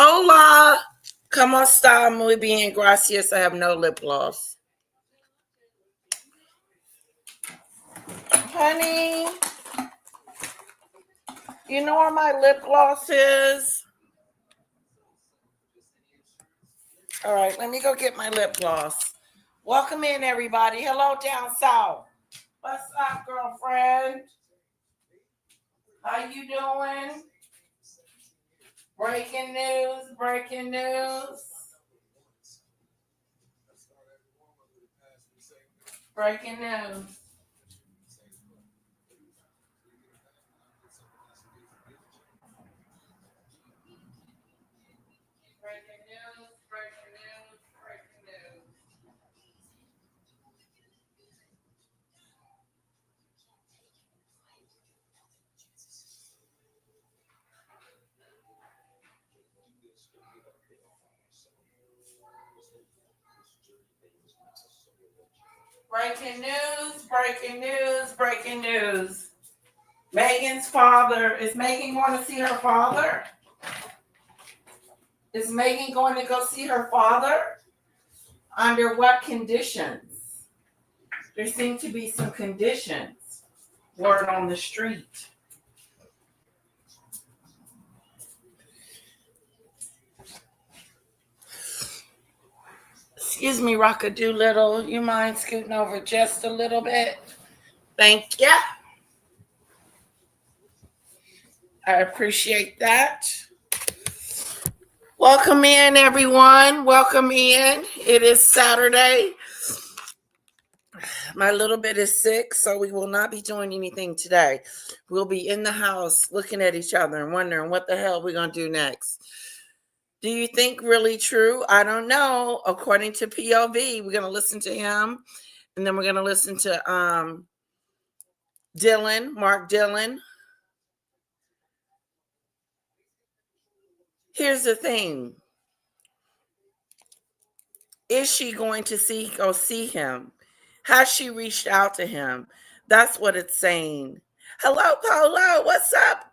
Hola, ¿cómo está? Muy bien, gracias. I have no lip gloss. Honey, you know where my lip gloss is? All right, let me go get my lip gloss. Welcome in, everybody. Hello, down south. What's up, girlfriend? How you doing? Breaking news, breaking news. Breaking news. Breaking news, breaking news, breaking news. Breaking news, breaking news, breaking news. Meghan's father. Is Meghan going to see her father? Is Meghan going to go see her father? Under what conditions? There seem to be some conditions. Word on the street. Excuse me, Rocka Doolittle. You mind scooting over just a little bit? Thank you. I appreciate that. Welcome in, everyone. Welcome in. It is Saturday. My little bit is sick, so we will not be doing anything today. We'll be in the house looking at each other and wondering what the hell we're going to do next. Do you think really true? I don't know. According to POV, we're going to listen to him, and then we're going to listen to Dylan, Mark Dylan. Here's the thing. Is she going to go see him? Has she reached out to him? That's what it's saying. Hello, Polo. What's up?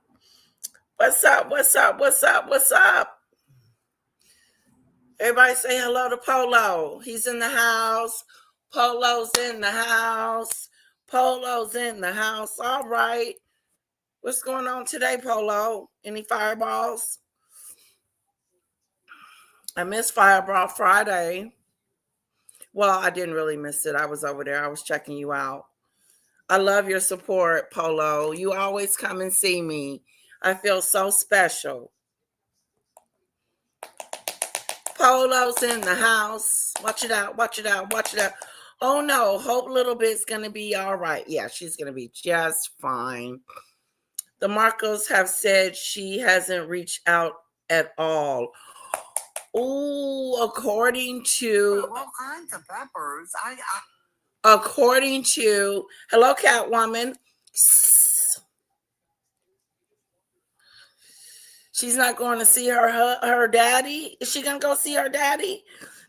What's up? What's up? What's up? What's up? Everybody say hello to Polo. He's in the house. Polo's in the house. Polo's in the house. All right. What's going on today, Polo? Any fireballs? I missed Fireball Friday. Well, I didn't really miss it. I was over there. I was checking you out. I love your support, Polo. You always come and see me. I feel so special. Polo's in the house. Watch it out. Watch it out. Watch it out. Oh no, Hope Little Bit's gonna be all right. Yeah, she's gonna be just fine. The Marcos have said she hasn't reached out at all. Oh, according to all kinds of peppers. according to hello, Catwoman. She's not going to see her daddy. Is she gonna go see her daddy?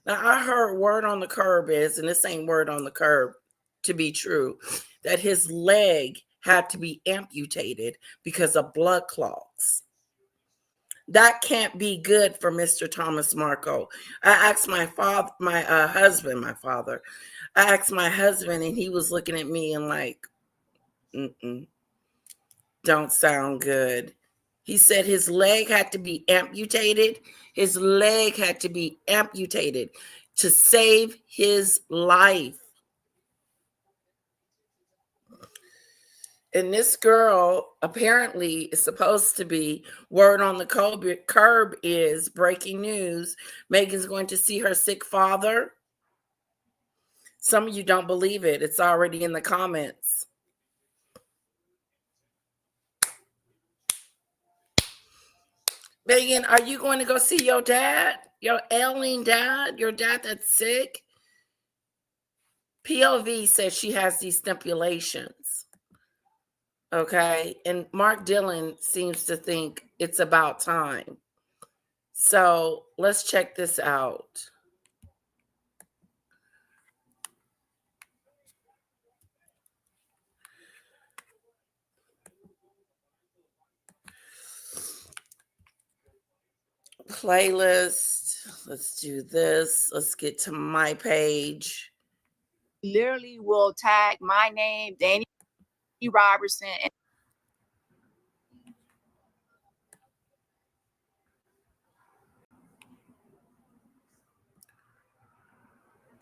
Now I heard word on the curb is, and this ain't word on the curb to be true, that his leg had to be amputated because of blood clots. That can't be good for Mr. Thomas Marco. I asked my father, my husband, my father. I asked my husband, and he was looking at me and like, don't sound good. He said his leg had to be amputated. His leg had to be amputated to save his life. And this girl apparently is supposed to be, word on the curb is breaking news. Meghan's going to see her sick father. Some of you don't believe it. It's already in the comments. Meghan, are you going to go see your dad? Your ailing dad? Your dad that's sick? POV says she has these stipulations. Okay. And Mark Dillon seems to think it's about time. So let's check this out. Playlist. Let's do this. Let's get to my page. Literally will tag my name, Danny Robertson.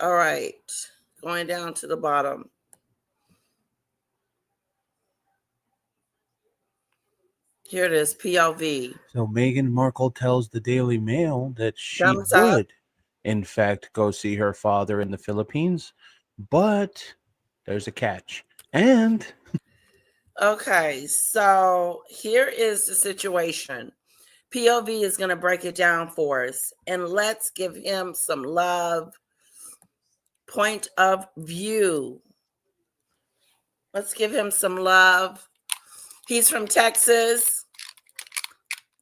All right. Going down to the bottom. Here it is, POV. So Meghan Markle tells the Daily Mail that she Thumbs up. would, in fact, go see her father in the Philippines, but there's a catch. And Okay, so here is the situation. POV is going to break it down for us, and let's give him some love. Point of view. Let's give him some love. He's from Texas,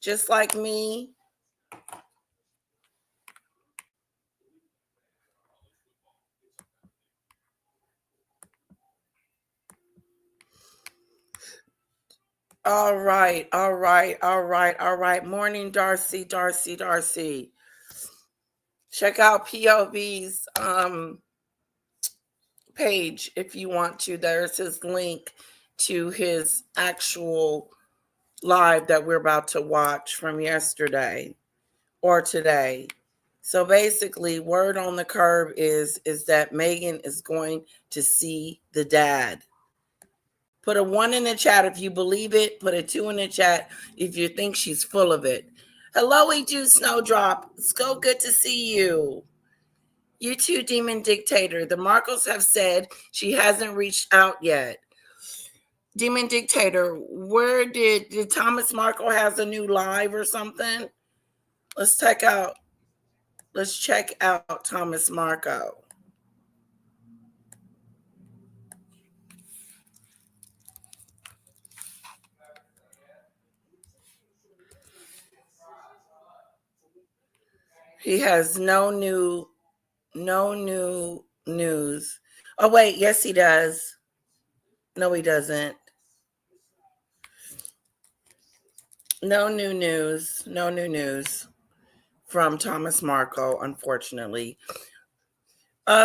just like me. All right. Morning, Darcy. Check out POV's page if you want to. There's his link to his actual live that we're about to watch from yesterday or today. So basically, word on the curb is that Meghan is going to see the dad. Put a 1 in the chat if you believe it. Put a 2 in the chat if you think she's full of it. Hello, E2 Snowdrop. It's so good to see you. You too, Demon Dictator. The Markles have said she hasn't reached out yet. Demon Dictator, where did Thomas Markle has a new live or something? Let's check out Thomas Markle. He has no new news. Oh wait, yes he does. No, he doesn't. No new news from Thomas Markle, unfortunately.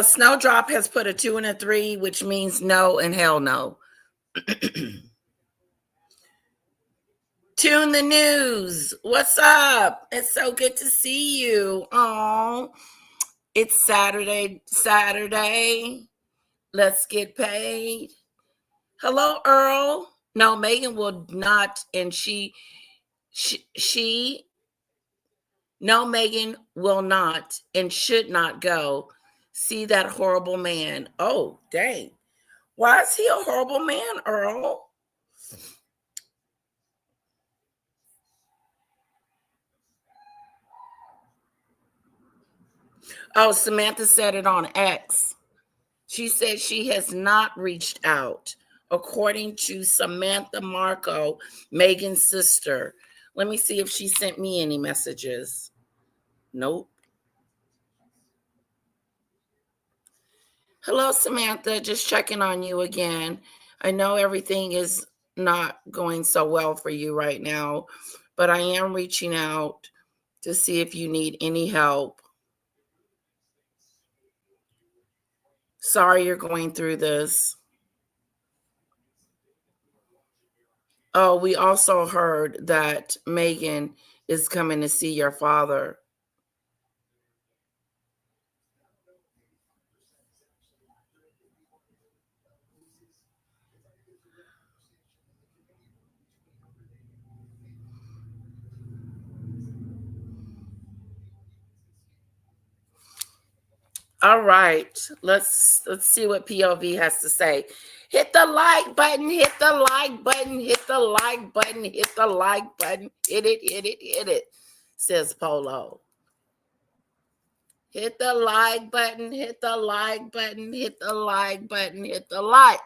Snowdrop has put a 2 and a 3, which means no and hell no. Tune the news. What's up? It's so good to see you. Oh, it's Saturday. Let's get paid. Hello, Earl. No, Meghan will not, and no, Meghan will not and should not go see that horrible man. Oh, dang. Why is he a horrible man, Earl? Oh, Samantha said it on X. She said she has not reached out, according to Samantha Markle, Meghan's sister. Let me see if she sent me any messages. Nope. Hello, Samantha. Just checking on you again. I know everything is not going so well for you right now, but I am reaching out to see if you need any help. Sorry you're going through this. Oh, we also heard that Meghan is coming to see your father. All right, let's see what POV has to say. Hit the like button, hit the like button, hit the like button, hit the like button, hit it, says Polo. Hit the like button, hit the like button, hit the like button, hit the like.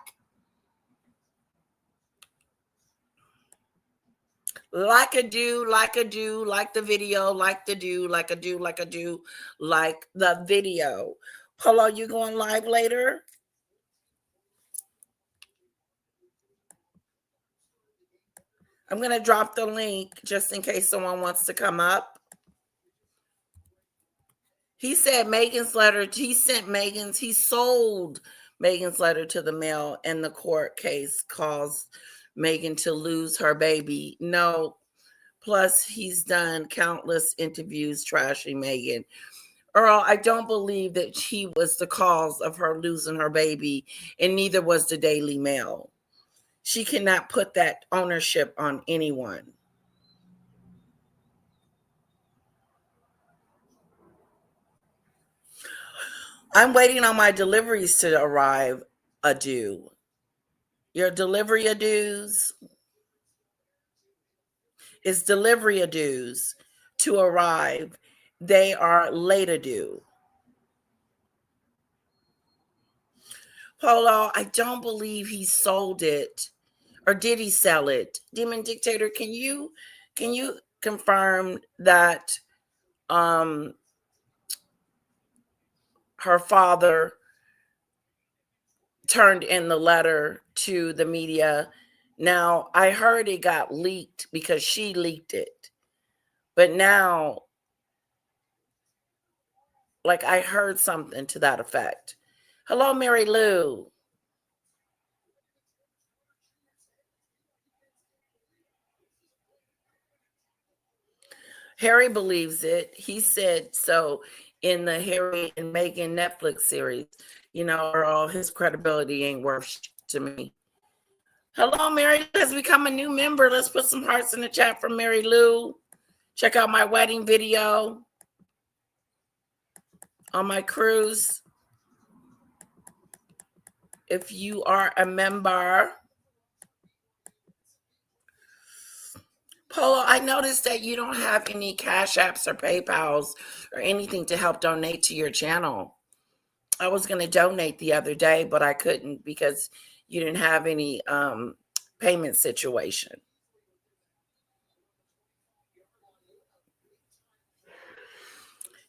Like a do, like the video, like the do, like the video. Polo, you going live later? I'm going to drop the link just in case someone wants to come up. He said Meghan's letter, he sold Meghan's letter to the mail, and the court case caused Meghan to lose her baby. No, plus he's done countless interviews trashing Meghan. Earl, I don't believe that he was the cause of her losing her baby, and neither was the Daily Mail. She cannot put that ownership on anyone. I'm waiting on my deliveries to arrive. Adieu. Your delivery dues is delivery dues to arrive. They are later due. Polo, I don't believe he sold it. Or did he sell it? Demon Dictator, can you confirm that her father turned in the letter to the media? Now, I heard it got leaked because she leaked it. But now, like, I heard something to that effect. Hello, Mary Lou. Harry believes it. He said so in the Harry and Meghan Netflix series. You know, or all his credibility ain't worth shit to me. Hello, Mary Lou has become a new member. Let's put some hearts in the chat for Mary Lou. Check out my wedding video on my cruise. If you are a member. Polo, I noticed that you don't have any Cash Apps or PayPals or anything to help donate to your channel. I was going to donate the other day, but I couldn't because you didn't have any payment situation.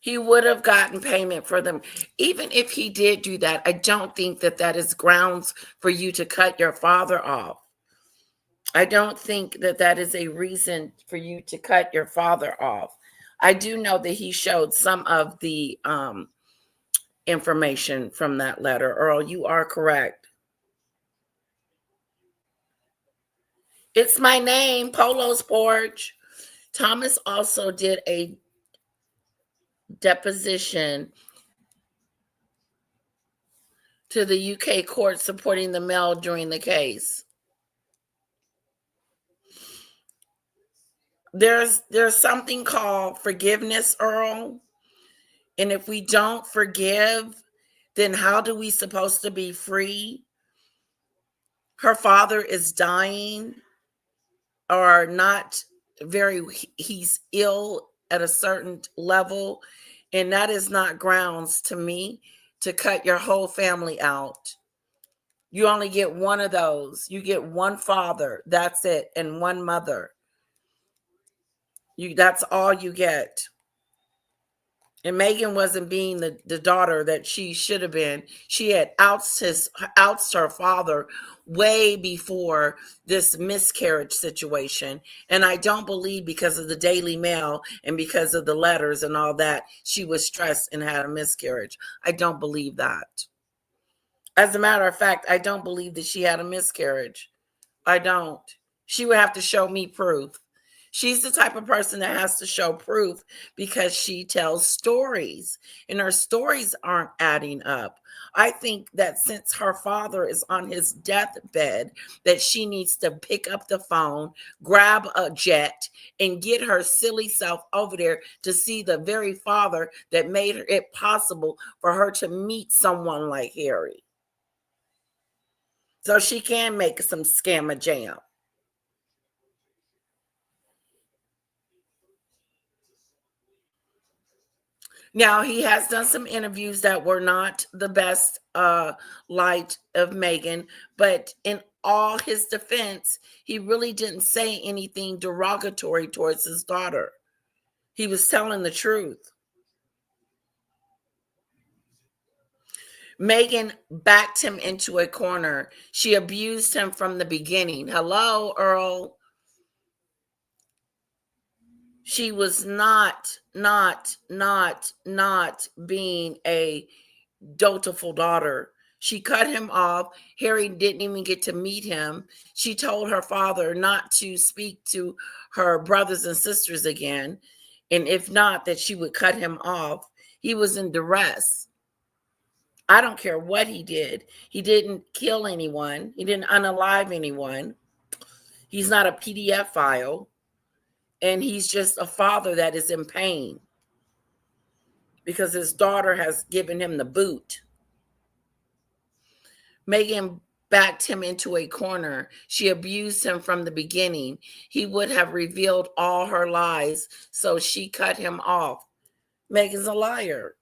He would have gotten payment for them. Even if he did do that, I don't think that that is grounds for you to cut your father off. I don't think that that is a reason for you to cut your father off. I do know that he showed some of the information from that letter. Earl, you are correct. It's my name, Polo's Porch. Thomas also did a deposition to the UK court supporting the mail during the case. There's something called forgiveness, Earl. And if we don't forgive, then how do we supposed to be free? Her father is dying or not he's ill at a certain level. And that is not grounds to me to cut your whole family out. You only get one of those. You get one father. That's it. And one mother. That's all you get. And Meghan wasn't being the daughter that she should have been. She had outsed her father way before this miscarriage situation. And I don't believe because of the Daily Mail and because of the letters and all that, she was stressed and had a miscarriage. I don't believe that. As a matter of fact, I don't believe that she had a miscarriage. I don't. She would have to show me proof. She's the type of person that has to show proof because she tells stories and her stories aren't adding up. I think that since her father is on his deathbed, that she needs to pick up the phone, grab a jet, and get her silly self over there to see the very father that made it possible for her to meet someone like Harry. So she can make some scammer jam. Now, he has done some interviews that were not the best light of Meghan, but in all his defense, he really didn't say anything derogatory towards his daughter. He was telling the truth. Meghan backed him into a corner. She abused him from the beginning. Hello, Earl. She was not being a dutiful daughter. She cut him off. Harry didn't even get to meet him. She told her father not to speak to her brothers and sisters again. And if not, that she would cut him off. He was in duress. I don't care what he did. He didn't kill anyone. He didn't unalive anyone. He's not a PDF file. And he's just a father that is in pain because his daughter has given him the boot. Meghan backed him into a corner. She abused him from the beginning. He would have revealed all her lies, so she cut him off. Meghan's a liar.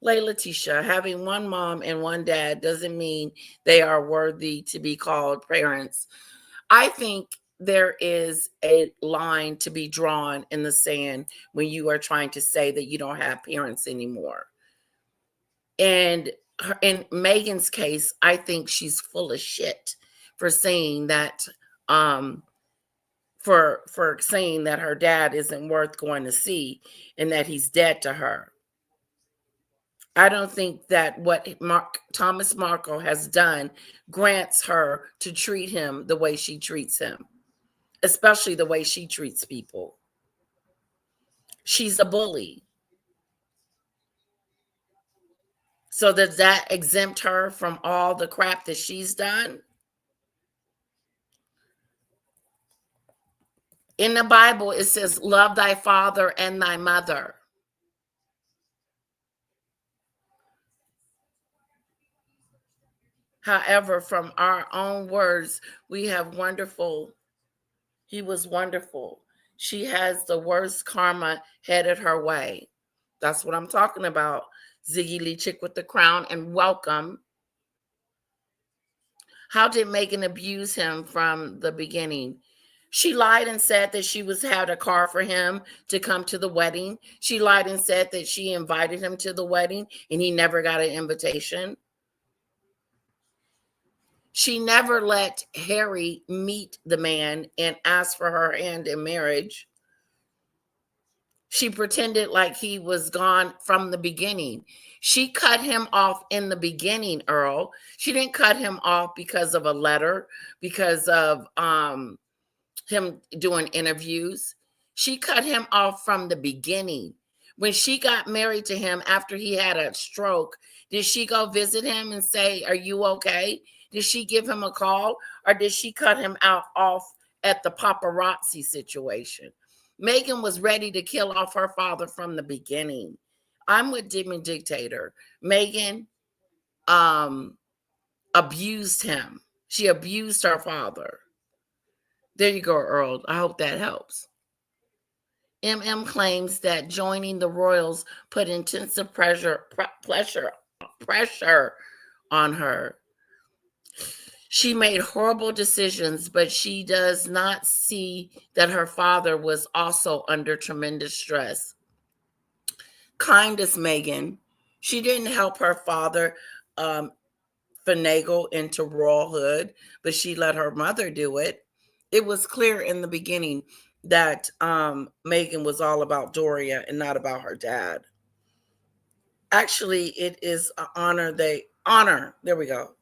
Letitia, having one mom and one dad doesn't mean they are worthy to be called parents. I think there is a line to be drawn in the sand when you are trying to say that you don't have parents anymore. And in Meghan's case, I think she's full of shit for saying that, for saying that her dad isn't worth going to see and that he's dead to her. I don't think that what Thomas Markle has done grants her to treat him the way she treats him, especially the way she treats people. She's a bully. So does that exempt her from all the crap that she's done? In the Bible, it says, love thy father and thy mother. However, from our own words, we have wonderful. He was wonderful. She has the worst karma headed her way. That's what I'm talking about. Ziggy Lee Chick with the crown, and welcome. How did Meghan abuse him from the beginning? She lied and said that she had a car for him to come to the wedding. She lied and said that she invited him to the wedding and he never got an invitation. She never let Harry meet the man and ask for her hand in marriage. She pretended like he was gone from the beginning. She cut him off in the beginning, Earl. She didn't cut him off because of a letter, because of him doing interviews. She cut him off from the beginning. When she got married to him after he had a stroke, did she go visit him and say, are you okay? Did she give him a call, or did she cut him off at the paparazzi situation? Meghan was ready to kill off her father from the beginning. I'm with Demon Dictator. Meghan abused him. She abused her father. There you go, Earl. I hope that helps. MM claims that joining the royals put intensive pressure on her. She made horrible decisions, but she does not see that her father was also under tremendous stress. Kind as Meghan, she didn't help her father finagle into royalhood, but she let her mother do it. It was clear in the beginning that Meghan was all about Doria and not about her dad. Actually, it is an honor there we go.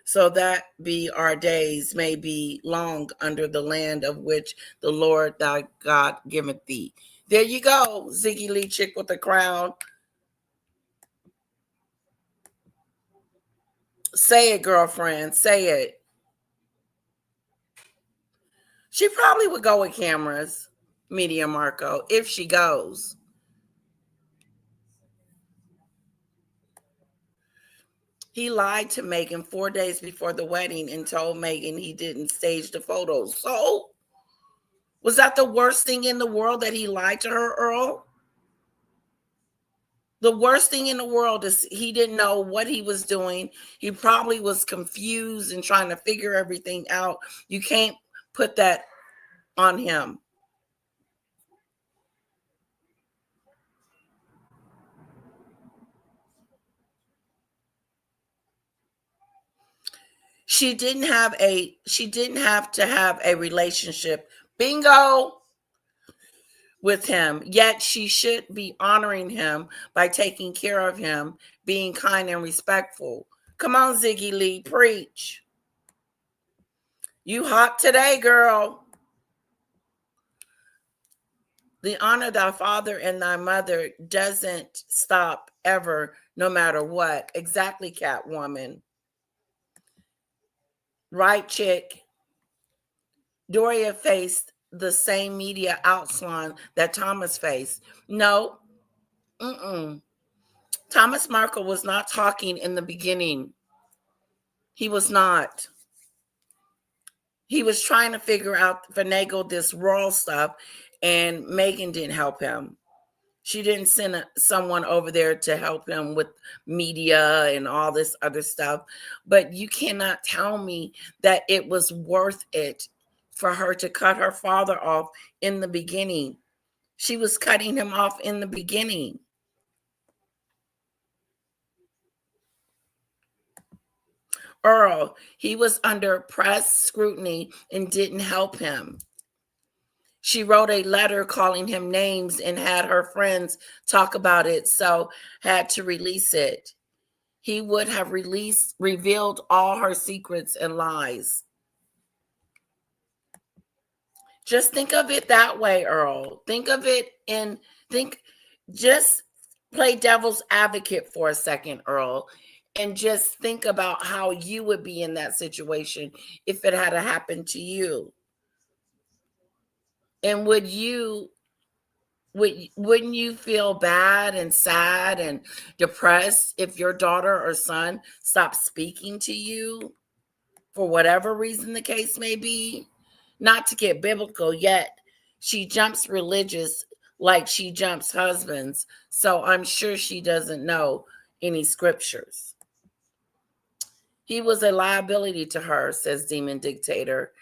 So that be our days may be long under the land of which the Lord thy God giveth thee. There you go, Ziggy Lee Chick with the crown. Say it, girlfriend. Say it. She probably would go with cameras, Media Marco, if she goes. He lied to Meghan 4 days before the wedding and told Meghan he didn't stage the photos. So, was that the worst thing in the world that he lied to her, Earl? The worst thing in the world is he didn't know what he was doing. He probably was confused and trying to figure everything out. You can't put that on him. She didn't have to have a relationship. Bingo. with him, yet she should be honoring him by taking care of him, being kind and respectful. Come on, Ziggy Lee, preach. You hot today, girl. The honor thy father and thy mother doesn't stop ever, no matter what. Exactly, Catwoman. Right, chick. Doria faced the same media outslaughing that Thomas faced. No. Thomas Markle was not talking in the beginning. He was not. He was trying to finagle this royal stuff, and Meghan didn't help him. She didn't send someone over there to help him with media and all this other stuff. But you cannot tell me that it was worth it for her to cut her father off in the beginning. She was cutting him off in the beginning. Earl, he was under press scrutiny and didn't help him. She wrote a letter calling him names and had her friends talk about it, so had to release it. He would have revealed all her secrets and lies. Just think of it that way, Earl. Just play devil's advocate for a second, Earl, and just think about how you would be in that situation if it had happened to you. And wouldn't you feel bad and sad and depressed if your daughter or son stopped speaking to you for whatever reason the case may be? Not to get biblical, yet she jumps religious like she jumps husbands, so I'm sure she doesn't know any scriptures. He was a liability to her, says Demon Dictator.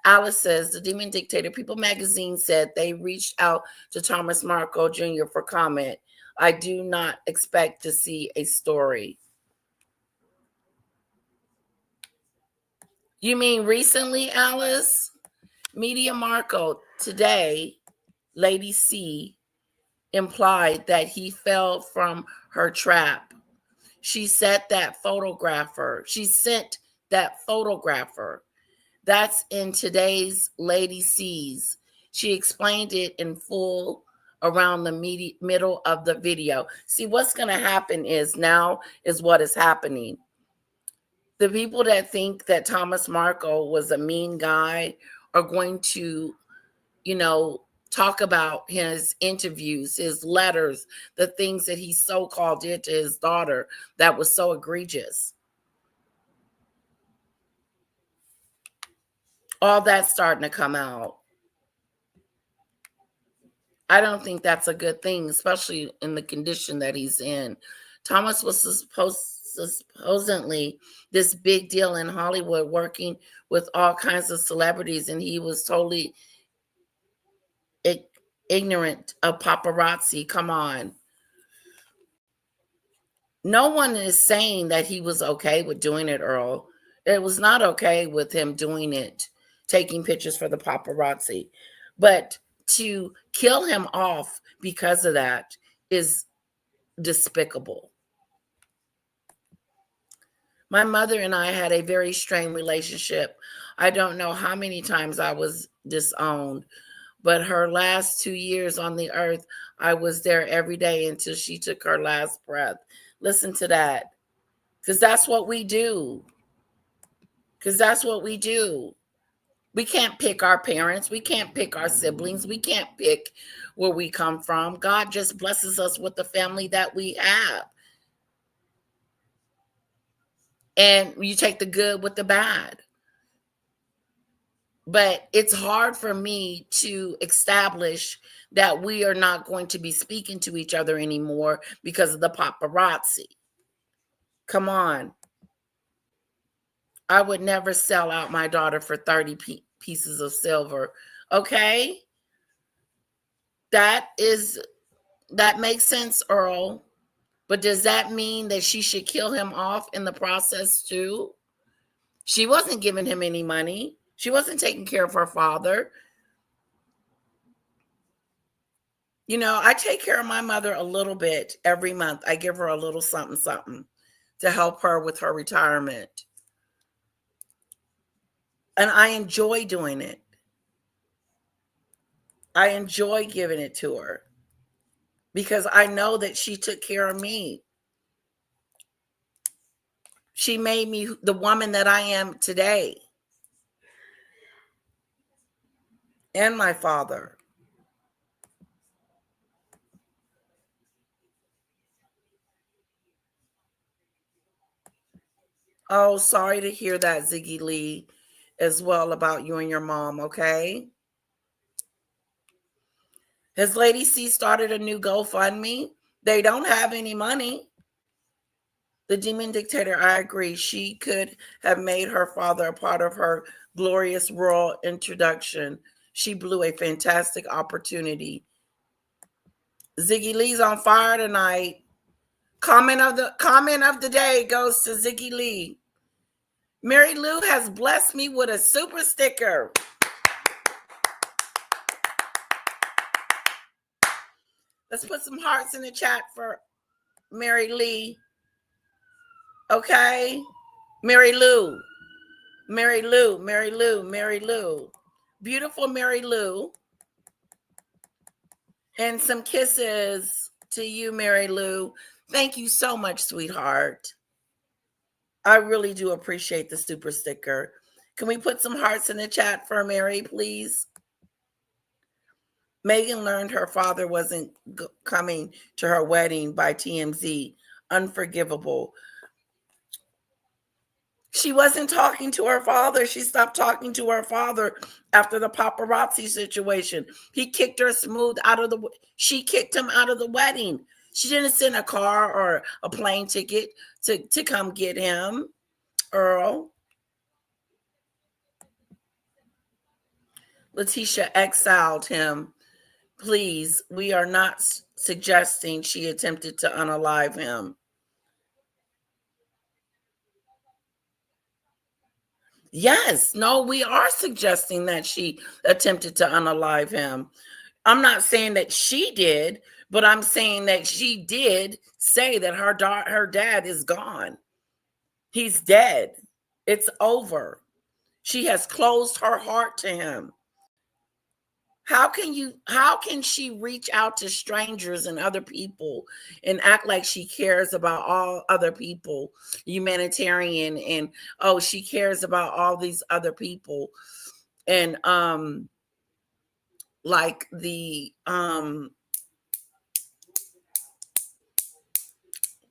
Alice says, the Demon Dictator, People Magazine said they reached out to Thomas Markle Jr. for comment. I do not expect to see a story. You mean recently, Alice? Media Markle today, Lady C, implied that he fell from her trap. She sent that photographer. That's in today's Lady C's. She explained it in full around the middle of the video. See, what's going to happen is what is happening. The people that think that Thomas Markle was a mean guy are going to, talk about his interviews, his letters, the things that he so-called did to his daughter that was so egregious. All that's starting to come out. I don't think that's a good thing, especially in the condition that he's in. Thomas was supposedly this big deal in Hollywood, working with all kinds of celebrities, and he was totally ignorant of paparazzi. Come on. No one is saying that he was okay with doing it, Earl. It was not okay with him doing it, taking pictures for the paparazzi. But to kill him off because of that is despicable. My mother and I had a very strained relationship. I don't know how many times I was disowned, but her last 2 years on the earth, I was there every day until she took her last breath. Listen to that. Because that's what we do. We can't pick our parents. We can't pick our siblings. We can't pick where we come from. God just blesses us with the family that we have. And you take the good with the bad. But it's hard for me to establish that we are not going to be speaking to each other anymore because of the paparazzi. Come on. I would never sell out my daughter for 30 pieces of silver. Okay? That makes sense, Earl. But does that mean that she should kill him off in the process too? She wasn't giving him any money. She wasn't taking care of her father. You know, I take care of my mother a little bit every month. I give her a little something, something to help her with her retirement. And I enjoy doing it. I enjoy giving it to her because I know that she took care of me. She made me the woman that I am today. And my father. Oh, sorry to hear that, Ziggy Lee, as well about you and your mom, okay? Has Lady C started a new GoFundMe? They don't have any money. The demon dictator, I agree. She could have made her father a part of her glorious royal introduction. She blew a fantastic opportunity. Ziggy Lee's on fire tonight. Comment of the day goes to Ziggy Lee. Mary Lou has blessed me with a super sticker. Let's put some hearts in the chat for Mary Lee. Okay? Mary Lou. Mary Lou, Mary Lou, Mary Lou. Beautiful Mary Lou. And some kisses to you, Mary Lou. Thank you so much, sweetheart. I really do appreciate the super sticker. Can we put some hearts in the chat for Mary, please? Meghan learned her father wasn't coming to her wedding by TMZ. Unforgivable. She wasn't talking to her father. She stopped talking to her father after the paparazzi situation. He kicked her smooth out of the. She kicked him out of the wedding. She didn't send a car or a plane ticket to come get him, Earl. Letitia exiled him. Please, we are not suggesting she attempted to unalive him. Yes, no, we are suggesting that she attempted to unalive him. I'm not saying that she did, but I'm saying that she did say that her dad is gone. He's dead. It's over. She has closed her heart to him. How can she reach out to strangers and other people and act like she cares about all other people, humanitarian, and oh, she cares about all these other people, and like the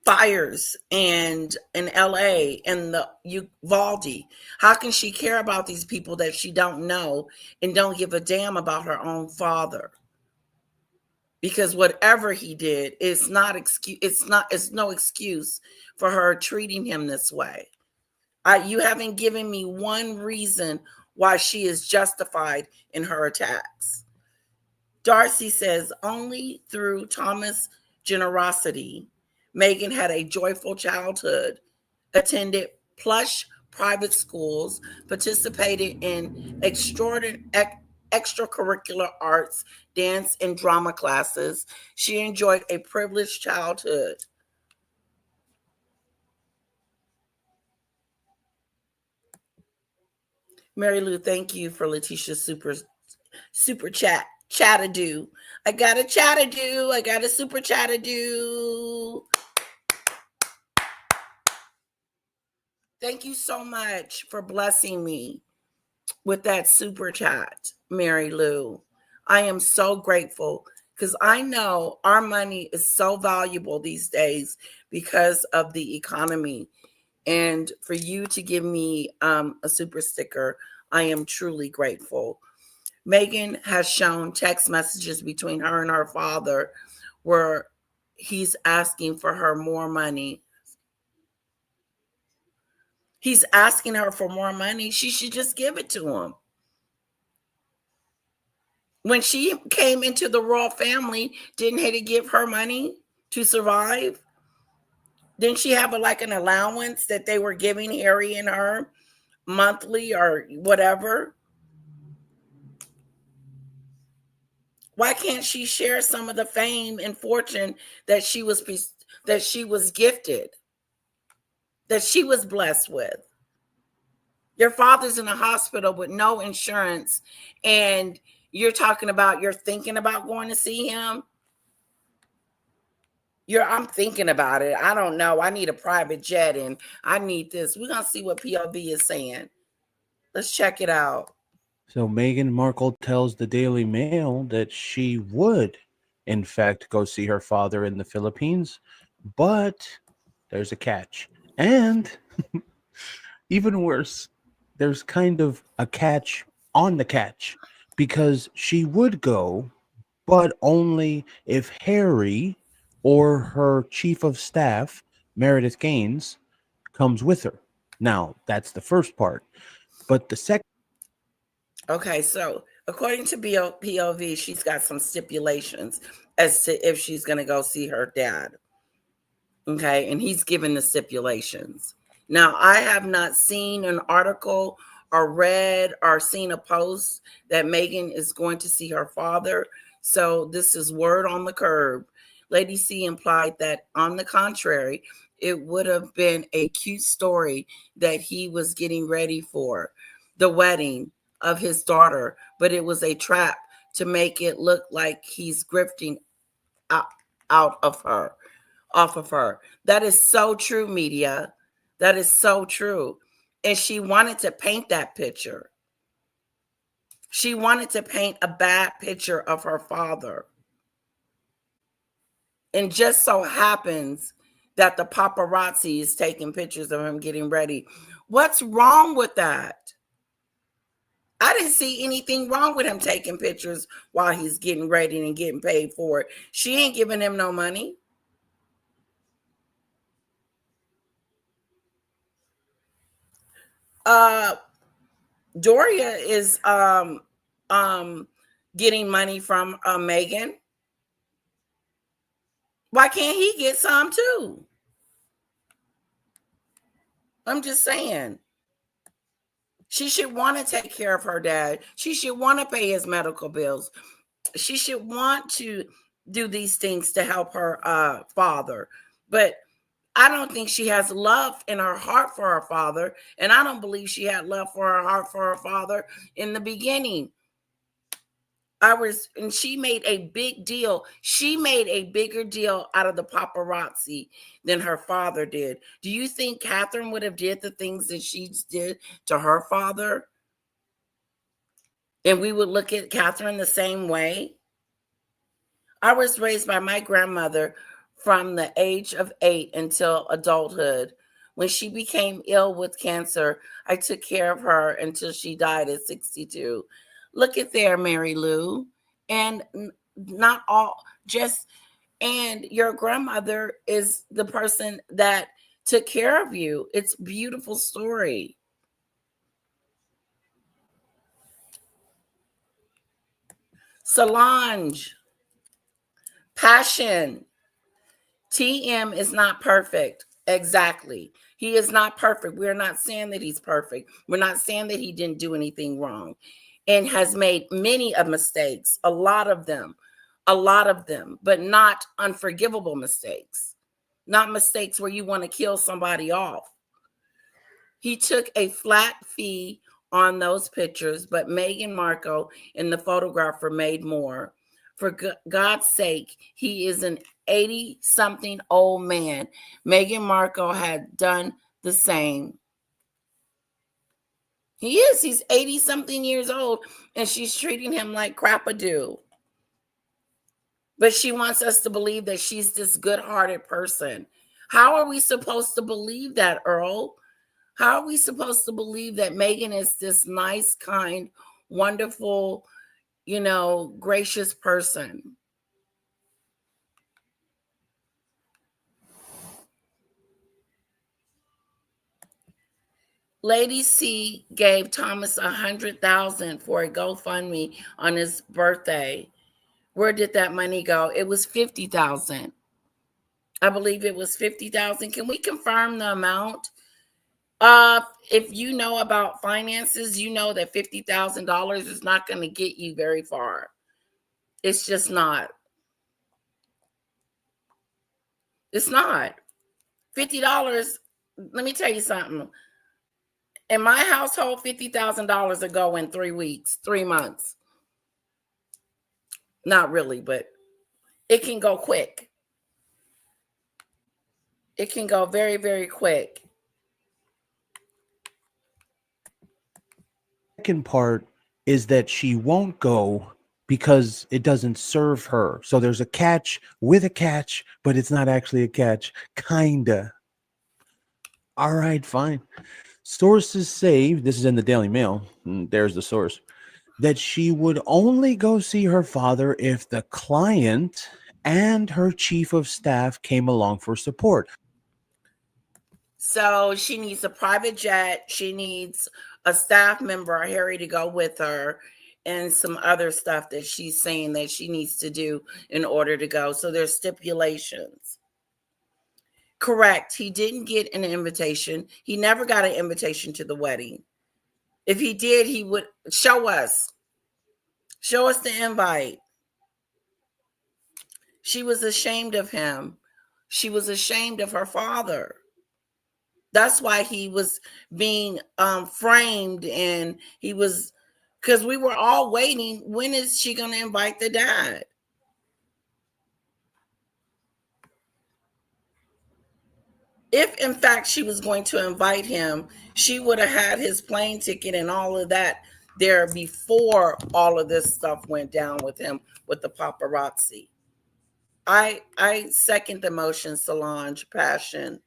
fires and in LA and the Uvalde. How can she care about these people that she don't know and don't give a damn about her own father? Because whatever he did is not excuse. It's no excuse for her treating him this way. You haven't given me one reason why she is justified in her attacks. Darcy says only through Thomas' generosity, Meghan had a joyful childhood, attended plush private schools, participated in extracurricular arts, dance, and drama classes. She enjoyed a privileged childhood. Mary Lou, thank you for Letitia's super chat. Chat-a-do. I got a chat-a-do. I got a super chat-a-do. Thank you so much for blessing me with that super chat, Mary Lou. I am so grateful because I know our money is so valuable these days because of the economy. And for you to give me a super sticker, I am truly grateful. Meghan has shown text messages between her and her father where he's asking for her more money. He's asking her for more money. She should just give it to him. When she came into the royal family, didn't he give her money to survive? Didn't she have like an allowance that they were giving Harry and her monthly or whatever? Why can't she share some of the fame and fortune that she was gifted, that she was blessed with? Your father's in a hospital with no insurance, and you're talking about you're thinking about going to see him. I'm thinking about it. I don't know. I need a private jet and I need this. We're gonna see what POV is saying. Let's check it out. So Meghan Markle tells the Daily Mail that she would, in fact, go see her father in the Philippines, but there's a catch. And even worse, there's kind of a catch on the catch, because she would go, but only if Harry or her chief of staff, Meredith Gaines, comes with her. Now, that's the first part. But the second. Okay, so according to POV, she's got some stipulations as to if she's going to go see her dad. Okay, and he's given the stipulations. Now, I have not seen an article or read or seen a post that Meghan is going to see her father. So this is word on the curb. Lady C implied that, on the contrary, it would have been a cute story that he was getting ready for the wedding of his daughter, but it was a trap to make it look like he's grifting out of her, off of her. That is so true, media. That is so true. And she wanted to paint that picture. She wanted to paint a bad picture of her father. And just so happens that the paparazzi is taking pictures of him getting ready. What's wrong with that? I didn't see anything wrong with him taking pictures while he's getting ready and getting paid for it. She ain't giving him no money. Doria is getting money from Meghan. Why can't he get some too? I'm just saying. She should want to take care of her dad. She should want to pay his medical bills. She should want to do these things to help her father. But I don't think she has love in her heart for her father. And I don't believe she had love for her heart for her father in the beginning. And she made a big deal. She made a bigger deal out of the paparazzi than her father did. Do you think Catherine would have did the things that she did to her father? And we would look at Catherine the same way? I was raised by my grandmother from the age of 8 until adulthood. When she became ill with cancer, I took care of her until she died at 62. Look at there, Mary Lou. And not all, and your grandmother is the person that took care of you. It's a beautiful story. Solange, passion. TM is not perfect. Exactly. He is not perfect. We're not saying that he's perfect. We're not saying that he didn't do anything wrong and has made many of mistakes, a lot of them, but not unforgivable mistakes, not mistakes where you want to kill somebody off. He took a flat fee on those pictures, but Meghan Markle and the photographer made more. For God's sake, he is an 80-something old man. Meghan Markle had done the same. He is. He's 80-something years old, and she's treating him like crap-a-doo. But she wants us to believe that she's this good-hearted person. How are we supposed to believe that, Earl? How are we supposed to believe that Meghan is this nice, kind, wonderful, gracious person? Lady C gave Thomas $100,000 for a GoFundMe on his birthday. Where did that money go? It was $50,000. I believe it was $50,000. Can we confirm the amount? If you know about finances, you know that $50,000 is not going to get you very far. It's just not. It's not. $50. Let me tell you something. In my household, $50,000 will go in 3 weeks, 3 months. Not really, but it can go quick. It can go very, very quick. Second part is that she won't go because it doesn't serve her. So there's a catch with a catch, but it's not actually a catch. Kinda. All right, fine. Sources say, this is in the Daily Mail, there's the source, that she would only go see her father if the client and her chief of staff came along for support. So she needs a private jet. She needs a staff member, Harry, to go with her, and some other stuff that she's saying that she needs to do in order to go. So there's stipulations. Correct. He didn't get an invitation. He never got an invitation to the wedding. If he did, he would show us. Show us the invite. She was ashamed of him. She was ashamed of her father. That's why he was being framed, and he was, because we were all waiting. When is she going to invite the dad? If in fact she was going to invite him, she would have had his plane ticket and all of that there before all of this stuff went down with him with the paparazzi. I second the motion, Solange Passion.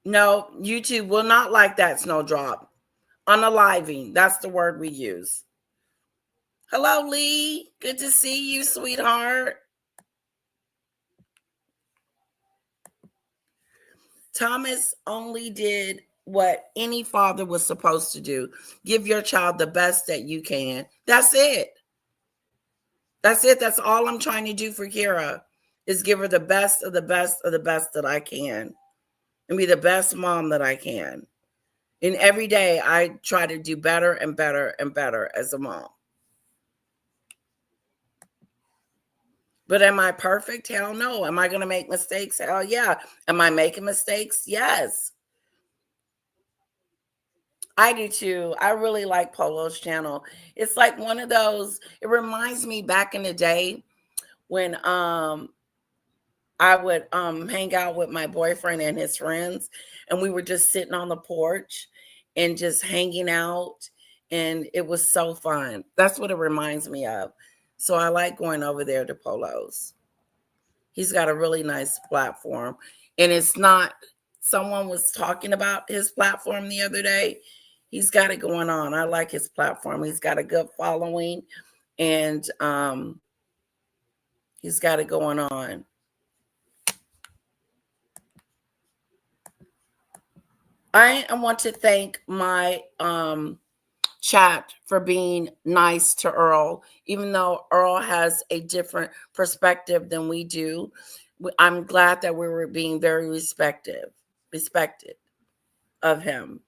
No, YouTube will not like that, Snowdrop. Unaliving, that's the word we use. Hello, Lee. Good to see you, sweetheart. Thomas only did what any father was supposed to do. Give your child the best that you can. That's it. That's it. That's all I'm trying to do for Kira, is give her the best of the best of the best that I can and be the best mom that I can. And every day I try to do better and better and better as a mom. But am I perfect? Hell no. Am I going to make mistakes? Hell yeah. Am I making mistakes? Yes. I do too. I really like Polo's channel. It's like one of those, it reminds me back in the day when I would hang out with my boyfriend and his friends, and we were just sitting on the porch and just hanging out, and it was so fun. That's what it reminds me of. So I like going over there to Polo's. He's got a really nice platform, and it's not, someone was talking about his platform the other day. He's got it going on. I like his platform. He's got a good following, and he's got it going on. I want to thank my chat for being nice to Earl, even though Earl has a different perspective than we do. I'm glad that we were being very respected of him.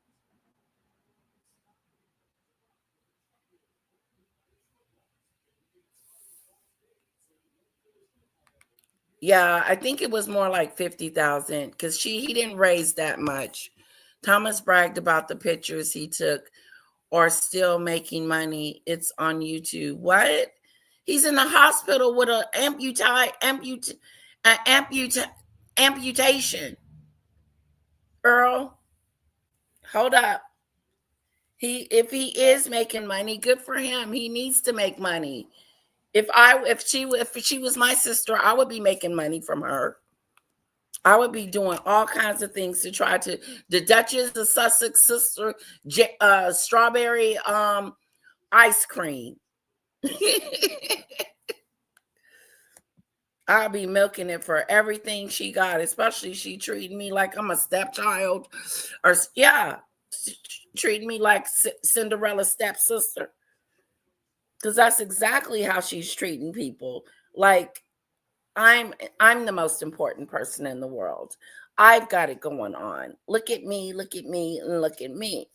Yeah, I think it was more like 50,000 because he didn't raise that much. Thomas bragged about the pictures he took, or still making money. It's on YouTube. What? He's in the hospital with an amputation. Earl, hold up. If he is making money, good for him. He needs to make money. If she was my sister, I would be making money from her. I would be doing all kinds of things to try to, the Duchess of Sussex sister, strawberry ice cream. I'll be milking it for everything she got, especially she treating me like I'm a stepchild, or treating me like Cinderella's stepsister. Because that's exactly how she's treating people. Like I'm the most important person in the world. I've got it going on. Look at me, and look at me.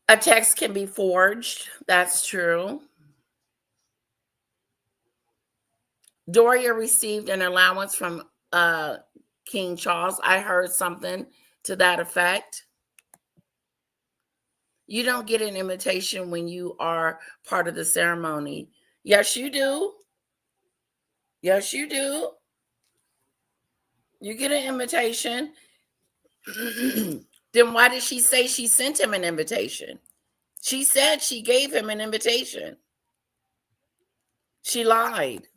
A text can be forged. That's true. Doria received an allowance from King Charles. I heard something to that effect. You don't get an invitation when you are part of the ceremony. Yes, you do. Yes, you do. You get an invitation. Then why did she say she sent him an invitation? She said she gave him an invitation. She lied.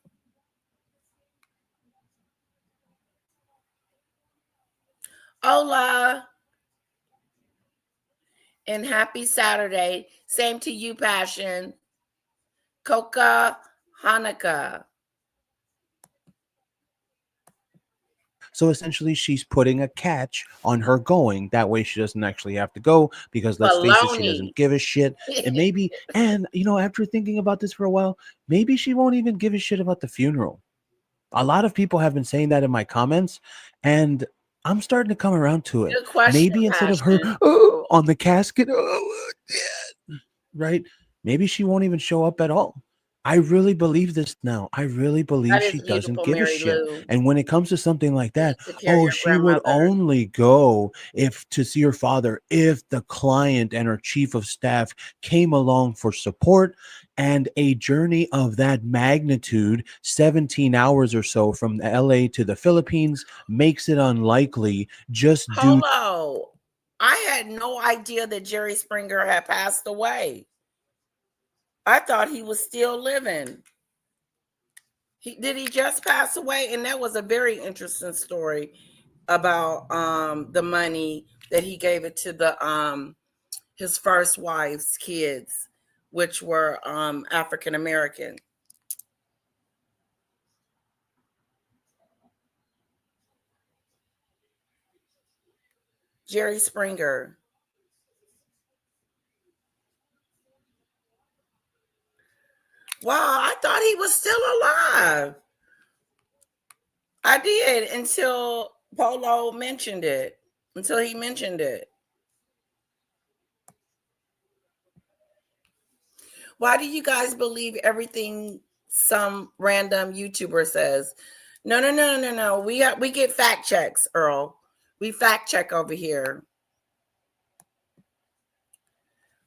Hola and happy Saturday. Same to you, Passion. Coca Hanukkah. So essentially, she's putting a catch on her going. That way, she doesn't actually have to go because let's face it, she Baloney. doesn't give a shit. And maybe, and after thinking about this for a while, maybe she won't even give a shit about the funeral. A lot of people have been saying that in my comments, and I'm starting to come around to it. Good question, Maybe instead of her Passion. on the casket, right? Maybe she won't even show up at all. I really believe this now. I really believe That she is doesn't beautiful, give a Mary shit. Lou. And when it comes to something like You that, took care of oh, your she would grandmother. only go if to see her father if the client and her chief of staff came along for support. And a journey of that magnitude, 17 hours or so from LA to the Philippines, makes it unlikely just due. Hello. I had no idea that Jerry Springer had passed away. I thought he was still living. Did he just pass away? And that was a very interesting story about the money that he gave it to the his first wife's kids, which were African American. Jerry Springer. Wow, I thought he was still alive. I did until Polo mentioned it. Until he mentioned it. Why do you guys believe everything some random YouTuber says? No, no, no, no, no. We get fact checks, Earl. We fact check over here.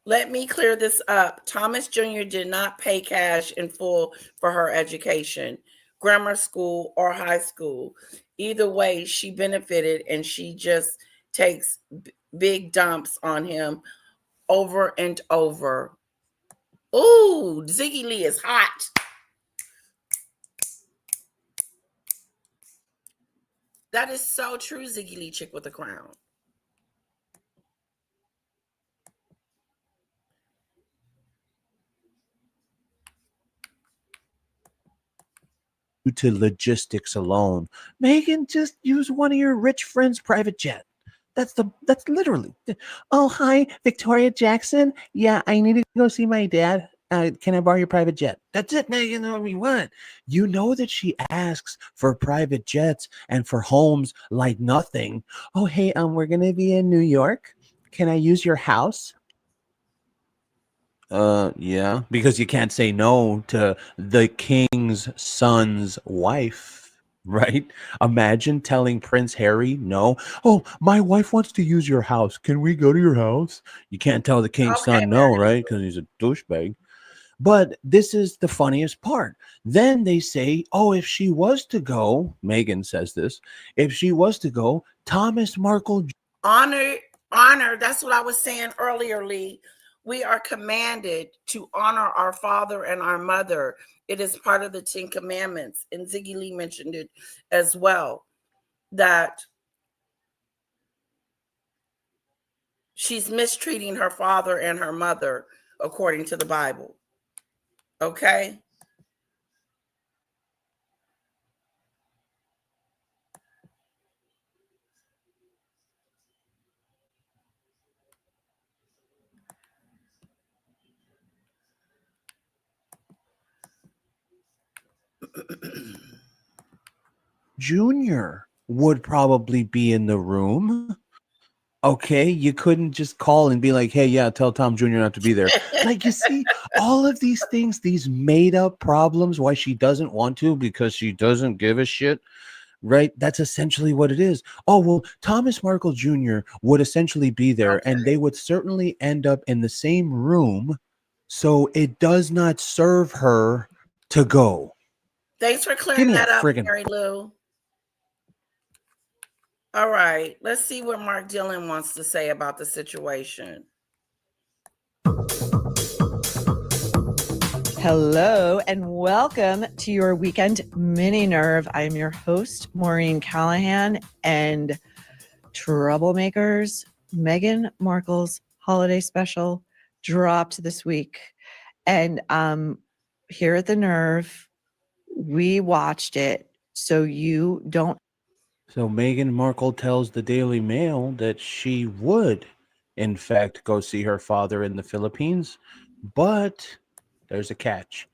Let me clear this up. Thomas Jr. did not pay cash in full for her education, grammar school or high school. Either way, she benefited and she just takes big dumps on him over and over. Ooh, Ziggy Lee is hot. That is so true, Ziggy Lee, chick with a crown. To logistics alone. Meghan, just use one of your rich friends' private jet. That's literally. Oh, hi, Victoria Jackson. Yeah, I need to go see my dad. Can I borrow your private jet? That's it, Meghan. I mean, what? You know that she asks for private jets and for homes like nothing. Oh, hey, we're gonna be in New York. Can I use your house? Yeah, because you can't say no to the king's son's wife, right? Imagine telling Prince Harry no. Oh, my wife wants to use your house. Can we go to your house? You can't tell the king's Okay, son no, right? Because he's a douchebag. But this is the funniest part. Then they say, oh, if she was to go, Meghan says this, if she was to go, Thomas Markle. honor. That's what I was saying earlier, Lee. We are commanded to honor our father and our mother. It is part of the 10 Commandments. And Ziggy Lee mentioned it as well, that she's mistreating her father and her mother according to the Bible. Okay? Junior would probably be in the room. Okay, you couldn't just call and be like, "Hey, yeah, tell Tom Jr. not to be there." Like, you see, all of these things, these made up problems, why she doesn't want to because she doesn't give a shit, right? That's essentially what it is. Oh, well, Thomas Markle Jr. would essentially be there, and they would certainly end up in the same room, so it does not serve her to go. Thanks for Give clearing me a that up, friggin' Mary Lou. All right, let's see what Mark Dillon wants to say about the situation. Hello and welcome to your weekend mini nerve. I'm your host, Maureen Callahan, and troublemakers, Meghan Markle's holiday special dropped this week. And here at the Nerve, we watched it so you don't. So Meghan Markle tells the Daily Mail that she would, in fact, go see her father in the Philippines, but there's a catch.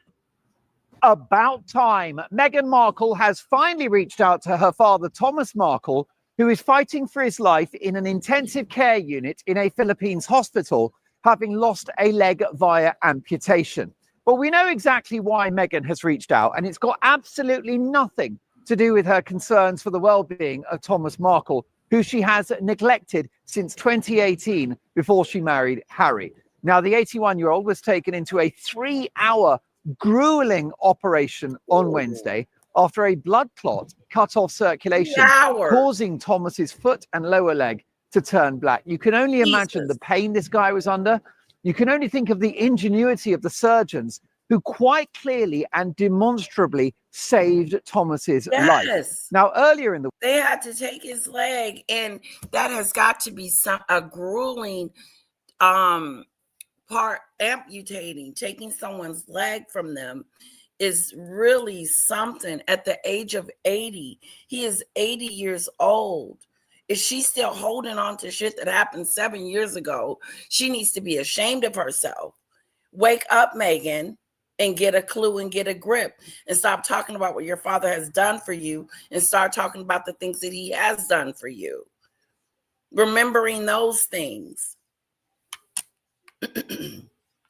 About time. Meghan Markle has finally reached out to her father, Thomas Markle, who is fighting for his life in an intensive care unit in a Philippines hospital, having lost a leg via amputation. But we know exactly why Meghan has reached out, and it's got absolutely nothing to do with her concerns for the well-being of Thomas Markle, who she has neglected since 2018 before she married Harry. Now, the 81-year-old was taken into a 3-hour grueling operation on Wednesday after a blood clot cut off circulation, causing Thomas's foot and lower leg to turn black. You can only imagine the pain this guy was under. You can only think of the ingenuity of the surgeons who quite clearly and demonstrably saved Thomas's life. Now, earlier in the they had to take his leg, and that has got to be a grueling part. Amputating, taking someone's leg from them is really something. At the age of 80, he is 80 years old. Is she still holding on to shit that happened 7 years ago? She needs to be ashamed of herself. Wake up, Meghan, and get a clue and get a grip, and stop talking about what your father has done for you and start talking about the things that he has done for you. Remembering those things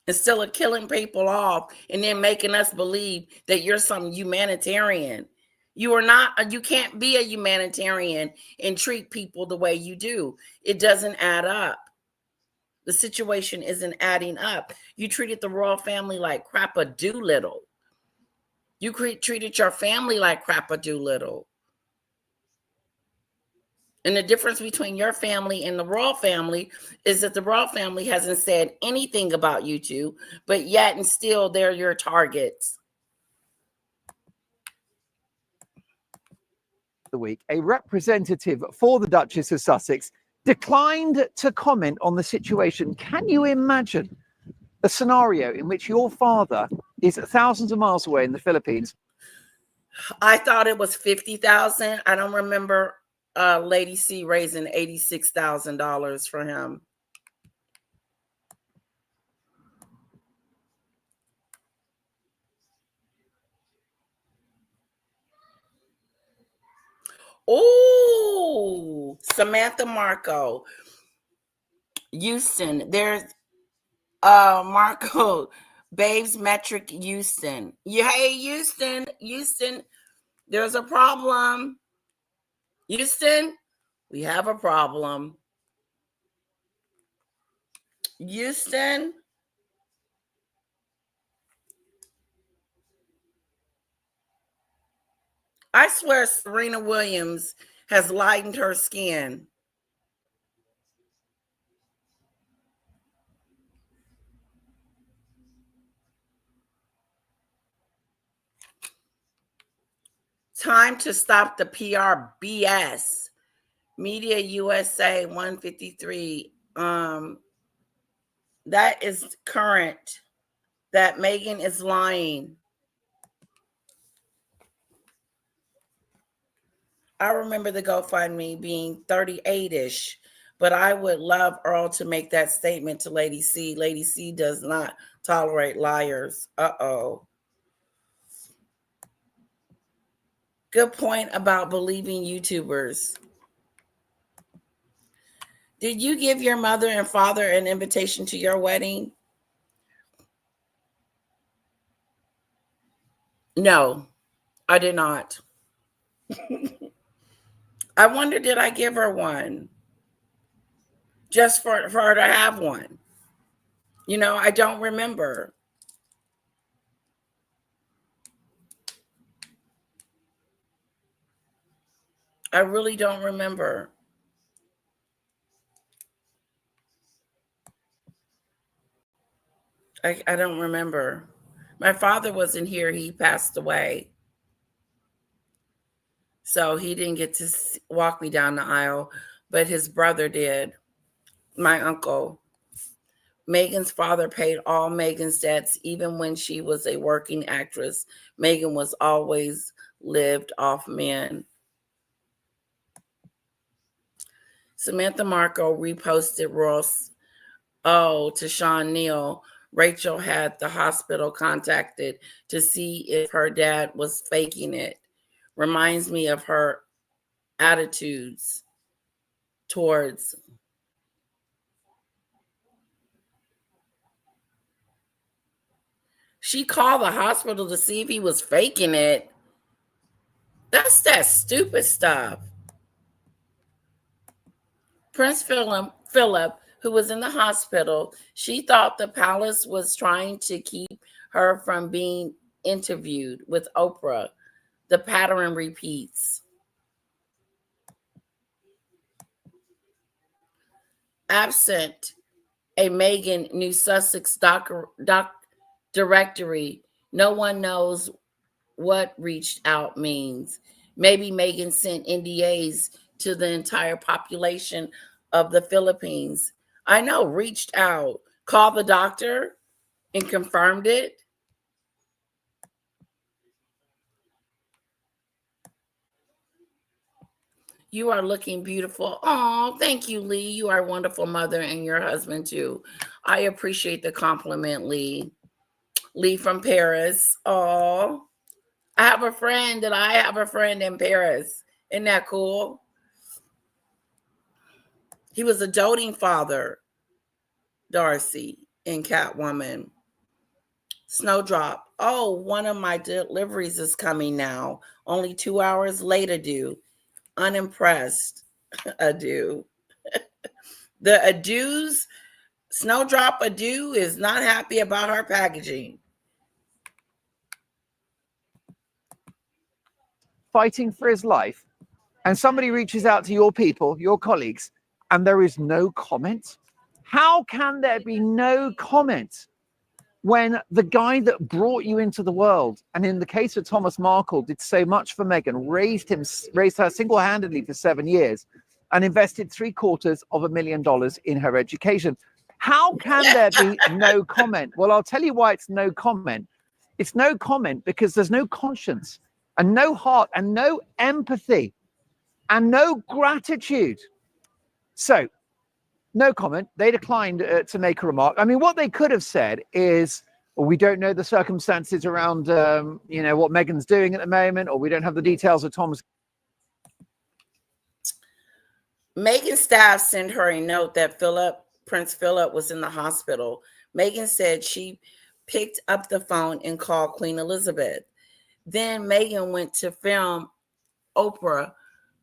instead of killing people off and then making us believe that you're some humanitarian. You are not. You can't be a humanitarian and treat people the way you do. It doesn't add up. The situation isn't adding up. You treated the royal family like crap-a-doolittle. You treated your family like crap-a-doolittle. And the difference between your family and the royal family is that the royal family hasn't said anything about you two, but yet and still they're your targets. The week, a representative for the Duchess of Sussex declined to comment on the situation. Can you imagine a scenario in which your father is thousands of miles away in the Philippines? I thought it was 50,000. I don't remember Lady C raising $86,000 for him. Oh, Samantha Marco, Houston. There's Marco, Babes Metric Houston. Yeah, hey Houston, there's a problem. Houston, we have a problem. Houston. I swear Serena Williams has lightened her skin. Time to stop the PR BS. Media USA 153. That is current. That Meghan is lying. I remember the GoFundMe being 38-ish, but I would love Earl to make that statement to Lady C. Lady C does not tolerate liars. Uh-oh. Good point about believing YouTubers. Did you give your mother and father an invitation to your wedding? No, I did not. I wonder, did I give her one? Just for her to have one. You know, I don't remember. I really don't remember. I don't remember. My father wasn't here. He passed away. So he didn't get to walk me down the aisle, but his brother did, my uncle. Meghan's father paid all Meghan's debts, even when she was a working actress. Meghan was always lived off men. Samantha Marco reposted Ross. Oh, to Sean Neal. Rachel had the hospital contacted to see if her dad was faking it. Reminds me of her attitudes towards. She called the hospital to see if he was faking it. That's that stupid stuff. Prince Philip, who was in the hospital, she thought the palace was trying to keep her from being interviewed with Oprah. The pattern repeats. Absent a Meghan New Sussex directory, no one knows what reached out means. Maybe Meghan sent NDAs to the entire population of the Philippines. I know, reached out, called the doctor and confirmed it. You are looking beautiful. Oh, thank you, Lee. You are a wonderful mother, and your husband too. I appreciate the compliment, Lee. Lee from Paris. Oh, I have a friend in Paris. Isn't that cool? He was a doting father, Darcy, in Catwoman. Snowdrop. Oh, one of my deliveries is coming now. Only 2 hours later due. Unimpressed. Adieu. The Adieus, Snowdrop Adieu is not happy about her packaging. Fighting for his life, and somebody reaches out to your people, your colleagues, and there is no comment? How can there be no comment when the guy that brought you into the world, and in the case of Thomas Markle, did so much for Meghan, raised her single-handedly for 7 years, and invested $750,000 in her education? How can there be no comment? Well, I'll tell you why it's no comment. It's no comment because there's no conscience and no heart and no empathy and no gratitude. So, no comment. They declined to make a remark. I mean, what they could have said is, well, we don't know the circumstances around, what Meghan's doing at the moment, or we don't have the details of Thomas. Meghan's staff sent her a note that Prince Philip was in the hospital. Meghan said she picked up the phone and called Queen Elizabeth. Then Meghan went to film Oprah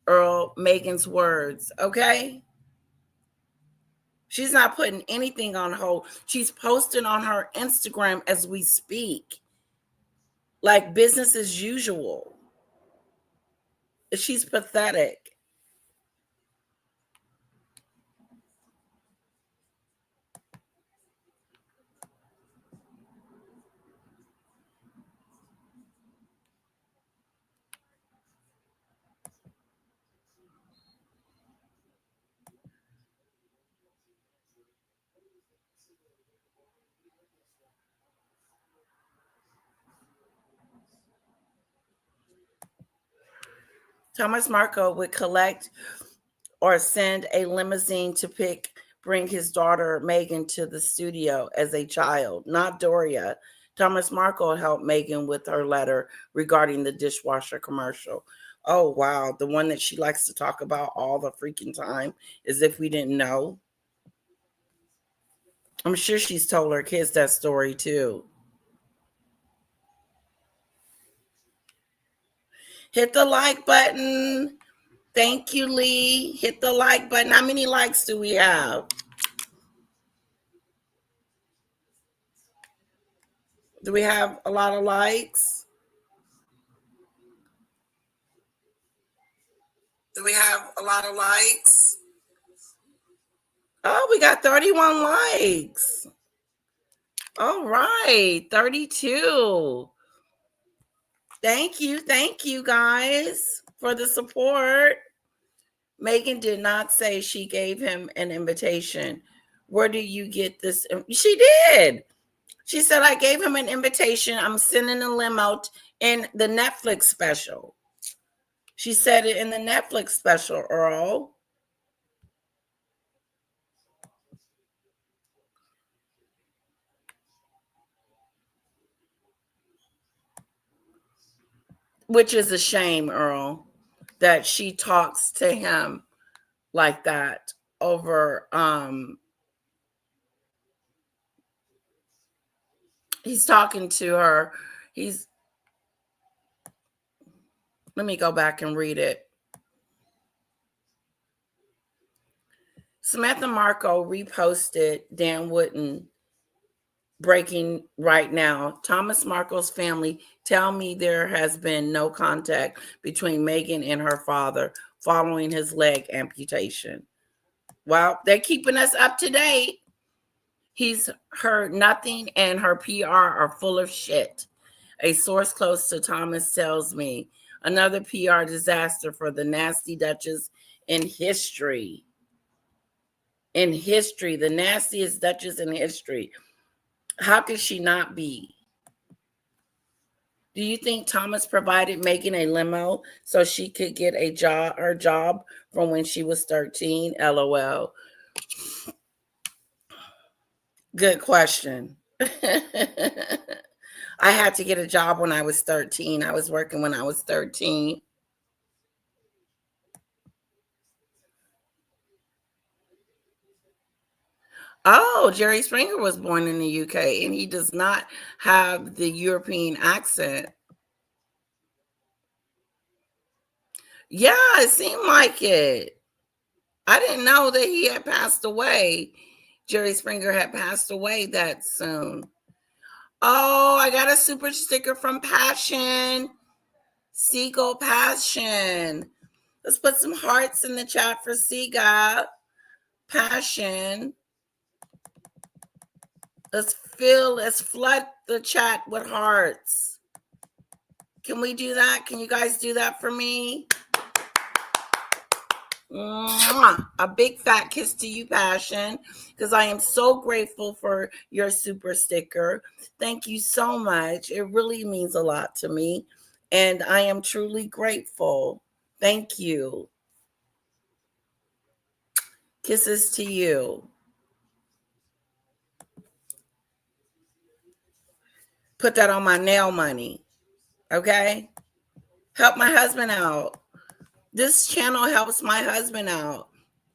Earl Meghan's words, okay? She's not putting anything on hold. She's posting on her Instagram as we speak, like business as usual. She's pathetic. Thomas Markle would collect or send a limousine to bring his daughter Meghan to the studio as a child, not Doria. Thomas Markle helped Meghan with her letter regarding the dishwasher commercial. Oh, wow. The one that she likes to talk about all the freaking time, as if we didn't know. I'm sure she's told her kids that story too. Hit the like button. Thank you, Lee. Hit the like button. How many likes do we have? Do we have a lot of likes? Do we have a lot of likes? Oh, we got 31 likes. All right, 32. Thank you guys for the support. Meghan did not say she gave him an invitation. Where do you get this? She did. She said, I gave him an invitation. I'm sending a limo in the Netflix special. She said it in the Netflix special, Earl. Which is a shame, Earl, that she talks to him like that over he's talking to her. Let me go back and read it. Samantha Marco reposted Dan Wooden breaking right now. Thomas Marco's family tell me there has been no contact between Meghan and her father following his leg amputation. Well, they're keeping us up to date. He's heard nothing and her PR are full of shit. A source close to Thomas tells me another PR disaster for the nasty Duchess in history. In history, the nastiest Duchess in history. How could she not be? Do you think Thomas provided Meghan a limo so she could get her job from when she was 13? LOL. Good question. I had to get a job when I was 13. I was working when I was 13. Oh, Jerry Springer was born in the UK and he does not have the European accent. Yeah, it seemed like it. I didn't know that he had passed away. Jerry Springer had passed away that soon. Oh, I got a super sticker from Passion. Seagull Passion. Let's put some hearts in the chat for Seagull Passion. Let's flood the chat with hearts. Can we do that? Can you guys do that for me? Mwah. A big fat kiss to you, Passion, because I am so grateful for your super sticker. Thank you so much. It really means a lot to me, and I am truly grateful. Thank you. Kisses to you. Put that on my nail money, okay? Help my husband out. This channel helps my husband out.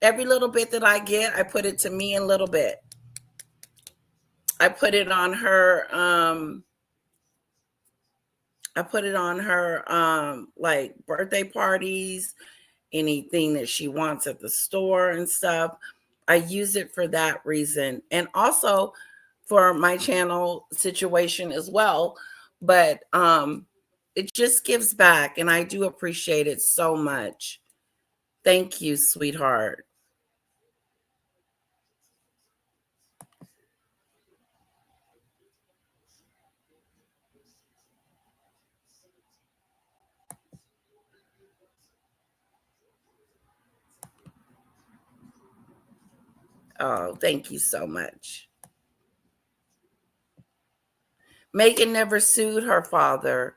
Every little bit that I get, I put it to me in a little bit. I put it on her like birthday parties, anything that she wants at the store and stuff. I use it for that reason, and also for my channel situation as well. But it just gives back, and I do appreciate it so much. Thank you, sweetheart. Oh, thank you so much. Meghan never sued her father.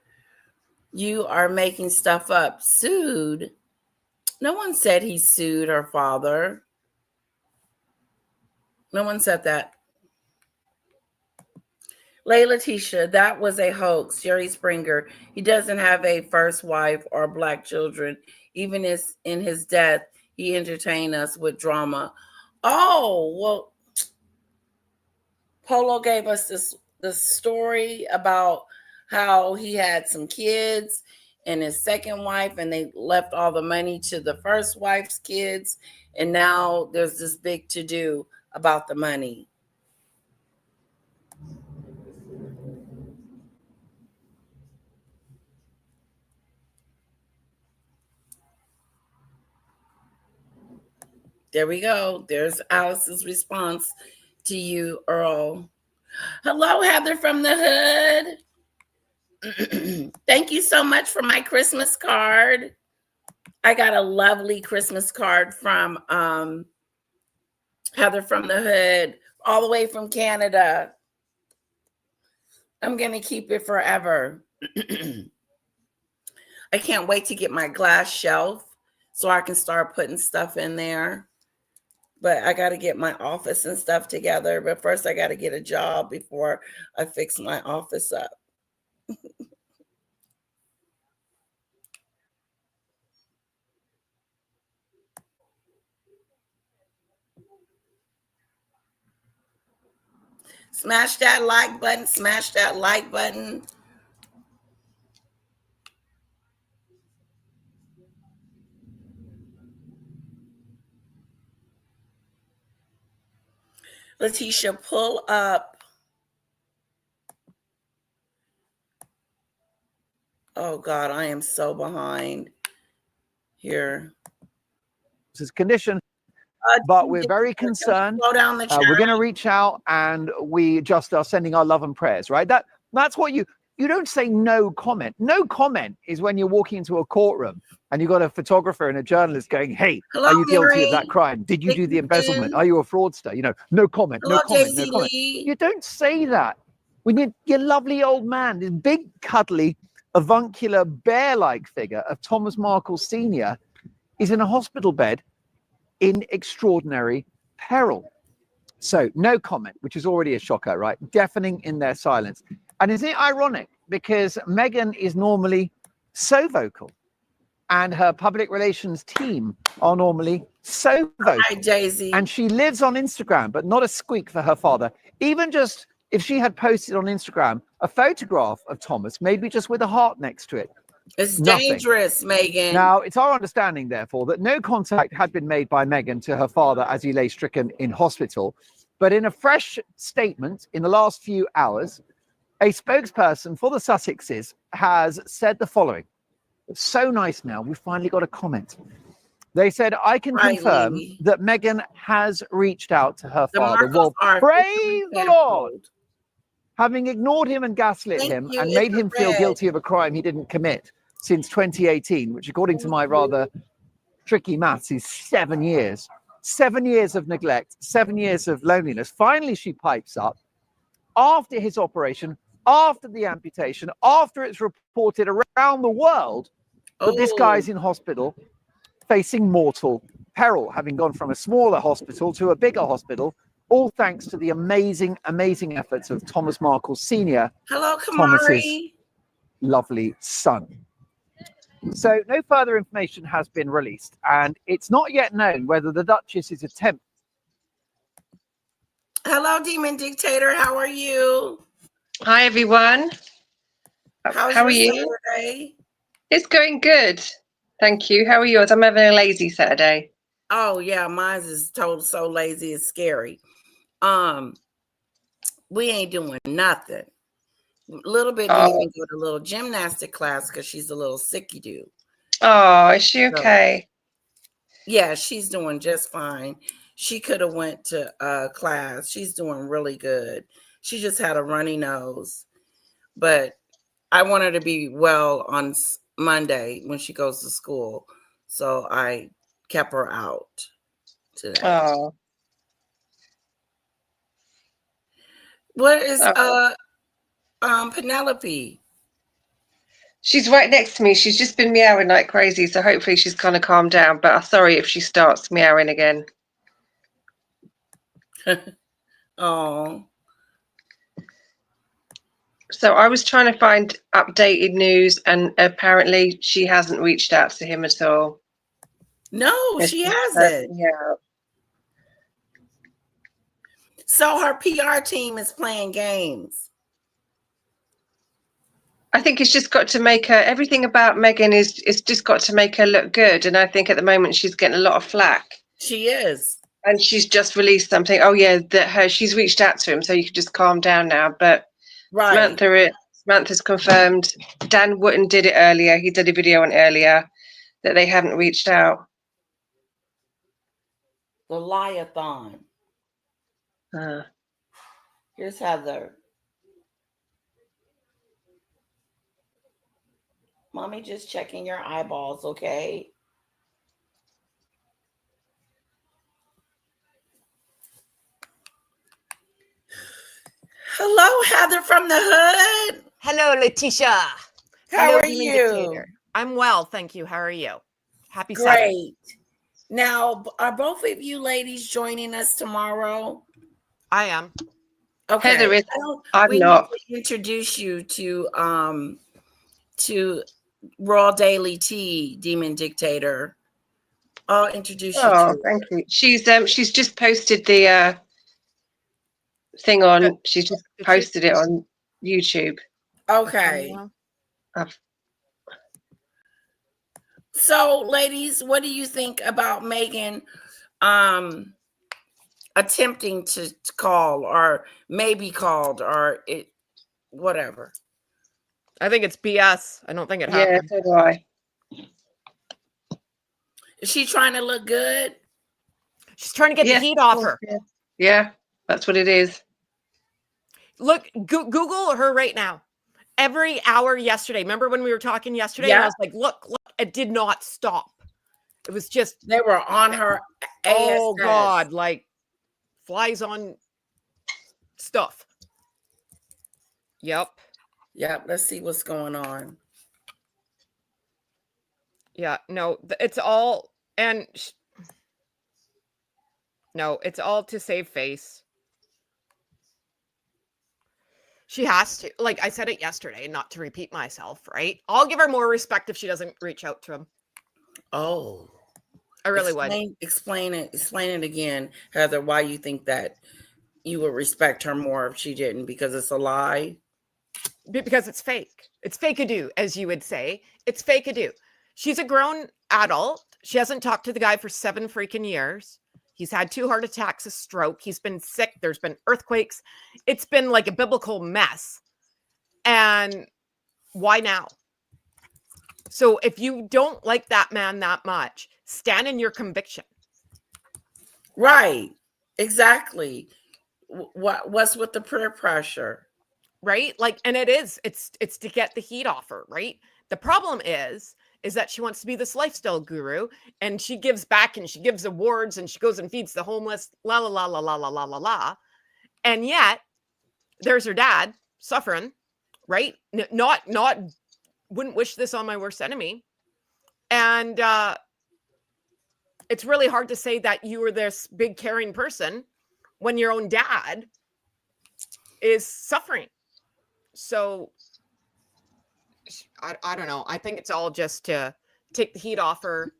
You are making stuff up. Sued? No one said he sued her father. No one said that. Letitia, that was a hoax. Jerry Springer. He doesn't have a first wife or black children. Even in his death, he entertained us with drama. Oh, well, Polo gave us this story about how he had some kids and his second wife, and they left all the money to the first wife's kids, and now there's this big to-do about the money. There we go. There's Alice's response to you, Earl. Hello, Heather from the hood. Thank you so much for my Christmas card. I got a lovely Christmas card from Heather from the hood, all the way from Canada. I'm going to keep it forever. I can't wait to get my glass shelf so I can start putting stuff in there. But I got to get my office and stuff together. But first, I got to get a job before I fix my office up. Smash that like button. Smash that like button. Letitia, pull up. Oh, God, I am so behind here. This is condition, but we're very concerned. Slow down the chat. We're going to reach out, and we just are sending our love and prayers, right? That's what you don't say no comment. No comment is when you're walking into a courtroom and you've got a photographer and a journalist going, hey, Hello, are you guilty Mary? of that crime? Did you do the embezzlement? Are you a fraudster? You know, no comment, Hello, no comment, Daisy no comment. Lee. You don't say that. When your lovely old man, this big, cuddly, avuncular, bear-like figure of Thomas Markle Sr. is in a hospital bed in extraordinary peril. So no comment, which is already a shocker, right? Deafening in their silence. And isn't it ironic? Because Meghan is normally so vocal and her public relations team are normally so vocal. Hi, Daisy. And she lives on Instagram, but not a squeak for her father. Even just if she had posted on Instagram a photograph of Thomas, maybe just with a heart next to it. It's Nothing. dangerous, Meghan. Now, it's our understanding, therefore, that no contact had been made by Meghan to her father as he lay stricken in hospital. But in a fresh statement in the last few hours, a spokesperson for the Sussexes has said the following. It's so nice now. We've finally got a comment. They said, I can confirm that Meghan has reached out to her father. Well, praise the Lord. Having ignored him and gaslit him and made him feel guilty of a crime he didn't commit since 2018, which according to my rather tricky maths is 7 years. 7 years of neglect, 7 years of loneliness. Finally, she pipes up after his operation, after the amputation, after it's reported around the world that this guy's in hospital facing mortal peril, having gone from a smaller hospital to a bigger hospital, all thanks to the amazing, amazing efforts of Thomas Markle Sr., Hello, Kamari. Thomas's lovely son. So no further information has been released, and it's not yet known whether the Duchess's attempt. Hello, Demon Dictator. How are you? Hi, everyone. How are you? Saturday? It's going good. Thank you. How are yours? I'm having a lazy Saturday. Oh, yeah. Mine is so lazy. It's scary. We ain't doing nothing. Little bit didn't even go to a little gymnastic class because she's a little sicky dude. Oh, is she okay? So, yeah, she's doing just fine. She could have went to class. She's doing really good. She just had a runny nose, but I want her to be well on Monday when she goes to school. So I kept her out today. Oh. What is Penelope? She's right next to me. She's just been meowing like crazy, so hopefully she's kind of calmed down. But I'm sorry if she starts meowing again. Oh. So I was trying to find updated news, and apparently she hasn't reached out to him at all. No, It's she just hasn't. yeah. So her PR team is playing games. I think it's just got to make her. Everything about Meghan is it's just got to make her look good, and I think at the moment she's getting a lot of flack. She is. And she's just released something. Oh yeah, that she's reached out to him, so you can just calm down now. But Right. Samantha's confirmed. Dan Wootton did it earlier. He did a video on earlier that they haven't reached out. The Liathon. Here's Heather. Mommy just checking your eyeballs, okay? Hello, Heather from the hood. Hello, Letitia. How Hello, are Demon you? Dictator. I'm well, thank you. How are you? Happy Saturday. Great. Now, are both of you ladies joining us tomorrow? I am. Okay. Heather is. We I'm not. need to introduce you to Raw Daily Tea, Demon Dictator. I'll introduce you Oh, to. thank you. She's just posted the thing on. She's just posted it on YouTube. Okay. I've- So, ladies, what do you think about Meghan attempting to call or maybe called or it whatever? I think it's BS. I don't think it Yeah, happened. so do I. Is she trying to look good? She's trying to get the heat off her. Yeah, that's what it is. Look, Google her right now. Every hour yesterday. Remember when we were talking yesterday? And I was like, look, it did not stop. It was just. They were on her Oh, ASS. God. Like flies on stuff. Yep. Yep. Let's see what's going on. Yeah. No, it's all. And no, it's all to save face. She has to. Like I said it yesterday, not to repeat myself, right? I'll give her more respect if she doesn't reach out to him. Oh. I really would. Explain it again, Heather, why you think that you would respect her more if she didn't, because it's a lie? Because it's fake. It's fake-a-do, as you would say. It's fake-a-do. She's a grown adult. She hasn't talked to the guy for 7 freaking years. He's had 2 heart attacks, a stroke. He's been sick. There's been earthquakes. It's been like a biblical mess. And why now? So if you don't like that man that much, stand in your conviction. Right. Exactly. What's with the peer pressure? Right? Like, and it's to get the heat off her, right? The problem is that she wants to be this lifestyle guru, and she gives back and she gives awards and she goes and feeds the homeless, la la la la la la la la la. And yet there's her dad suffering, right? Not wouldn't wish this on my worst enemy. And it's really hard to say that you were this big caring person when your own dad is suffering. So I don't know. I think it's all just to take the heat off her.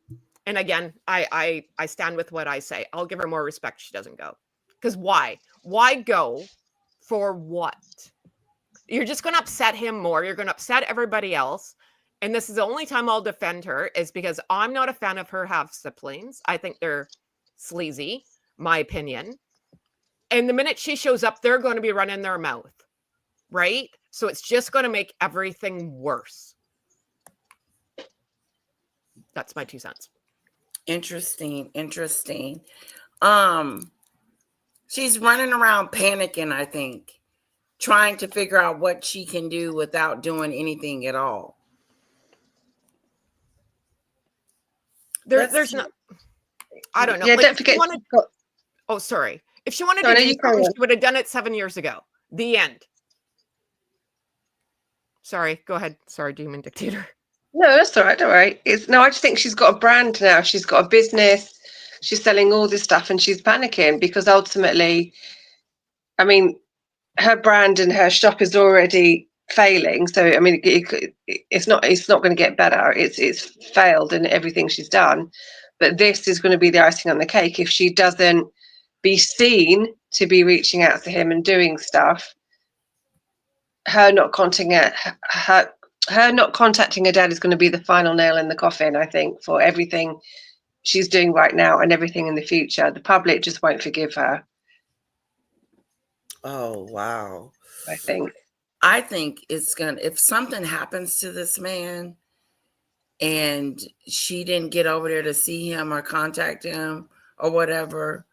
And again, I stand with what I say. I'll give her more respect. She doesn't go. Because why? Why go for what? You're just going to upset him more. You're going to upset everybody else. And this is the only time I'll defend her is because I'm not a fan of her half siblings. I think they're sleazy, my opinion. And the minute she shows up, they're going to be running their mouth. Right? So it's just going to make everything worse. That's my 2 cents. Interesting. She's running around panicking, I think, trying to figure out what she can do without doing anything at all. There's not. I don't know. Yeah, like, don't forget. Oh, sorry. If she wanted No, to no, do you carry something, on. she would have done it 7 years ago. The end. Sorry, go ahead. Sorry, Demon Dictator. No, that's all right. Don't worry. I just think she's got a brand now. She's got a business. She's selling all this stuff, and she's panicking because ultimately, I mean, her brand and her shop is already failing. So I mean, it's not going to get better. It's failed in everything she's done. But this is going to be the icing on the cake if she doesn't be seen to be reaching out to him and doing stuff. Her not contacting her dad is going to be the final nail in the coffin, I think, for everything she's doing right now and everything in the future. The public just won't forgive her. Oh, wow. I think it's gonna, if something happens to this man and she didn't get over there to see him or contact him or whatever,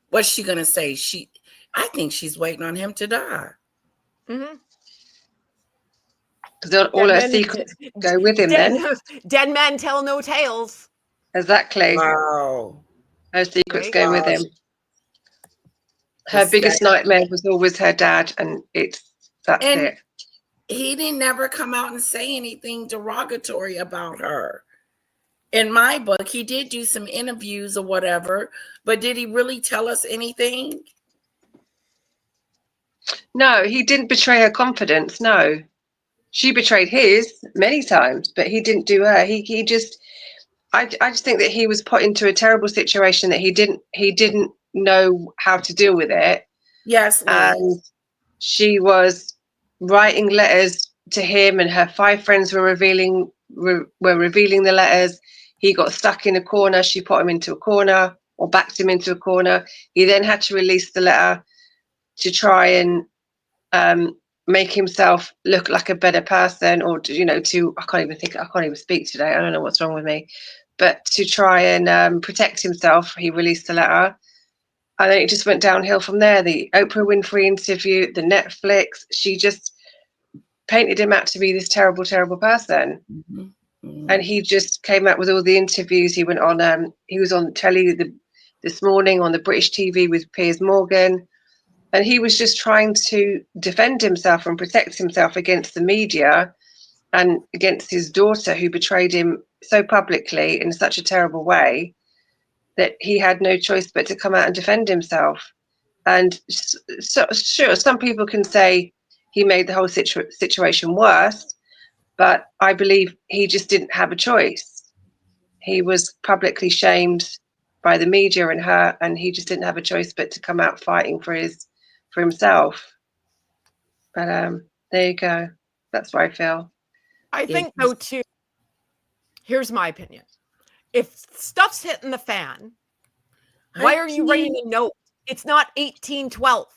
what's she gonna say? I think she's waiting on him to die. Mhm. because all her secrets go with him. Then Dead men tell no tales. exactly, Wow. her secrets Right? go with him. Her biggest nightmare was always her dad, and that's it. He didn't never come out and say anything derogatory about her. In my book, he did do some interviews or whatever, but did he really tell us anything? No, he didn't betray her confidence. No, she betrayed his many times, but he didn't do her. He just, I just think that he was put into a terrible situation that he didn't know how to deal with it. Yes, and she was writing letters to him, and her 5 friends were revealing the letters. He got stuck in a corner. She put him into a corner or backed him into a corner. He then had to release the letter to try and make himself look like a better person, or I can't even speak today. I don't know what's wrong with me, but to try and protect himself, he released the letter. And then it just went downhill from there. The Oprah Winfrey interview, the Netflix, she just painted him out to be this terrible, terrible person. Mm-hmm. Mm-hmm. And he just came out with all the interviews. He went on, he was on telly this morning on the British TV with Piers Morgan. And he was just trying to defend himself and protect himself against the media and against his daughter, who betrayed him so publicly in such a terrible way that he had no choice but to come out and defend himself. And so, sure, some people can say he made the whole situation worse, but I believe he just didn't have a choice. He was publicly shamed by the media and her, and he just didn't have a choice but to come out fighting for himself. But there you go. That's what I feel. I think though too. Here's my opinion. If stuff's hitting the fan, why are you writing a note? It's not 1812.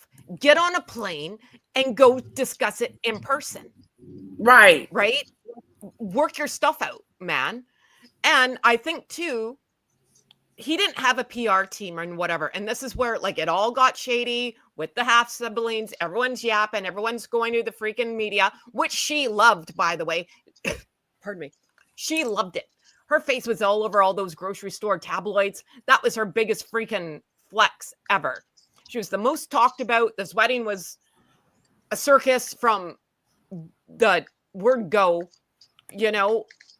Get on a plane and go discuss it in person. Right. Work your stuff out, man. And I think too, he didn't have a PR team and whatever. And this is where it all got shady with the half siblings. Everyone's yapping. Everyone's going to the freaking media, which she loved, by the way. Pardon me. She loved it. Her face was all over all those grocery store tabloids. That was her biggest freaking flex ever. She was the most talked about. This wedding was a circus from the word go.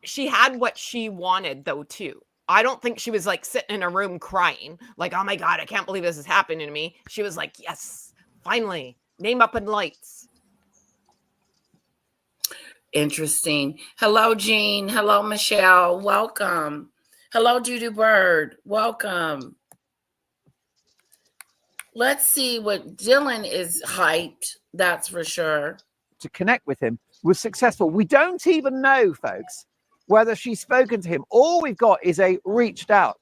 She had what she wanted, though, too. I don't think she was sitting in a room crying, oh my God, I can't believe this is happening to me. She was like, yes, finally, name up in lights. Interesting. Hello, Jean. Hello, Michelle. Welcome. Hello, Judy Bird. Welcome. Let's see what Dylan is hyped. That's for sure. To connect with him was successful. We don't even know, folks, whether she's spoken to him. All we've got is a reached out.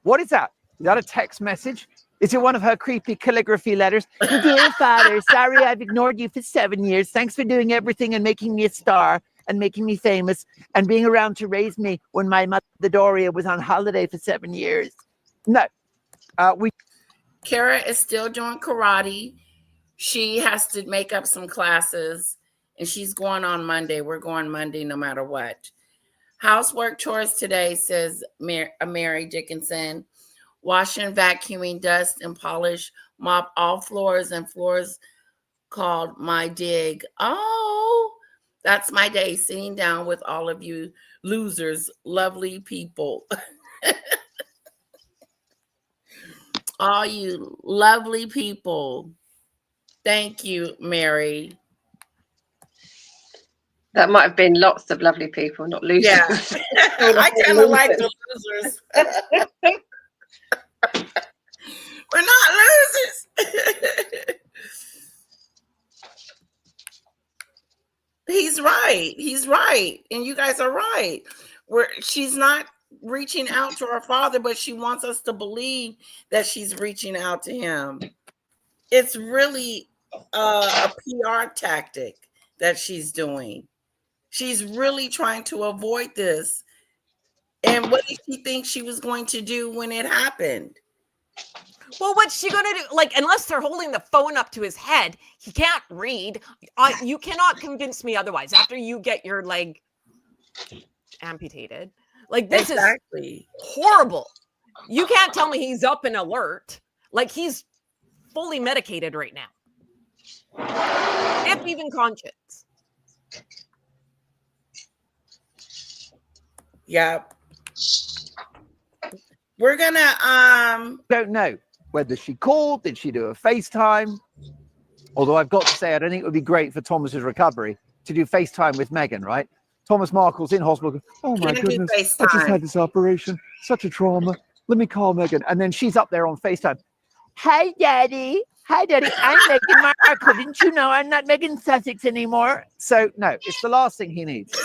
What is that? Is that a text message? Is it one of her creepy calligraphy letters? Dear Father, sorry I've ignored you for 7 years. Thanks for doing everything and making me a star and making me famous and being around to raise me when my mother Doria was on holiday for 7 years. No. Kara is still doing karate. She has to make up some classes, and she's going on Monday. We're going Monday no matter what. Housework chores today, says Mary Dickinson. Washing, vacuuming, dust, and polish, mop all floors and floors called my dig. Oh, that's my day, sitting down with all of you losers, lovely people. All you lovely people. Thank you, Mary. That might have been lots of lovely people, not losers. Yeah. I kind of like the losers. We're not losers. He's right. He's right. And you guys are right. She's not reaching out to her father, but she wants us to believe that she's reaching out to him. It's really a PR tactic that she's doing. She's really trying to avoid this. And what did she think she was going to do when it happened? Well, what's she gonna do? Like, unless they're holding the phone up to his head, he can't read. You cannot convince me otherwise. After you get your leg amputated, like this is horrible. You can't tell me he's up and alert. Like he's fully medicated right now, if even conscious. Yeah. We're gonna Don't know whether she called, did she do a FaceTime? Although I've got to say, I don't think it would be great for Thomas's recovery to do FaceTime with Meghan, right? Thomas Markle's in hospital. Oh my goodness, I just had this operation, such a trauma. Let me call Meghan. And then she's up there on FaceTime. Hi, Daddy. Hi, Daddy. I'm Meghan Markle. Didn't you know I'm not Meghan Sussex anymore? So no, it's the last thing he needs.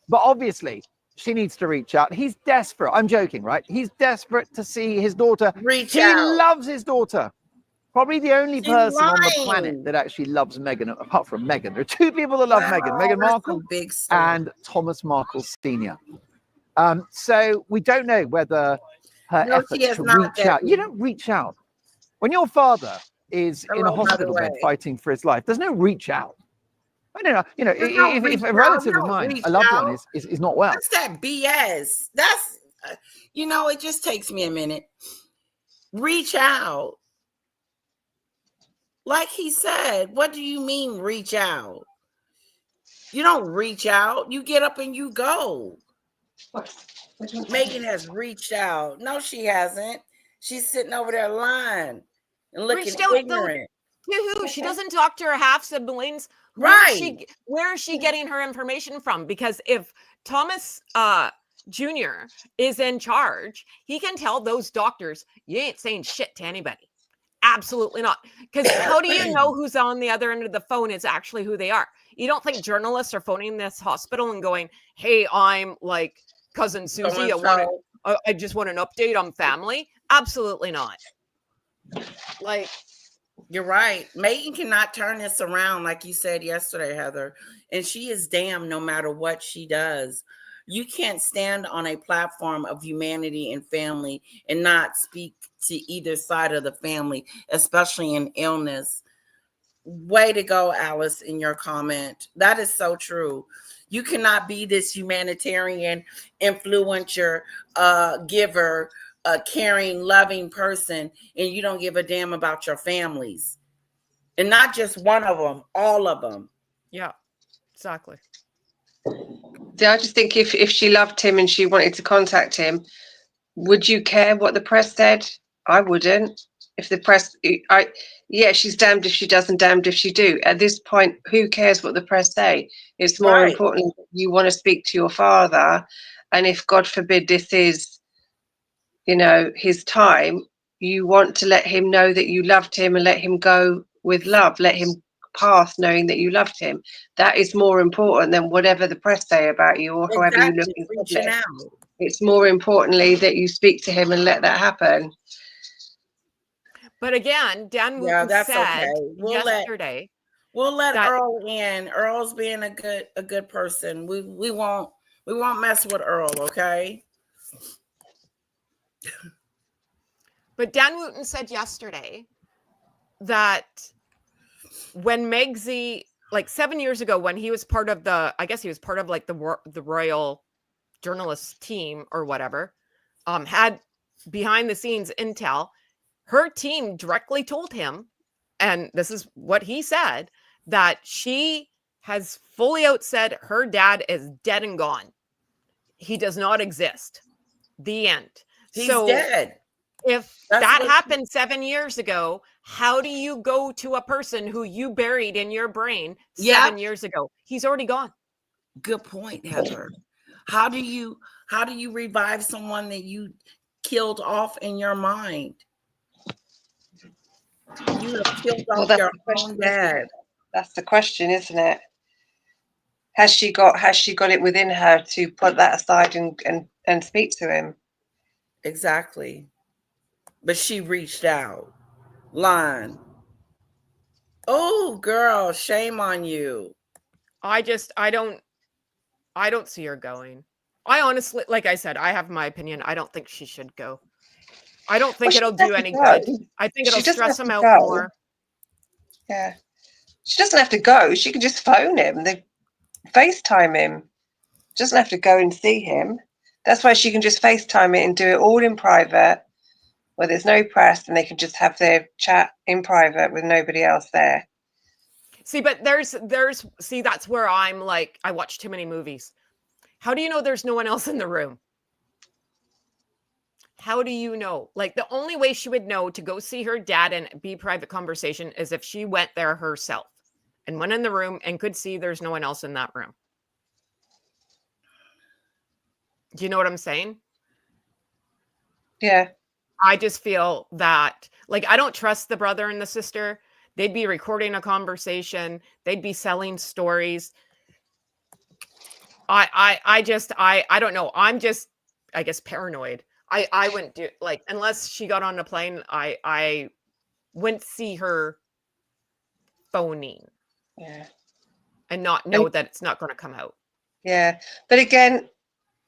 But obviously, she needs to reach out. He's desperate. I'm joking, right? He's desperate to see his daughter. Reach out. He loves his daughter. Probably the only person on the planet that actually loves Meghan, apart from Meghan. There are two people that love Meghan. Meghan Markle and Thomas Markle Sr. So we don't know whether her efforts to reach out. You don't reach out. When your father is in a hospital bed fighting for his life, there's no reach out. I don't know. You know, if a relative of mine, a loved one, is not well. What's that BS? That's, it just takes me a minute. Reach out. Like he said, what do you mean reach out? You don't reach out. You get up and you go. Meghan has reached out. No, she hasn't. She's sitting over there lying and looking ignorant. To who? She doesn't talk to her half siblings. Right. Where is she getting her information from? Because if Thomas Jr. is in charge, he can tell those doctors, you ain't saying shit to anybody. Absolutely not. Because how do you know who's on the other end of the phone is actually who they are? You don't think journalists are phoning this hospital and going, hey, I'm like cousin Susie. I just want an update on family. Absolutely not. Like, you're right. Meghan cannot turn this around, like you said yesterday, Heather. And she is damned no matter what she does. You can't stand on a platform of humanity and family and not speak to either side of the family, especially in illness. Way to go, Alice, in your comment. That is so true. You cannot be this humanitarian influencer, giver, a caring, loving person, and you don't give a damn about your families. And not just one of them, all of them. Yeah, exactly. Yeah, I just think if she loved him and she wanted to contact him, would you care what the press said? I wouldn't. If the press, she's damned if she does and damned if she do. At this point, who cares what the press say? It's more important you want to speak to your father. And if, God forbid, this is, his time, you want to let him know that you loved him and let him go with love. Let him pass knowing that you loved him. That is more important than whatever the press say about you or however you look in public. It's more importantly that you speak to him and let that happen. But again, Dan Wooten said yesterday. We'll let Earl in. Earl's being a good person. We won't mess with Earl, okay? But Dan Wooten said yesterday that when Megxie, like 7 years ago, when he was part of the royal journalist team or whatever, had behind the scenes intel, her team directly told him, and this is what he said, that she has fully outsaid her dad is dead and gone. He does not exist. The end. He's dead. If That's that what- happened 7 years ago, how do you go to a person who you buried in your brain 7 years ago? He's already gone. Good point, Heather. How do you revive someone that you killed off in your mind? You have killed Well, off that's your the question, own dad. That's the question, isn't it? Has she got it within her to put that aside and speak to him? Exactly. But she reached out. Line. Oh, girl, shame on you. I don't see her going. I honestly, like I said, I have my opinion. I don't think she should go. I don't think Well, she it'll doesn't do have any to go. good. I think She it'll doesn't stress have him to out go. more. Yeah. She doesn't have to go. She can just phone him. They FaceTime him. She doesn't have to go and see him. That's why she can just FaceTime it and do it all in private, where there's no press, and they can just have their chat in private with nobody else there. See, but see, that's where I'm like, I watch too many movies. How do you know there's no one else in the room? How do you know? Like, the only way she would know to go see her dad and be private conversation is if she went there herself and went in the room and could see there's no one else in that room. Do you know what I'm saying? Yeah. I just feel that, like, I don't trust the brother and the sister. They'd be recording a conversation. They'd be selling stories. I don't know. I'm just, I guess, paranoid. I wouldn't do, like, unless she got on a plane, I wouldn't see her phoning Yeah. and not know that it's not going to come out. Yeah. But again,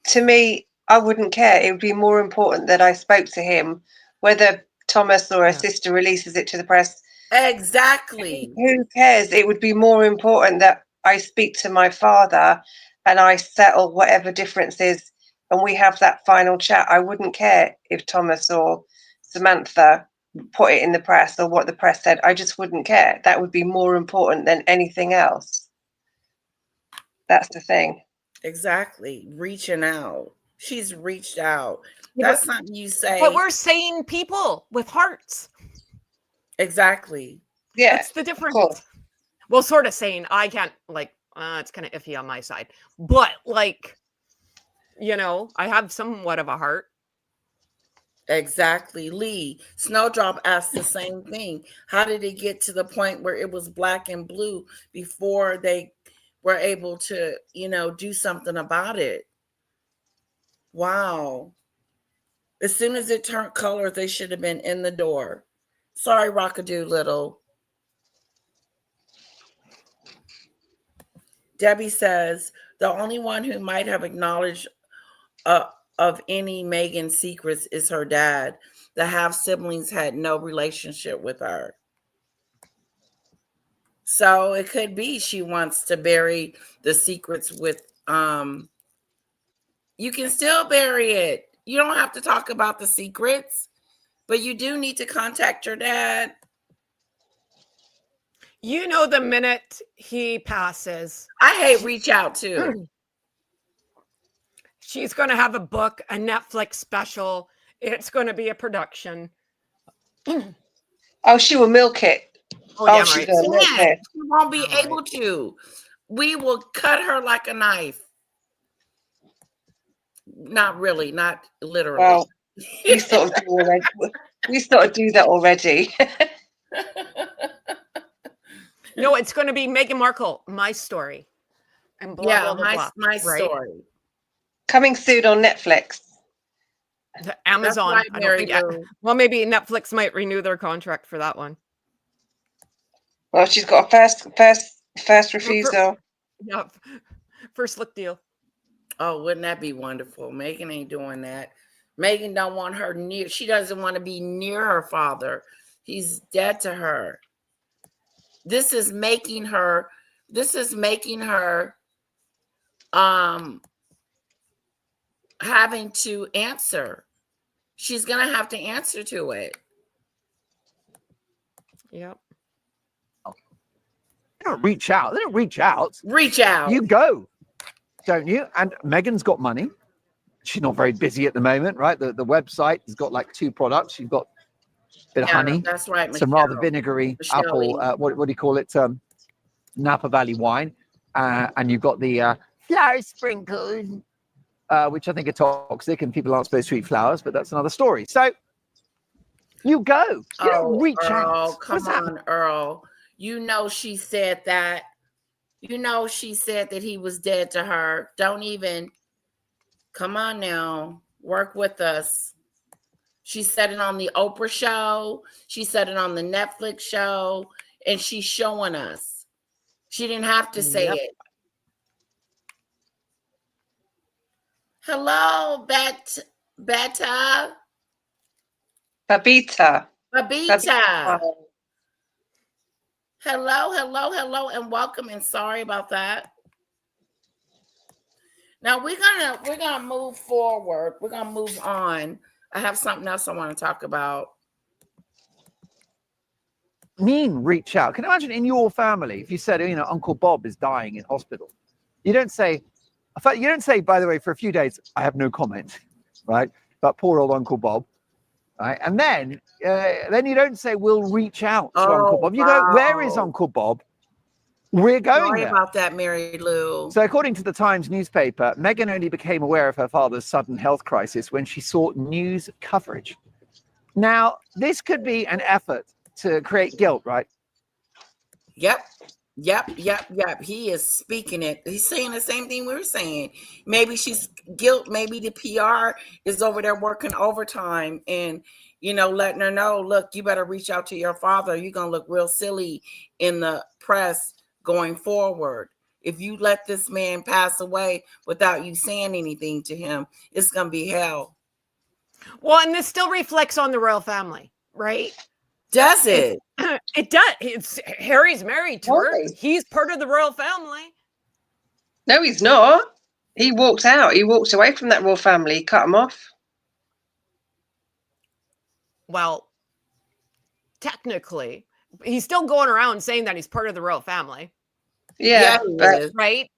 to me, I wouldn't care. It would be more important that I spoke to him, whether Thomas or her sister releases it to the press. Exactly. Who cares? It would be more important that I speak to my father and I settle whatever differences and we have that final chat. I wouldn't care if Thomas or Samantha put it in the press or what the press said. I just wouldn't care. That would be more important than anything else. That's the thing. Exactly. Reaching out. She's reached out. Yeah, That's something you say. But we're saying people with hearts. Exactly. Yeah. That's the difference. Cool. Well, sort of saying, I can't, like, it's kind of iffy on my side. But, like, you know, I have somewhat of a heart. Exactly. Lee, Snowdrop asked the same thing. How did it get to the point where it was black and blue before they were able to, do something about it? Wow. As soon as it turned color, they should have been in the door. Sorry, Rockadoo Little. Debbie says the only one who might have acknowledged of any Meghan secrets is her dad. The half siblings had no relationship with her. So it could be she wants to bury the secrets with you can still bury it. You don't have to talk about the secrets, but you do need to contact your dad. You know, the minute he passes, I hate reach out too. She's going to have a book, a Netflix special. It's going to be a production. Oh, she will milk it. Oh, damn she's right. going to milk it. She won't be Damn able to. We will cut her like a knife. Not really, not literally. Well, we sort of do already. We sort of do that already. No, it's going to be Meghan Markle, my story. And blah, Yeah, blah, blah, blah, my right? story. Coming soon on Netflix. Amazon. Right, I don't think. Well, maybe Netflix might renew their contract for that one. Well, she's got a first refusal. Yeah, first look deal. Oh, wouldn't that be wonderful? Meghan ain't doing that. Meghan don't want her near. She doesn't want to be near her father. He's dead to her. This is making her having to answer. She's gonna have to answer to it. Yep. They don't reach out. They don't reach out. Reach out. You go, don't you? And Meghan's got money. she's not very busy at the moment, right? The website has got like 2 products. You've got a bit of honey, that's right. some rather vinegary apple, Michelle. what do you call it? Napa Valley wine. And you've got the flower sprinkles, which I think are toxic and people aren't supposed to eat flowers, but that's another story. So you go. You don't reach Earl, out. come on, Earl. You know she said that. You know she said that he was dead to her. Don't even. Come on now. Work with us. She said it on the Oprah show. She said it on the Netflix show. And she's showing us. She didn't have to say it. Hello, Babita. Babita. Hello, and welcome. And sorry about that. Now we're gonna move forward. We're gonna move on. I have something else I want to talk about. Reach out. Can you imagine in your family if you said, Uncle Bob is dying in hospital? You don't say, by the way, for a few days, I have no comment, right? But poor old Uncle Bob, right? And then you don't say, we'll reach out to Uncle Bob. You go, where is Uncle Bob? We're going Sorry there. about that, Mary Lou. So according to the Times newspaper, Meghan only became aware of her father's sudden health crisis when she sought news coverage. Now, this could be an effort to create guilt, right? Yep. He is speaking it. He's saying the same thing we were saying. Maybe she's guilt. Maybe the PR is over there working overtime and, letting her know, look, you better reach out to your father. You're going to look real silly in the press going forward. If you let this man pass away without you saying anything to him, it's going to be hell. Well, and this still reflects on the royal family, right? Does it? It does. Harry's married to her. He's part of the royal family. No, he's not. He walked out. He walked away from that royal family. He cut him off. Well, technically, he's still going around saying that he's part of the royal family. Yeah, but right.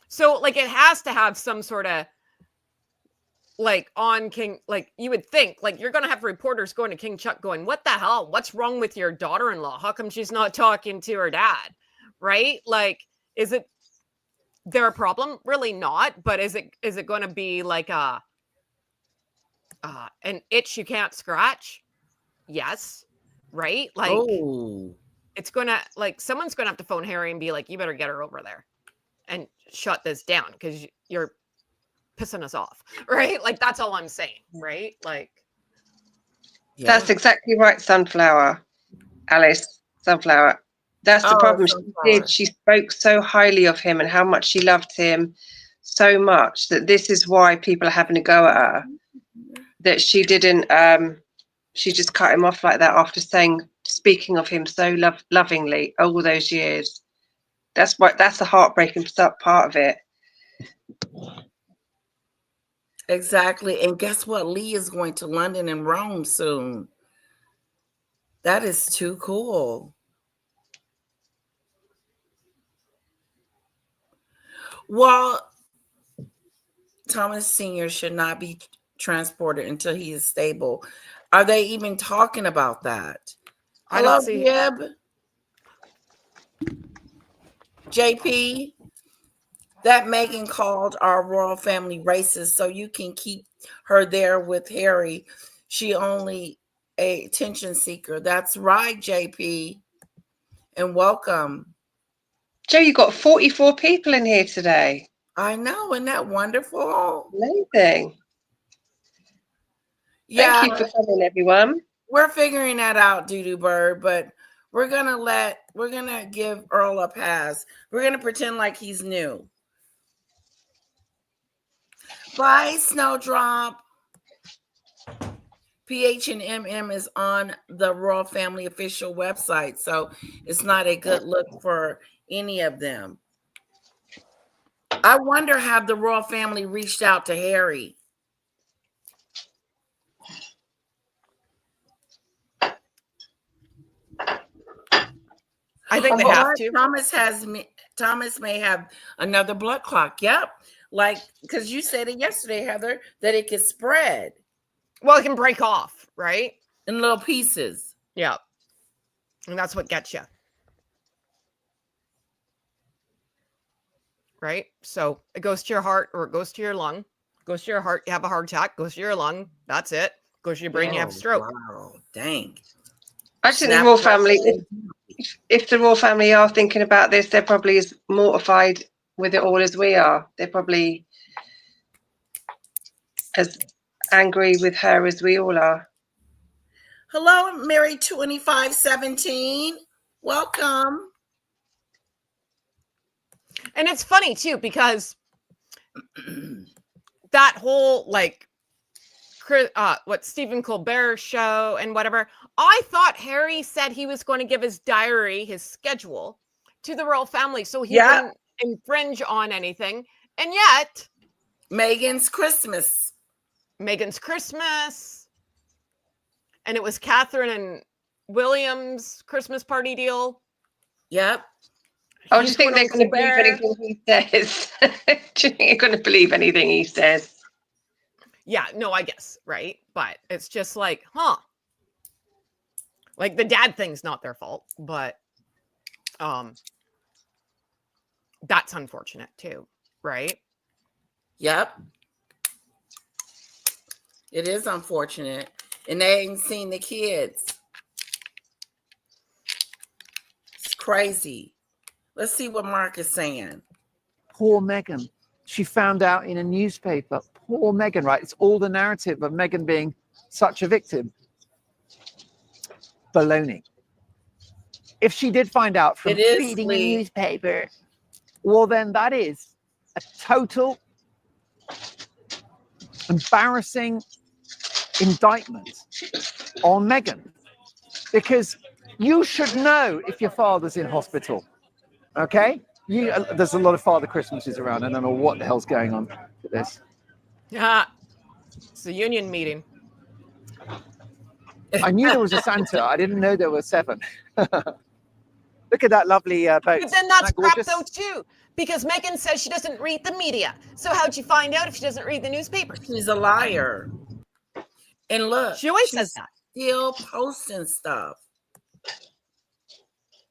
So, like, it has to have some sort of on King. Like, you would think, like, you're gonna have reporters going to King Chuck, going, "What the hell? What's wrong with your daughter-in-law? How come she's not talking to her dad?" Right? Like, is it there a problem? Really not. But is it going to be like an itch you can't scratch? Yes. Right? Like, it's gonna, like, someone's gonna have to phone Harry and be like, you better get her over there and shut this down because you're pissing us off, right? Like, that's all I'm saying, right? Like, that's exactly right, Sunflower. Alice, Sunflower. That's the problem. She spoke so highly of him and how much she loved him so much that this is why people are having a go at her. That she didn't, she just cut him off like that after speaking of him so lovingly all those years. That's the heartbreaking part of it. Exactly. And guess what? Lee is going to London and Rome soon. That is too cool. Well, Thomas Sr. should not be transported until he is stable. Are they even talking about that? Hello, Gib. JP, that Meghan called our royal family racist, so you can keep her there with Harry. She only a attention seeker. That's right, JP. And welcome. Joe, you got 44 people in here today. I know, isn't that wonderful? Amazing. Yeah. Thank you for coming, everyone. We're figuring that out, Doodoo Bird, but we're gonna give Earl a pass. We're gonna pretend like he's new. Bye, Snowdrop. PH and MM is on the Royal Family official website, so it's not a good look for any of them. I wonder, have the Royal Family reached out to Harry? I think they have to. Thomas may have another blood clot. Yep. Like, because you said it yesterday, Heather, that it could spread Well, it can break off, right? in little pieces. Yeah. And that's what gets you. Right? So it goes to your heart or it goes to your lung. Goes to your heart, you have a heart attack. Goes to your lung, that's it. Goes to your brain, you have a stroke. Wow, dang. I think the Snap royal right family, in. if the royal family are thinking about this, they're probably as mortified with it all as we are. They're probably as angry with her as we all are. Hello, Mary 2517. Welcome. And it's funny too, because that whole like what Stephen Colbert show and whatever, I thought Harry said he was going to give his diary, his schedule, to the royal family so he wouldn't infringe on anything. And yet Meghan's Christmas. And it was Catherine and William's Christmas party deal. Yep. Oh, do you think they're going to believe anything he says? Do you think they're going to believe anything he says? Yeah, no, I guess, right? But it's just like, like the dad thing's not their fault, but that's unfortunate too, right? Yep. It is unfortunate. And they ain't seen the kids. It's crazy. Let's see what Mark is saying. Poor Meghan. She found out in a newspaper. Poor Meghan, right? It's all the narrative of Meghan being such a victim. Baloney. If she did find out from reading a newspaper, well, then that is a total embarrassing indictment on Meghan, because you should know if your father's in hospital. Okay, there's a lot of Father Christmases around. I don't know what the hell's going on with this. Yeah, it's a union meeting. I knew there was a Santa. I didn't know there were 7. Look at that lovely boat. But then that's Isn't that crap though too, because Meghan says she doesn't read the media. So how'd you find out if she doesn't read the newspaper? She's a liar. And look, she always says that. Still posting stuff.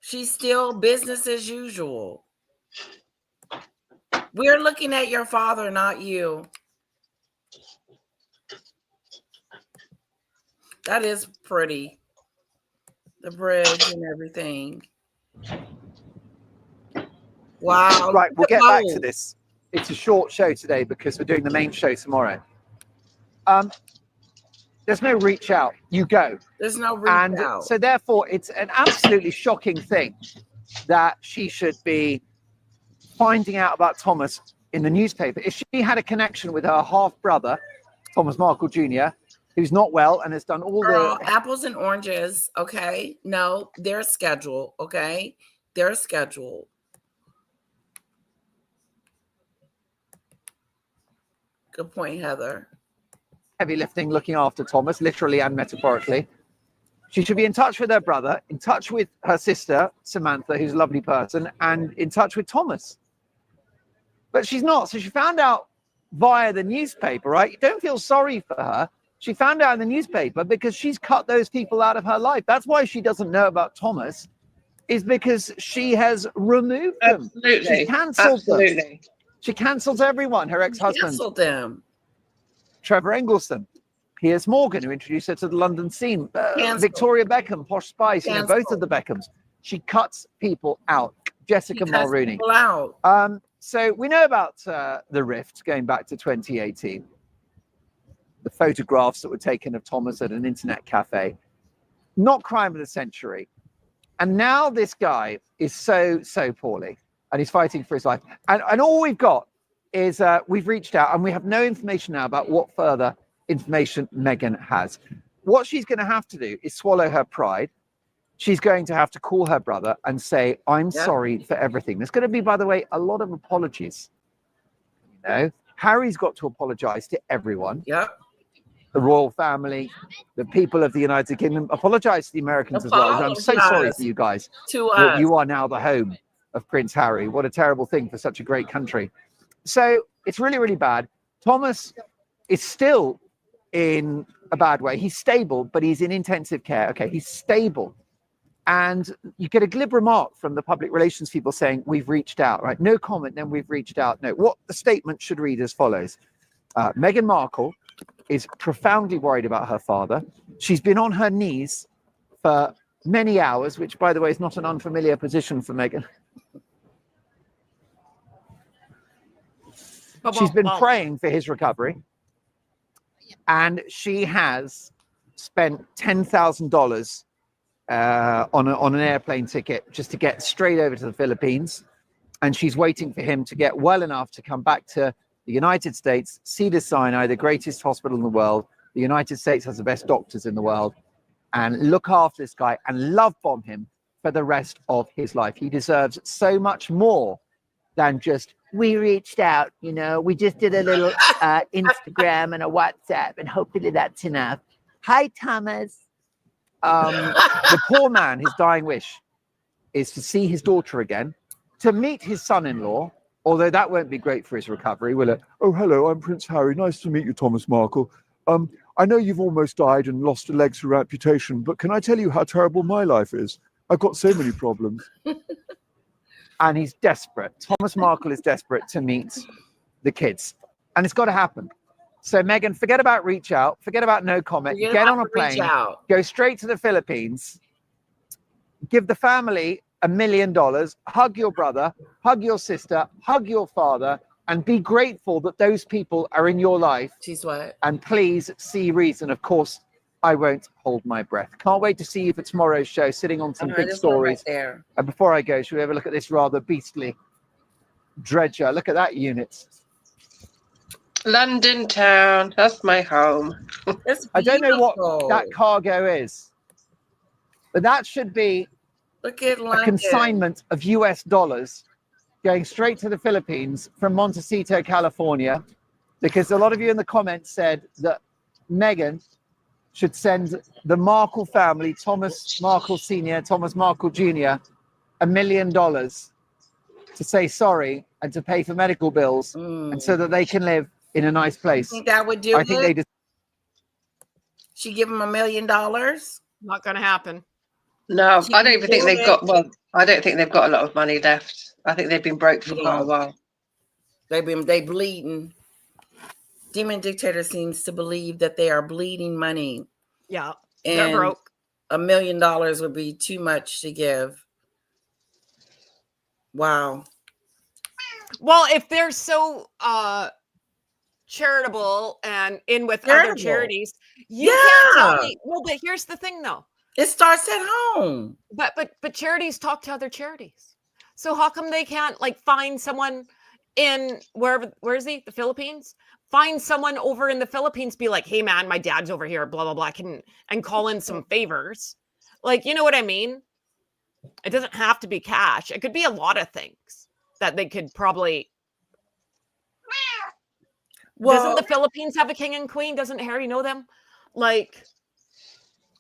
She's still business as usual. We're looking at your father, not you. That is pretty. The bridge and everything. Wow. Right, we'll get back to this. It's a short show today because we're doing the main show tomorrow. There's no reach out. You go. There's no reach out. And so therefore, it's an absolutely shocking thing that she should be finding out about Thomas in the newspaper. If she had a connection with her half-brother, Thomas Markle Jr., who's not well and has done all the apples and oranges, okay? No, they're scheduled, okay? They're scheduled. Good point, Heather. Heavy lifting, looking after Thomas, literally and metaphorically. She should be in touch with her brother, in touch with her sister, Samantha, who's a lovely person, and in touch with Thomas. But she's not. So she found out via the newspaper, right? You don't feel sorry for her. She found out in the newspaper because she's cut those people out of her life. That's why she doesn't know about Thomas, is because she has removed them. Absolutely. She's cancelled Absolutely. them. She cancels everyone. Her ex-husband. Cancelled them. Trevor Engleston, Piers Morgan, who introduced her to the London scene, Victoria Beckham, Posh Spice, both of the Beckhams. She cuts people out. Jessica Mulrooney. So we know about the rift going back to 2018. The photographs that were taken of Thomas at an internet cafe. Not crime of the century. And now this guy is so poorly and he's fighting for his life. And all we've got is we've reached out and we have no information now about what further information Meghan has. What she's going to have to do is swallow her pride. She's going to have to call her brother and say, I'm sorry for everything. There's going to be, by the way, a lot of apologies. You know, Harry's got to apologize to everyone. Yep. The royal family, the people of the United Kingdom, apologize to the Americans as well. I'm so sorry for you guys. To us. You are now the home of Prince Harry. What a terrible thing for such a great country. So it's really, really bad. Thomas is still in a bad way. He's stable, but he's in intensive care. Okay, he's stable. And you get a glib remark from the public relations people saying, we've reached out, right? No comment, then we've reached out. No, what the statement should read as follows. Meghan Markle is profoundly worried about her father. She's been on her knees for many hours, which, by the way, is not an unfamiliar position for Meghan. She's been praying for his recovery. And she has spent $10,000 on an airplane ticket just to get straight over to the Philippines. And she's waiting for him to get well enough to come back to the United States, Cedars-Sinai, the greatest hospital in the world. The United States has the best doctors in the world, and look after this guy and love bomb him for the rest of his life. He deserves so much more than just, we reached out, you know, we just did a little Instagram and a WhatsApp, and hopefully that's enough. Hi, Thomas. The poor man, his dying wish is to see his daughter again, to meet his son-in-law, although that won't be great for his recovery, will it? Oh, hello, I'm Prince Harry. Nice to meet you, Thomas Markle. I know you've almost died and lost a leg through amputation, but can I tell you how terrible my life is? I've got so many problems. And he's desperate. Thomas Markle is desperate to meet the kids. And it's got to happen. So, Meghan, forget about reach out. Forget about no comment. Get on a plane. Go straight to the Philippines. Give the family $1 million. Hug your brother. Hug your sister. Hug your father. And be grateful that those people are in your life. She's what? And please see reason. Of course, I won't hold my breath. Can't wait to see you for tomorrow's show, sitting on some big stories. Right there. And before I go, should we have a look at this rather beastly dredger? Look at that unit. London town, that's my home. I don't know what that cargo is, but that should be Look at a consignment of US dollars going straight to the Philippines from Montecito, California, because a lot of you in the comments said that Meghan should send the Markle family, Thomas Markle Sr., Thomas Markle Jr., $1 million to say sorry and to pay for medical bills, and so that they can live in a nice place. You think that would do I think they just. She give him $1 million? Not going to happen. No, I don't even think they've got. Well, I don't think they've got a lot of money left. I think they've been broke for quite a while. They bleeding. Demon Dictator seems to believe that they are bleeding money. Yeah, and they're broke. $1 million would be too much to give. Wow. Well, if they're so charitable and in with other charities, you can't tell me. Well, but here's the thing, though. It starts at home. But charities talk to other charities. So how come they can't find someone in where is he? The Philippines? Find someone over in the Philippines, be like, hey man, my dad's over here, blah, blah, blah, and call in some favors. You know what I mean? It doesn't have to be cash. It could be a lot of things that they could probably. Well, doesn't the Philippines have a king and queen? Doesn't Harry know them?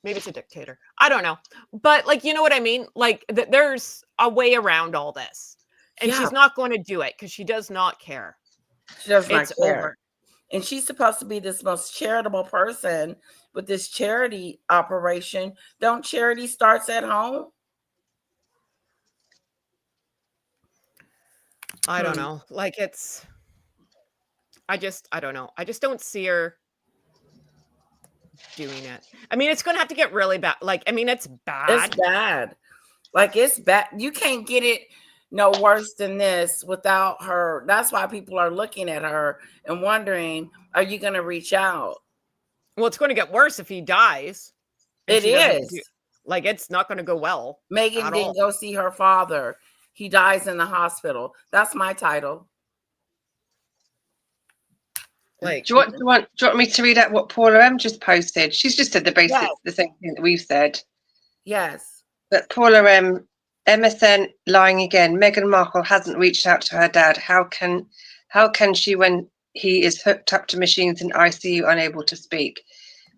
Maybe it's a dictator. I don't know. But you know what I mean? There's a way around all this. And she's not going to do it because she does not care. She does not care. Over. And she's supposed to be this most charitable person with this charity operation. Don't charity starts at home? I don't know. I don't know. I just don't see her doing it. I mean, it's going to have to get really bad. It's bad. It's bad. It's bad. You can't get it no worse than this without her. That's why people are looking at her and wondering, are you going to reach out? Well, it's going to get worse if he dies. It is. It's not going to go well. Meghan didn't go see her father. He dies in the hospital. That's my title. Do you want me to read out what Paula M just posted? She's just said the same thing that we've said. Yes. But Paula M, MSN lying again. Meghan Markle hasn't reached out to her dad. How can she when he is hooked up to machines in ICU, unable to speak?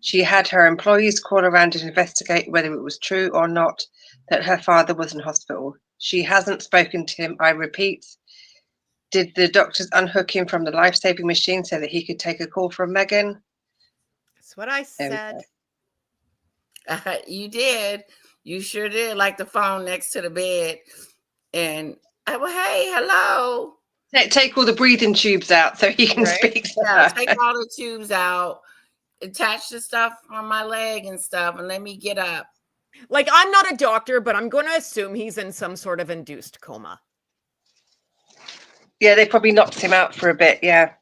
She had her employees call around and investigate whether it was true or not that her father was in hospital. She hasn't spoken to him. I repeat, did the doctors unhook him from the life-saving machine so that he could take a call from Meghan? That's what I There we said. go. You did. You sure did. Like the phone next to the bed. And well, hey, hello. Take all the breathing tubes out so he can Right? speak to Yeah, her. take all the tubes out, attach the stuff on my leg and stuff, and let me get up. Like, I'm not a doctor, but I'm going to assume he's in some sort of induced coma. Yeah, they probably knocked him out for a bit. Yeah.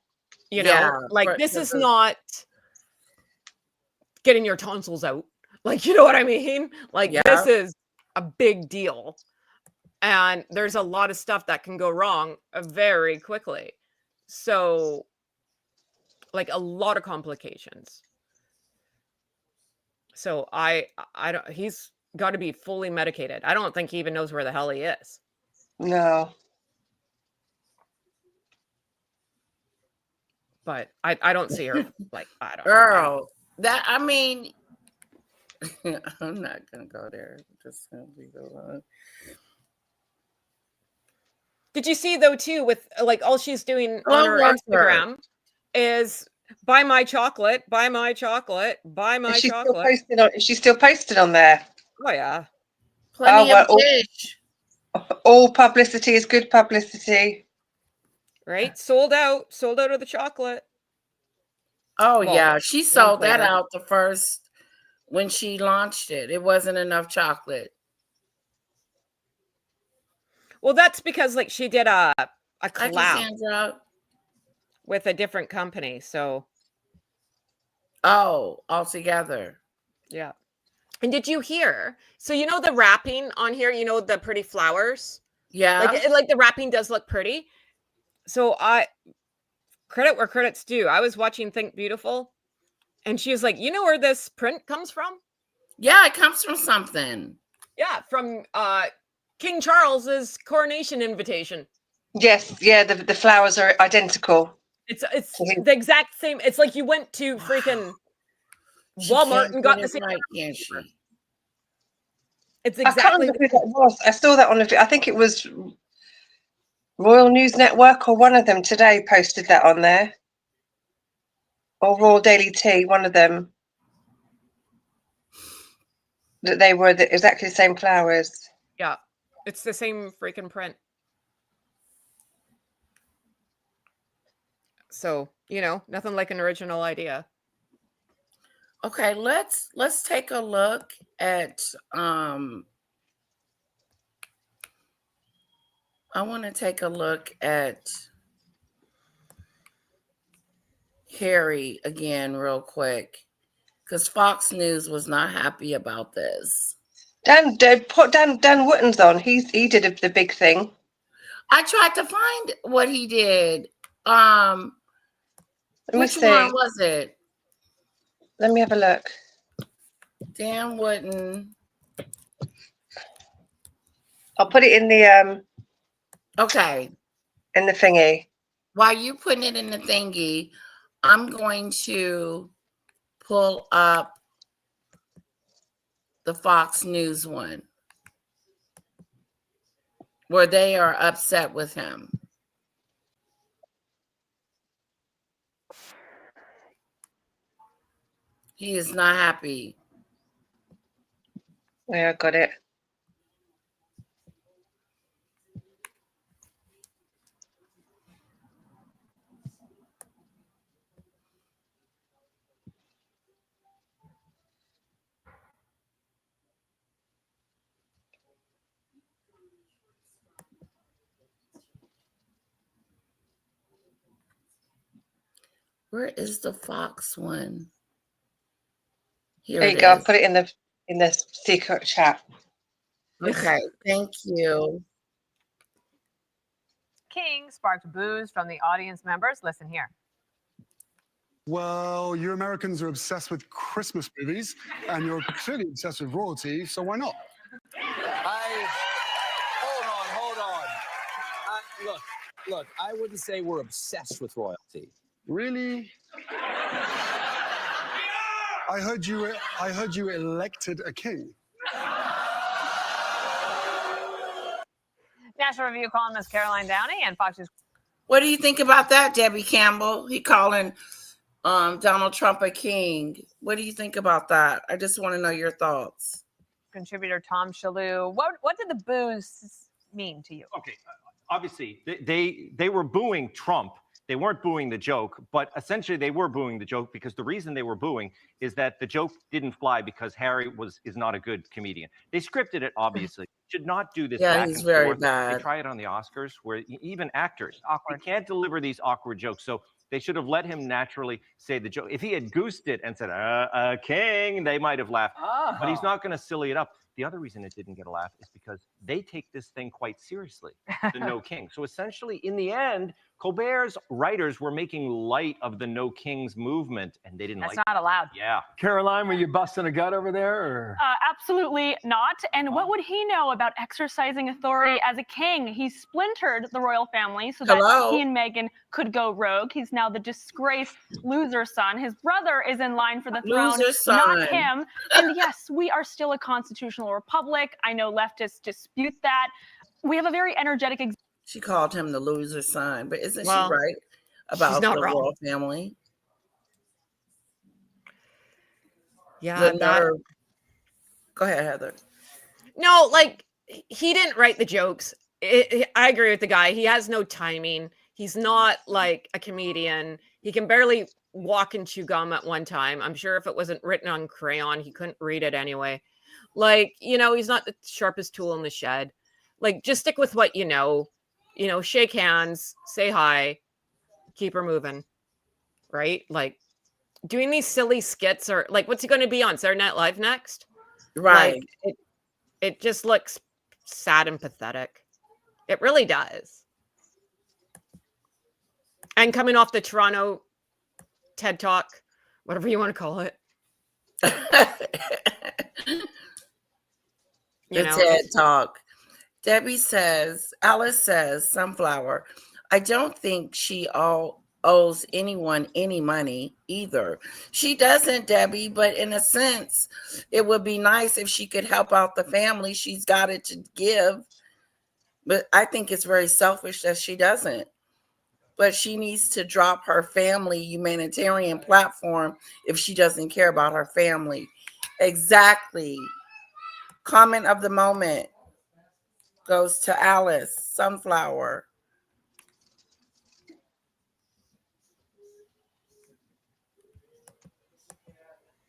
You know, Yeah, like for- this for is the- not getting your tonsils out. Like, you know what I mean? Like, Yeah. this is a big deal. And there's a lot of stuff that can go wrong very quickly. So, like, a lot of complications. So I don't, he's got to be fully medicated. I don't think he even knows where the hell he is. No. But I don't see her, like, I don't. Girl, that, I mean, I'm not going to go there. Just going to leave it alone. Did you see though too with like all she's doing Oh, on her what's Instagram is buy my chocolate, buy my chocolate, buy my Is she still chocolate. posted on? Is she still posted on there? Oh yeah. Plenty well, of dish. All publicity is good publicity. Right? Sold out of the chocolate. Oh, Well, yeah. She sold that later. out the first when she launched it. It wasn't enough chocolate. Well, that's because like she did a Hi, collab Cassandra. with a different company. So Oh, all together. yeah. And did you hear? So you know the wrapping on here, you know, the pretty flowers? Yeah. Like the wrapping does look pretty. So I credit where credit's due. I was watching Think Beautiful and she was like, "You know where this print comes from?" Yeah, it comes from something. Yeah, from King Charles's coronation invitation. Yes, yeah, the flowers are identical. It's the exact same. It's like you went to freaking She Walmart can't and get got it the same. right, can't she? It's I can't exactly remember who that was. I saw that on I think it was Royal News Network or one of them today posted that on there. Or Royal Daily Tea, one of them. That they were exactly the same flowers. yeah. It's the same freaking print. So, you know, nothing like an original idea. Okay, let's take a look at I want to take a look at Harry again real quick because Fox News was not happy about this. Put Dan Wotton's on. He did the big thing. I tried to find what he did. Let me Which see. one was it? Let me have a look. Dan Wooden. I'll put it in the Okay. in the thingy. While you putting it in the thingy, I'm going to pull up the Fox News one where they are upset with him. He is not happy. Yeah, I got it. Where is the Fox one? Here There it you go. I'll is. put it in the secret chat. Okay, thank you. King sparked boos from the audience members. Listen here. Well, you Americans are obsessed with Christmas movies, and you're clearly obsessed with royalty, so why not? Hold on. Look, I wouldn't say we're obsessed with royalty. Really? I heard you elected a king. National Review columnist Caroline Downey and Fox News What do you think about that, Debbie Campbell? He calling Donald Trump a king. What do you think about that? I just want to know your thoughts. Contributor Tom Shalhoub. What did the boos mean to you? Okay, obviously they were booing Trump. They weren't booing the joke, but essentially they were booing the joke because the reason they were booing is that the joke didn't fly because Harry is not a good comedian. They scripted it, obviously. Should not do this Yeah, back he's and very forth. bad. They try it on the Oscars where even actors Awkward. they can't deliver these awkward jokes. So they should have let him naturally say the joke. If he had goosed it and said, king, they might have laughed. But he's not going to silly it up. The other reason it didn't get a laugh is because they take this thing quite seriously, the no king. So essentially, in the end, Colbert's writers were making light of the no kings movement, and they didn't That's like not allowed. it. Yeah. Caroline, were you busting a gut over there? Or? Absolutely not. And what would he know about exercising authority as a king? He splintered the royal family so that he and Meghan could go rogue. He's now the disgraced loser son. His brother is in line for the throne, not him. And yes, we are still a constitutional republic. I know leftists dispute that. We have a very energetic. She called him the loser son, but isn't she Well, right about the wrong. royal family? Yeah, Go ahead, Heather. No, like he didn't write the jokes. I agree with the guy. He has no timing. He's not like a comedian. He can barely walk and chew gum at one time. I'm sure if it wasn't written on crayon, he couldn't read it anyway. Like, he's not the sharpest tool in the shed. Like, just stick with what you know. Shake hands, say hi, keep her moving. Right? Like, doing these silly skits or like, what's he going to be on Saturday Night Live next? Right. Like, it just looks sad and pathetic. It really does. And coming off the Toronto TED Talk, whatever you want to call it. TED Talk. Alice says, Sunflower, I don't think she owes anyone any money either. She doesn't, Debbie, but in a sense, it would be nice if she could help out the family. She's got it to give. But I think it's very selfish that she doesn't. But she needs to drop her family humanitarian platform if she doesn't care about her family. Exactly. Comment of the moment goes to Alice, Sunflower.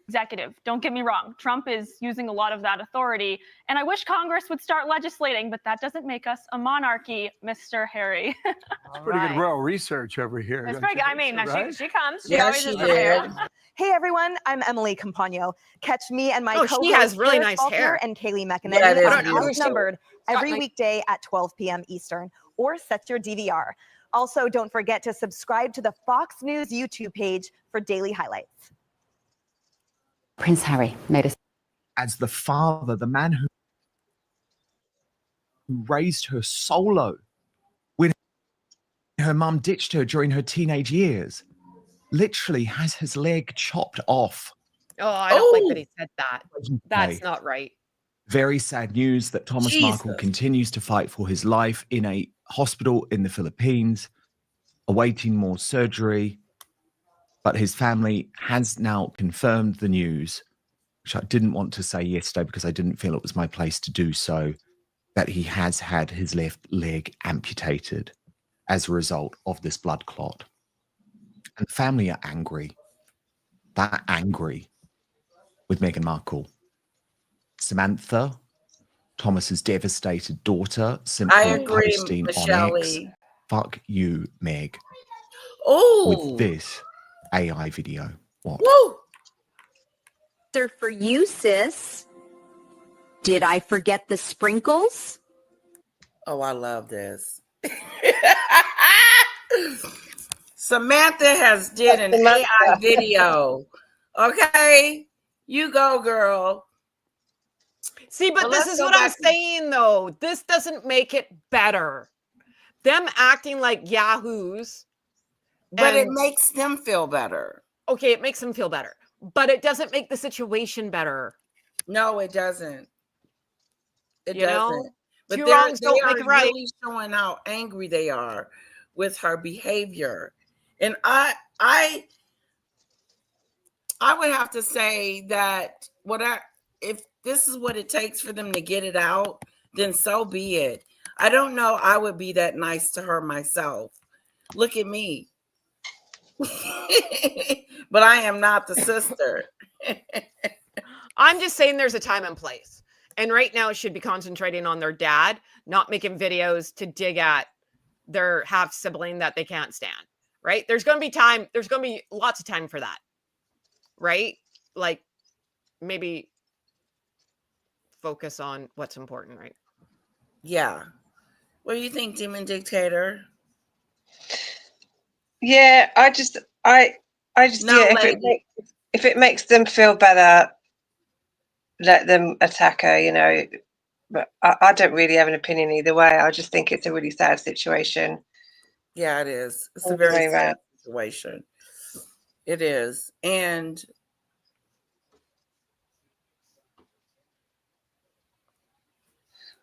Executive. Don't get me wrong. Trump is using a lot of that authority, and I wish Congress would start legislating, but that doesn't make us a monarchy, Mr. Harry. That's pretty good royal research over here. That's pretty good. I mean, right? she comes. She Yeah, always she is did. prepared. Hey everyone, I'm Emily Campagno. Catch me and my co-host she has really Paris nice Faulkner hair. and Kaylee Yeah, it McEnany is on beautiful. Outnumbered every my- weekday at 12 p.m. Eastern, or set your DVR. Also, don't forget to subscribe to the Fox News YouTube page for daily highlights. Prince Harry made a... As the father, the man who raised her solo when her mum ditched her during her teenage years, literally has his leg chopped off. Oh, I don't like that he said that. That's Okay. not right. Very sad news that Thomas Markle Jesus. continues to fight for his life in a hospital in the Philippines, awaiting more surgery. But his family has now confirmed the news, which I didn't want to say yesterday because I didn't feel it was my place to do so, that he has had his left leg amputated as a result of this blood clot. And the family are angry. They're angry with Meghan Markle. Samantha, Thomas's devastated daughter, simply I agree, posting on X, Michelle. fuck you, Meg, Oh, with this AI video. What? woo! Answer for you, sis. Did I forget the sprinkles? Oh, I love this. Samantha has did an AI video. Okay, you go, girl. See, but Well, this let's is go what I'm back to- saying, though. This doesn't make it better. Them acting like yahoos. But it and- makes them feel better. Okay, it makes them feel better. But it doesn't make the situation better. No, it doesn't. It You know? doesn't. But Two they wrongs don't are make it right. really showing how angry they are with her behavior. And I would have to say that if this is what it takes for them to get it out, then so be it. I don't know. I would be that nice to her myself. Look at me. But I am not the sister. I'm just saying there's a time and place. And right now it should be concentrating on their dad, not making videos to dig at their half sibling that they can't stand. Right? There's going to be time. There's going to be lots of time for that. Right? Like maybe focus on what's important, right? Yeah. What do you think, Demon Dictator? Yeah, I just yeah, if it makes them feel better, let them attack her, you know. But I don't really have an opinion either way. I just think it's a really sad situation. Yeah, it is. It's All a the way very sad around. situation. It is. And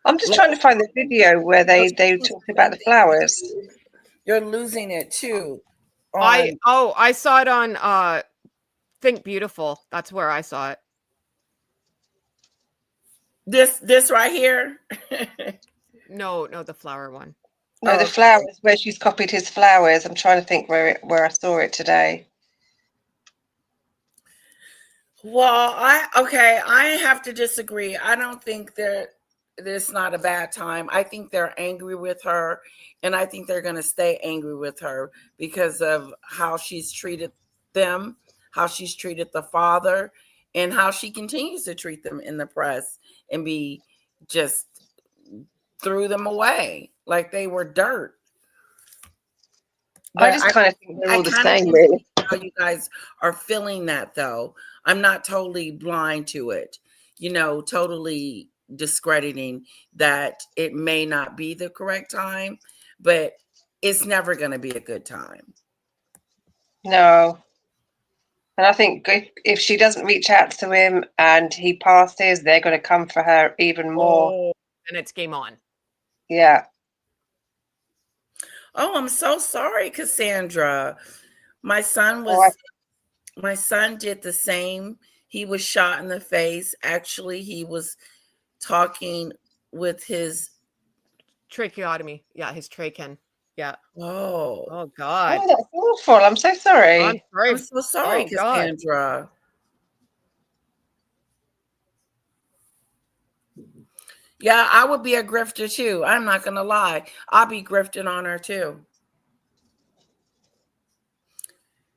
I'm just trying to find the video where they talked about the flowers. You're losing it too. I saw it on Think Beautiful. That's where I saw it. This right here. No, the flower one. No, the flowers where she's copied his flowers. I'm trying to think where I saw it today. Well, I have to disagree. I don't think this not a bad time. I think they're angry with her, and I think they're going to stay angry with her because of how she's treated them, how she's treated the father, and how she continues to treat them in the press and be just threw them away like they were dirt. I just kind of think they're all the same, really. How you guys are feeling that, though. I'm not totally blind to it, you know, totally discrediting that it may not be the correct time, but it's never going to be a good time. No. And I think if she doesn't reach out to him and he passes, they're going to come for her even more. And it's game on. Yeah. Oh, I'm so sorry, Cassandra. My son did the same. He was shot in the face. Actually, he was talking with his tracheotomy. Yeah, his trachea. Yeah. Oh God. Oh, that's awful. I'm so sorry. I'm so sorry, Cassandra. Yeah, I would be a grifter too. I'm not gonna lie. I'll be grifting on her too.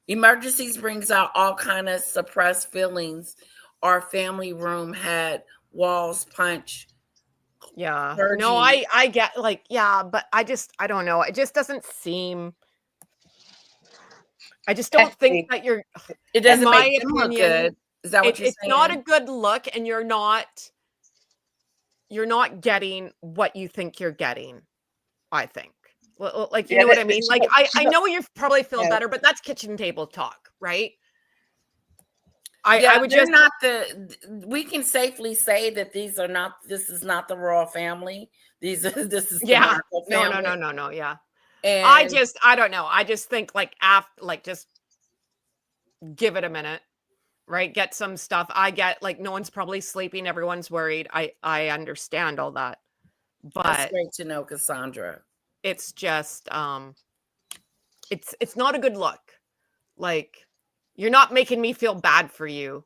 Emergencies brings out all kind of suppressed feelings. Our family room had walls punch. Yeah. Clergy. No, I get but I don't know. It just doesn't seem. I just don't think that you're. It doesn't in my make them opinion, look good. Is that what you're saying? It's not a good look, and you're not getting what you think you're getting. I think. Like, you know what I mean? Like, I know you probably feel better, but that's kitchen table talk, right? I would just not we can safely say that this is not the royal family. This is the Markle family. No, yeah. And I don't know. I just think just give it a minute, right? Get some stuff. I get no one's probably sleeping, everyone's worried. I understand all that. But that's great to know, Cassandra. It's just it's not a good look. Like, you're not making me feel bad for you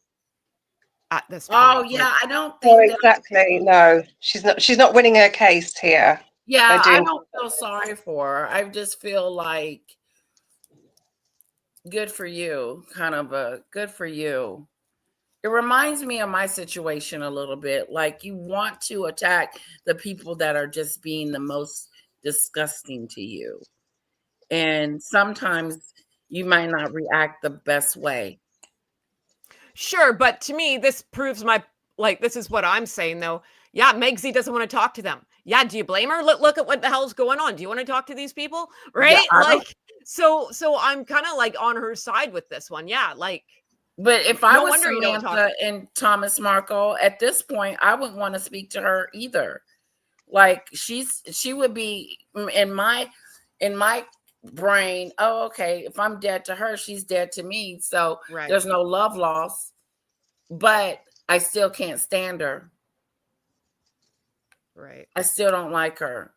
at this point. Oh yeah, I don't think exactly. No, she's not winning her case here. Yeah, I don't feel sorry for her. I just feel like good for you, kind of a good for you. It reminds me of my situation a little bit. Like, you want to attack the people that are just being the most disgusting to you. And sometimes you might not react the best way. Sure, but to me, this proves this is what I'm saying, though. Yeah, Megsy doesn't want to talk to them. Yeah, do you blame her? Look at what the hell's going on. Do you want to talk to these people? Right? Yeah, so I'm kind of on her side with this one. Yeah, but if I was Samantha and Thomas Markle at this point, I wouldn't want to speak to her either. Like, she would be in my brain, oh, okay, if I'm dead to her, she's dead to me. So Right. there's no love loss, but I still can't stand her. Right. I still don't like her.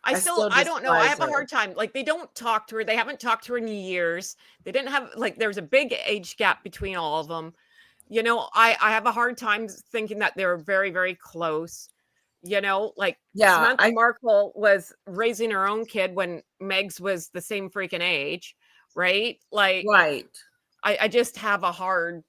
I don't know. I despise have a her. hard time. Like, they don't talk to her. They haven't talked to her in years. They didn't have, like, there's a big age gap between all of them. You know, I have a hard time thinking that they're very, very close. You know, like, Yeah, Samantha Markle was raising her own kid when Meg's was the same freaking age, right? Like, right. I just have a hard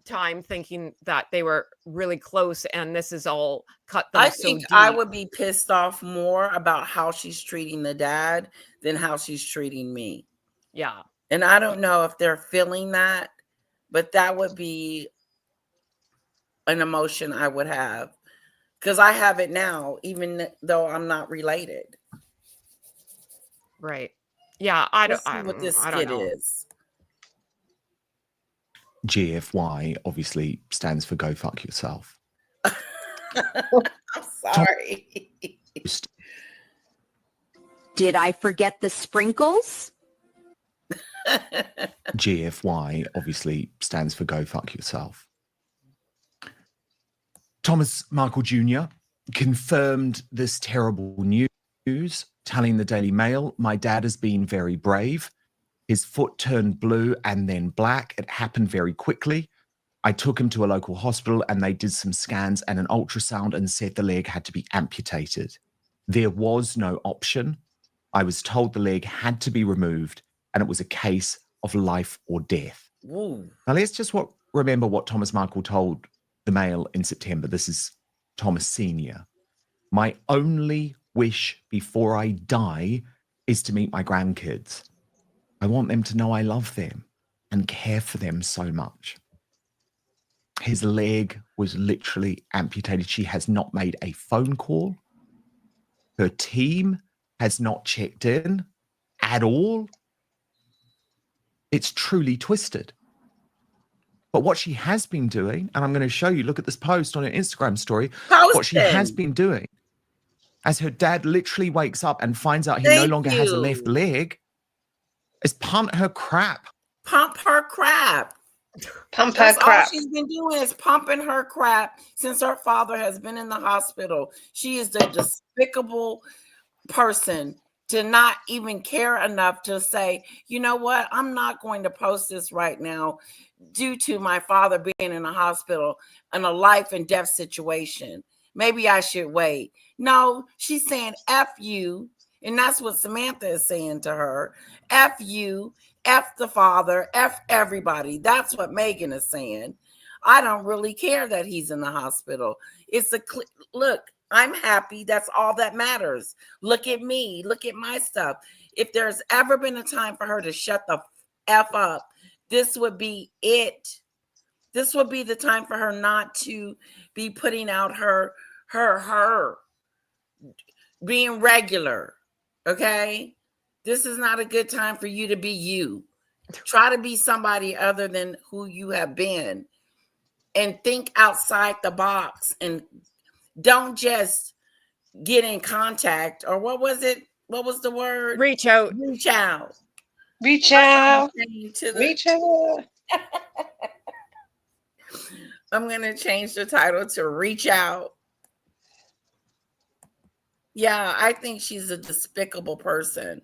time thinking that they were really close, and this is all cut them I so think deep. I would be pissed off more about how she's treating the dad than how she's treating me. Yeah. And I don't know if they're feeling that, but that would be an emotion I would have. Because I have it now, even though I'm not related. Right. Yeah, I don't, Let's see what this I don't skit know. is. GFY obviously stands for Go Fuck Yourself. I'm sorry. Did I forget the sprinkles? GFY obviously stands for Go Fuck Yourself. Thomas Markle Jr. confirmed this terrible news, telling the Daily Mail, "My dad has been very brave. His foot turned blue and then black. It happened very quickly. I took him to a local hospital and they did some scans and an ultrasound and said the leg had to be amputated. There was no option. I was told the leg had to be removed and it was a case of life or death." Ooh. Now let's just remember what Thomas Markle told the Mail in September. This is Thomas Sr. "My only wish before I die is to meet my grandkids. I want them to know I love them and care for them so much." His leg was literally amputated. She has not made a phone call. Her team has not checked in at all. It's truly twisted. But what she has been doing, and I'm going to show you, look at this post on her Instagram story, what she has been doing, as her dad literally wakes up and finds out he no longer has a left leg, is pump her crap. Pump her crap. Pump That's her crap. all she's been doing is pumping her crap since her father has been in the hospital. She is the despicable person to not even care enough to say, you know what, I'm not going to post this right now due to my father being in a hospital in a life and death situation. Maybe I should wait. No, she's saying F you. And that's what Samantha is saying to her. F you, F the father, F everybody. That's what Meghan is saying. I don't really care that he's in the hospital. It's a look, I'm happy. That's all that matters. Look at me. Look at my stuff. If there's ever been a time for her to shut the F up, this would be it. This would be the time for her not to be putting out her being regular. Okay? This is not a good time for you to be you. Try to be somebody other than who you have been and think outside the box and don't just get in contact, or what was it? What was the word? Reach out. Reach out. Reach out. Reach out. I'm going to change the title to Reach Out. Yeah, I think she's a despicable person.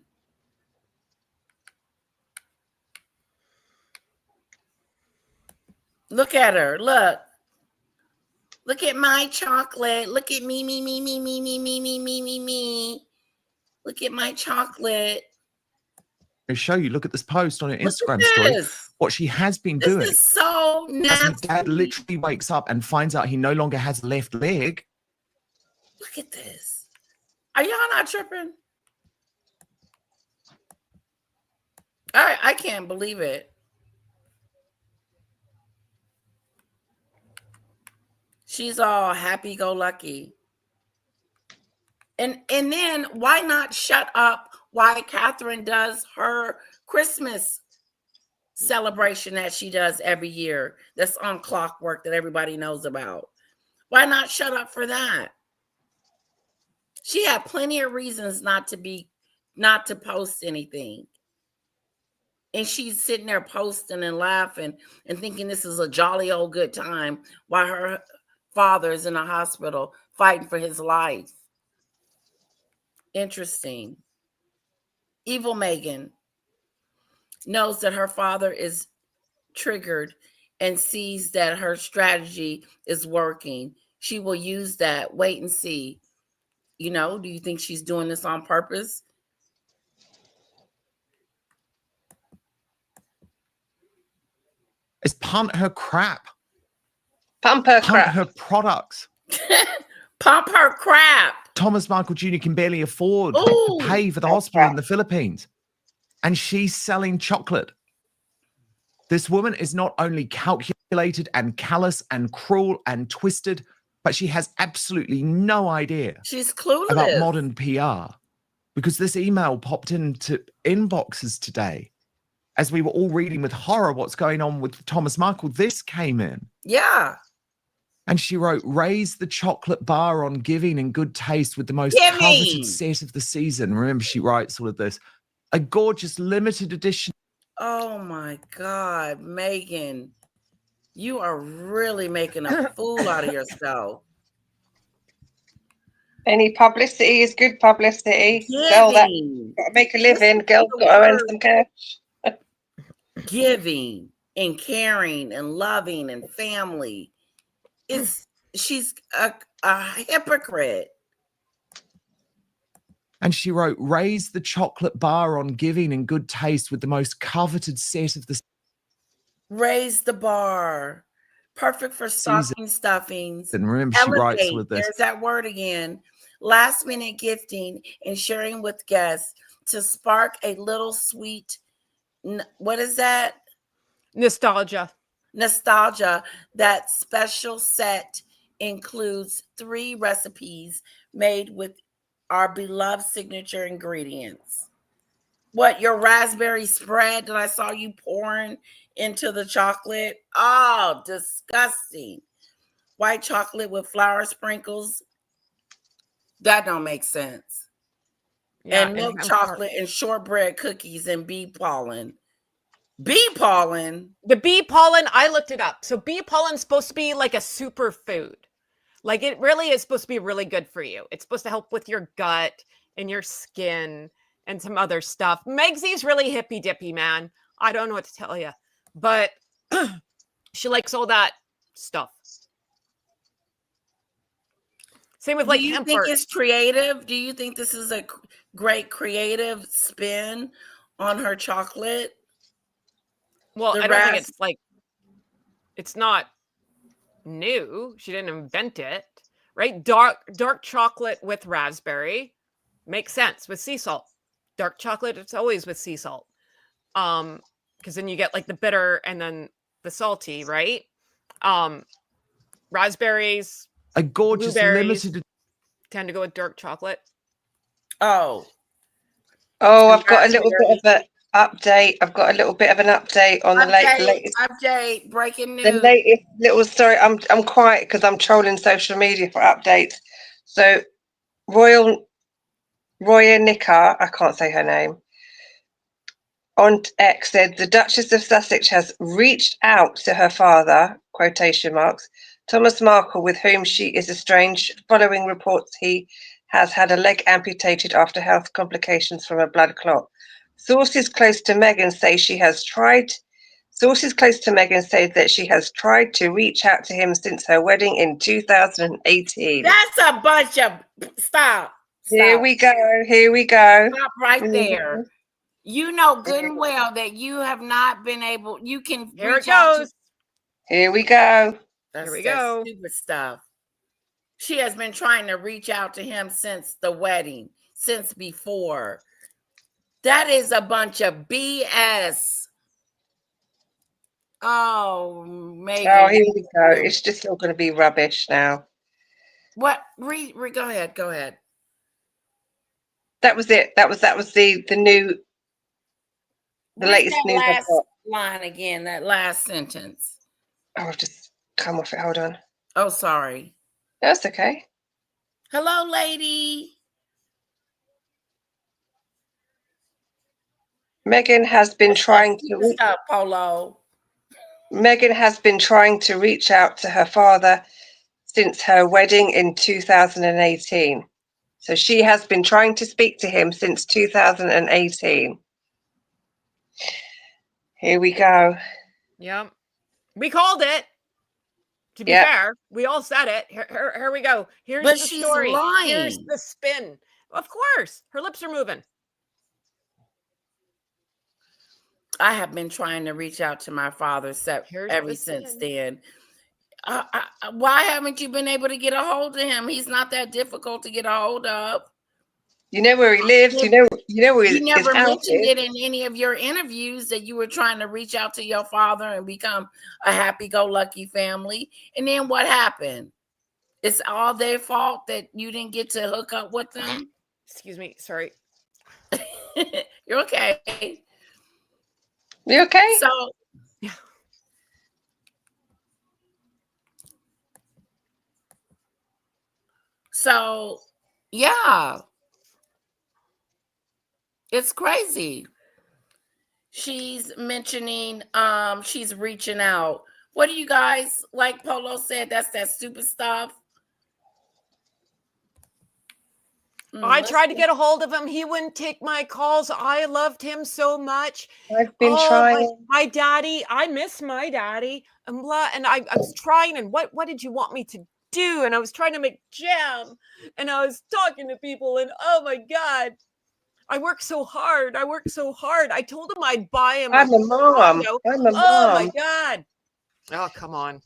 Look at her. Look. Look at my chocolate. Look at me. Look at my chocolate. I'll show you. Look at this post on her Instagram story. What she has been doing. This is so nasty. As her dad literally wakes up and finds out he no longer has a left leg. Look at this. Are y'all not tripping? I can't believe it. She's all happy-go-lucky. And then why not shut up while Catherine does her Christmas celebration that she does every year that's on Clockwork that everybody knows about? Why not shut up for that? She had plenty of reasons not to post anything. And she's sitting there posting and laughing and thinking this is a jolly old good time while her father is in a hospital fighting for his life. Interesting. Evil Meghan knows that her father is triggered and sees that her strategy is working. She will use that. Wait and see. You know, do you think she's doing this on purpose? It's punt her crap. Pump her Punt crap. her products. Pump her crap. Thomas Michael Jr. can barely afford to Ooh, pay for the hospital in the Philippines. And she's selling chocolate. This woman is not only calculated and callous and cruel and twisted, but she has absolutely no idea she's clueless about modern PR. Because this email popped into inboxes today as we were all reading with horror what's going on with Thomas Michael. This came in. Yeah. And she wrote, raise the chocolate bar on giving and good taste with the most coveted set of the season. Remember, she writes all of this. A gorgeous limited edition. Oh my God, Meghan, you are really making a fool out of yourself. Any publicity is good publicity. Sell that. Got to make a living. Girls got to earn some cash. Giving and caring and loving and family. She's a hypocrite. And she wrote, raise the chocolate bar on giving and good taste with the most coveted set of the Raise the bar. Perfect for stocking stuffings. And remember, she writes with this. There's that word again. Last minute gifting and sharing with guests to spark a little sweet, what is that? Nostalgia. Nostalgia. That special set includes 3 recipes made with our beloved signature ingredients. What, your raspberry spread that I saw you pouring into the chocolate? Oh, disgusting. White chocolate with flour sprinkles. That don't make sense. Yeah, and milk chocolate and shortbread cookies and bee pollen. Bee pollen? The bee pollen, I looked it up. So bee pollen is supposed to be like a superfood. Like it really is supposed to be really good for you. It's supposed to help with your gut and your skin and some other stuff. Megsy's really hippy dippy, man. I don't know what to tell you, but she likes all that stuff. Same with like do you hemp think heart. it's creative? Do you think this is a great creative spin on her chocolate? Well, I don't think it's like, it's not new. She didn't invent it, right? Dark chocolate with raspberry makes sense with sea salt. Dark chocolate, it's always with sea salt. Because then you get like the bitter and then the salty, right? Raspberries, a gorgeous limited tend to go with dark chocolate. Oh, I've got a little bit of an update. I've got a little bit of an update on the latest. Update, breaking news. The latest little story. I'm quiet because I'm trolling social media for updates. So, Roya Nikar, I can't say her name, on X said the Duchess of Sussex has reached out to her father, quotation marks, Thomas Markle, with whom she is estranged, following reports he has had a leg amputated after health complications from a blood clot. Sources close to Meghan say that she has tried to reach out to him since her wedding in 2018. That's a bunch of stop. Here we go. Here we go. Stop right there. You know good and well that you have not been able. You can. Here it goes. Here we go. That's Here we go. Stupid stuff. She has been trying to reach out to him since the wedding, since before. That is a bunch of BS. Oh, Meghan. Oh, here we go. It's just all going to be rubbish now. What? Go ahead. Go ahead. That was it. That was the new, the latest news I've got. Line again. That last sentence. Oh, I've just come off it. Hold on. Oh, sorry. That's okay. Hello, lady. Meghan has been trying to. Stop, Polo. Meghan has been trying to reach out to her father since her wedding in 2018. So she has been trying to speak to him since 2018. Here we go. Yep. We called it. To be fair, we all said it. Here we go. Here's But the she's story. Here's lying. the spin. Of course. Her lips are moving. I have been trying to reach out to my father ever since then. Why haven't you been able to get a hold of him? He's not that difficult to get a hold of. You know where he lives. You know where his You never house mentioned is. it in any of your interviews that you were trying to reach out to your father and become a happy-go-lucky family. And then what happened? It's all their fault that you didn't get to hook up with them. Excuse me. Sorry. You're okay. You okay? So, yeah. It's crazy. She's mentioning she's reaching out. What do you guys, like Polo said, that's that stupid stuff? I tried to get a hold of him. He wouldn't take my calls. I loved him so much. I've been trying. My daddy. I miss my daddy. And blah. And I was trying. And what did you want me to do? And I was trying to make jam. And I was talking to people. And oh my God, I worked so hard. I told him I'd buy him. I'm a mom. I'm a Oh my mom. God. Oh, come on.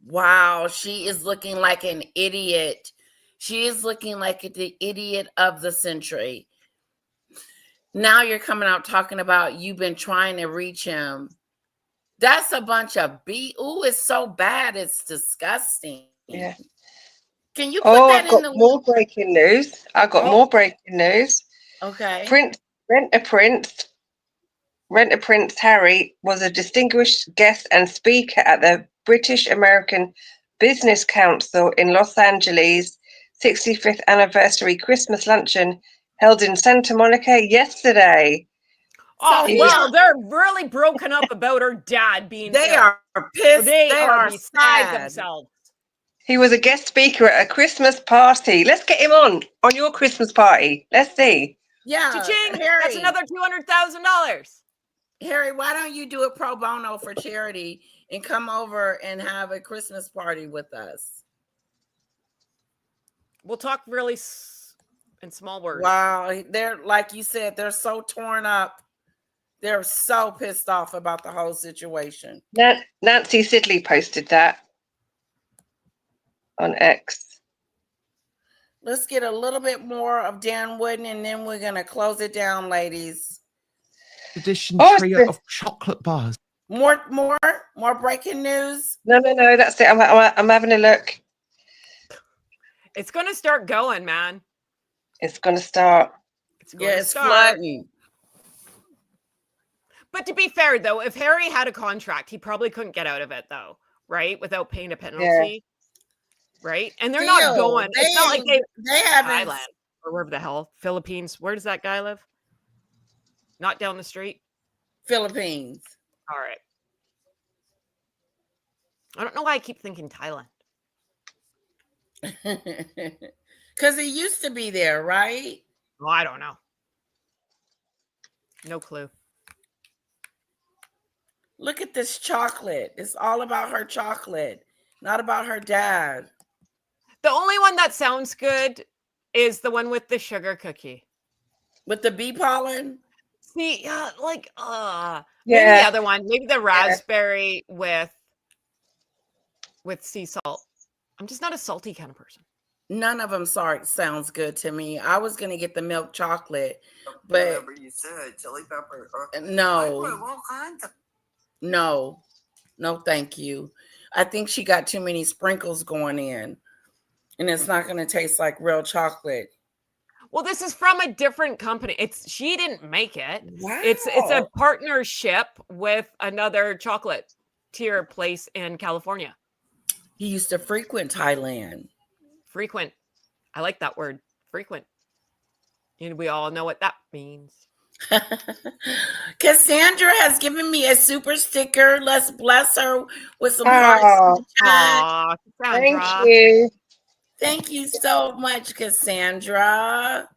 Wow, she is looking like an idiot. She is looking like the idiot of the century. Now you're coming out talking about you've been trying to reach him. That's a bunch of Ooh, it's so bad. It's disgusting. Yeah. Can you put that I've got in the more breaking news. I've got more breaking news. Okay. Rent a Prince Harry was a distinguished guest and speaker at the British American Business Council in Los Angeles 65th anniversary Christmas luncheon held in Santa Monica yesterday. Oh, well, they're really broken up about her dad being They ill. are pissed. They are beside sad. themselves. He was a guest speaker at a Christmas party. Let's get him on your Christmas party. Let's see. Yeah, Cha-ching! Harry. That's another $200,000. Harry, why don't you do it pro bono for charity and come over and have a Christmas party with us? We'll talk really in small words. Wow, they're like you said, they're so torn up. They're so pissed off about the whole situation. Nancy Sidley posted that on X. Let's get a little bit more of Dan Wooden and then we're going to close it down, ladies. Edition trio of chocolate bars. More breaking news. No, that's it. I'm having a look. It's going to start going, man. It's going to start. It's flooding. But to be fair, though, if Harry had a contract, he probably couldn't get out of it, though, right? Without paying a penalty, right? And they're not going. It's not like they haven't. Thailand or wherever the hell, Philippines. Where does that guy live? Not down the street. Philippines. All right. I don't know why I keep thinking Thailand. Because he used to be there, right? Well, I don't know. No clue. Look at this chocolate. It's all about her chocolate, not about her dad. The only one that sounds good is the one with the sugar cookie. With the bee pollen? See, maybe Yeah. the other one. Maybe the raspberry with sea salt. I'm just not a salty kind of person. None of them sounds good to me. I was going to get the milk chocolate, but Whatever you said, chili pepper. No, thank you. I think she got too many sprinkles going in, and it's not going to taste like real chocolate. Well, this is from a different company. She didn't make it. Wow. It's a partnership with another chocolate tier place in California. He used to frequent Thailand. Frequent. I like that word. Frequent. And we all know what that means. Cassandra has given me a super sticker. Let's bless her with some hearts in the chat. Aw, Thank Cassandra. you. Thank you so much, Cassandra.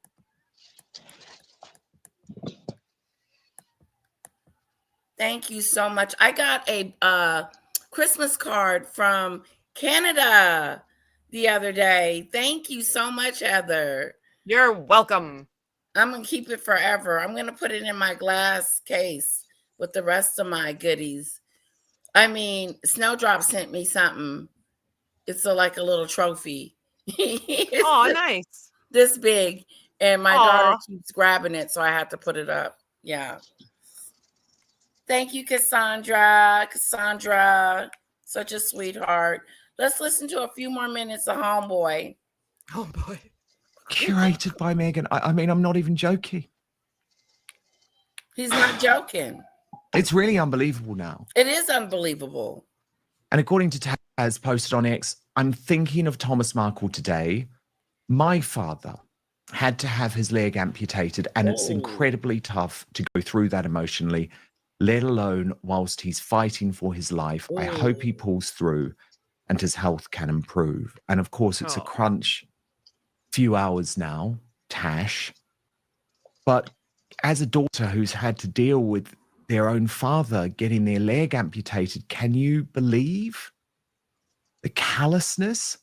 Thank you so much. I got a Christmas card from Canada the other day. Thank you so much, Heather. You're welcome. I'm going to keep it forever. I'm going to put it in my glass case with the rest of my goodies. I mean, Snowdrop sent me something. It's like a little trophy. Oh, nice. This big. And my Aw. daughter keeps grabbing it, so I have to put it up. Yeah. Thank you, Cassandra. Cassandra, such a sweetheart. Let's listen to a few more minutes of Homeboy. Homeboy. Curated by Meghan. I mean, I'm not even joking. He's not joking. It's really unbelievable now. It is unbelievable. And according to Taz posted on X, I'm thinking of Thomas Markle today. My father had to have his leg amputated, and it's incredibly tough to go through that emotionally, let alone whilst he's fighting for his life. I hope he pulls through and his health can improve. And of course, it's a crunch few hours now, Tash. But as a daughter who's had to deal with their own father getting their leg amputated, can you believe the callousness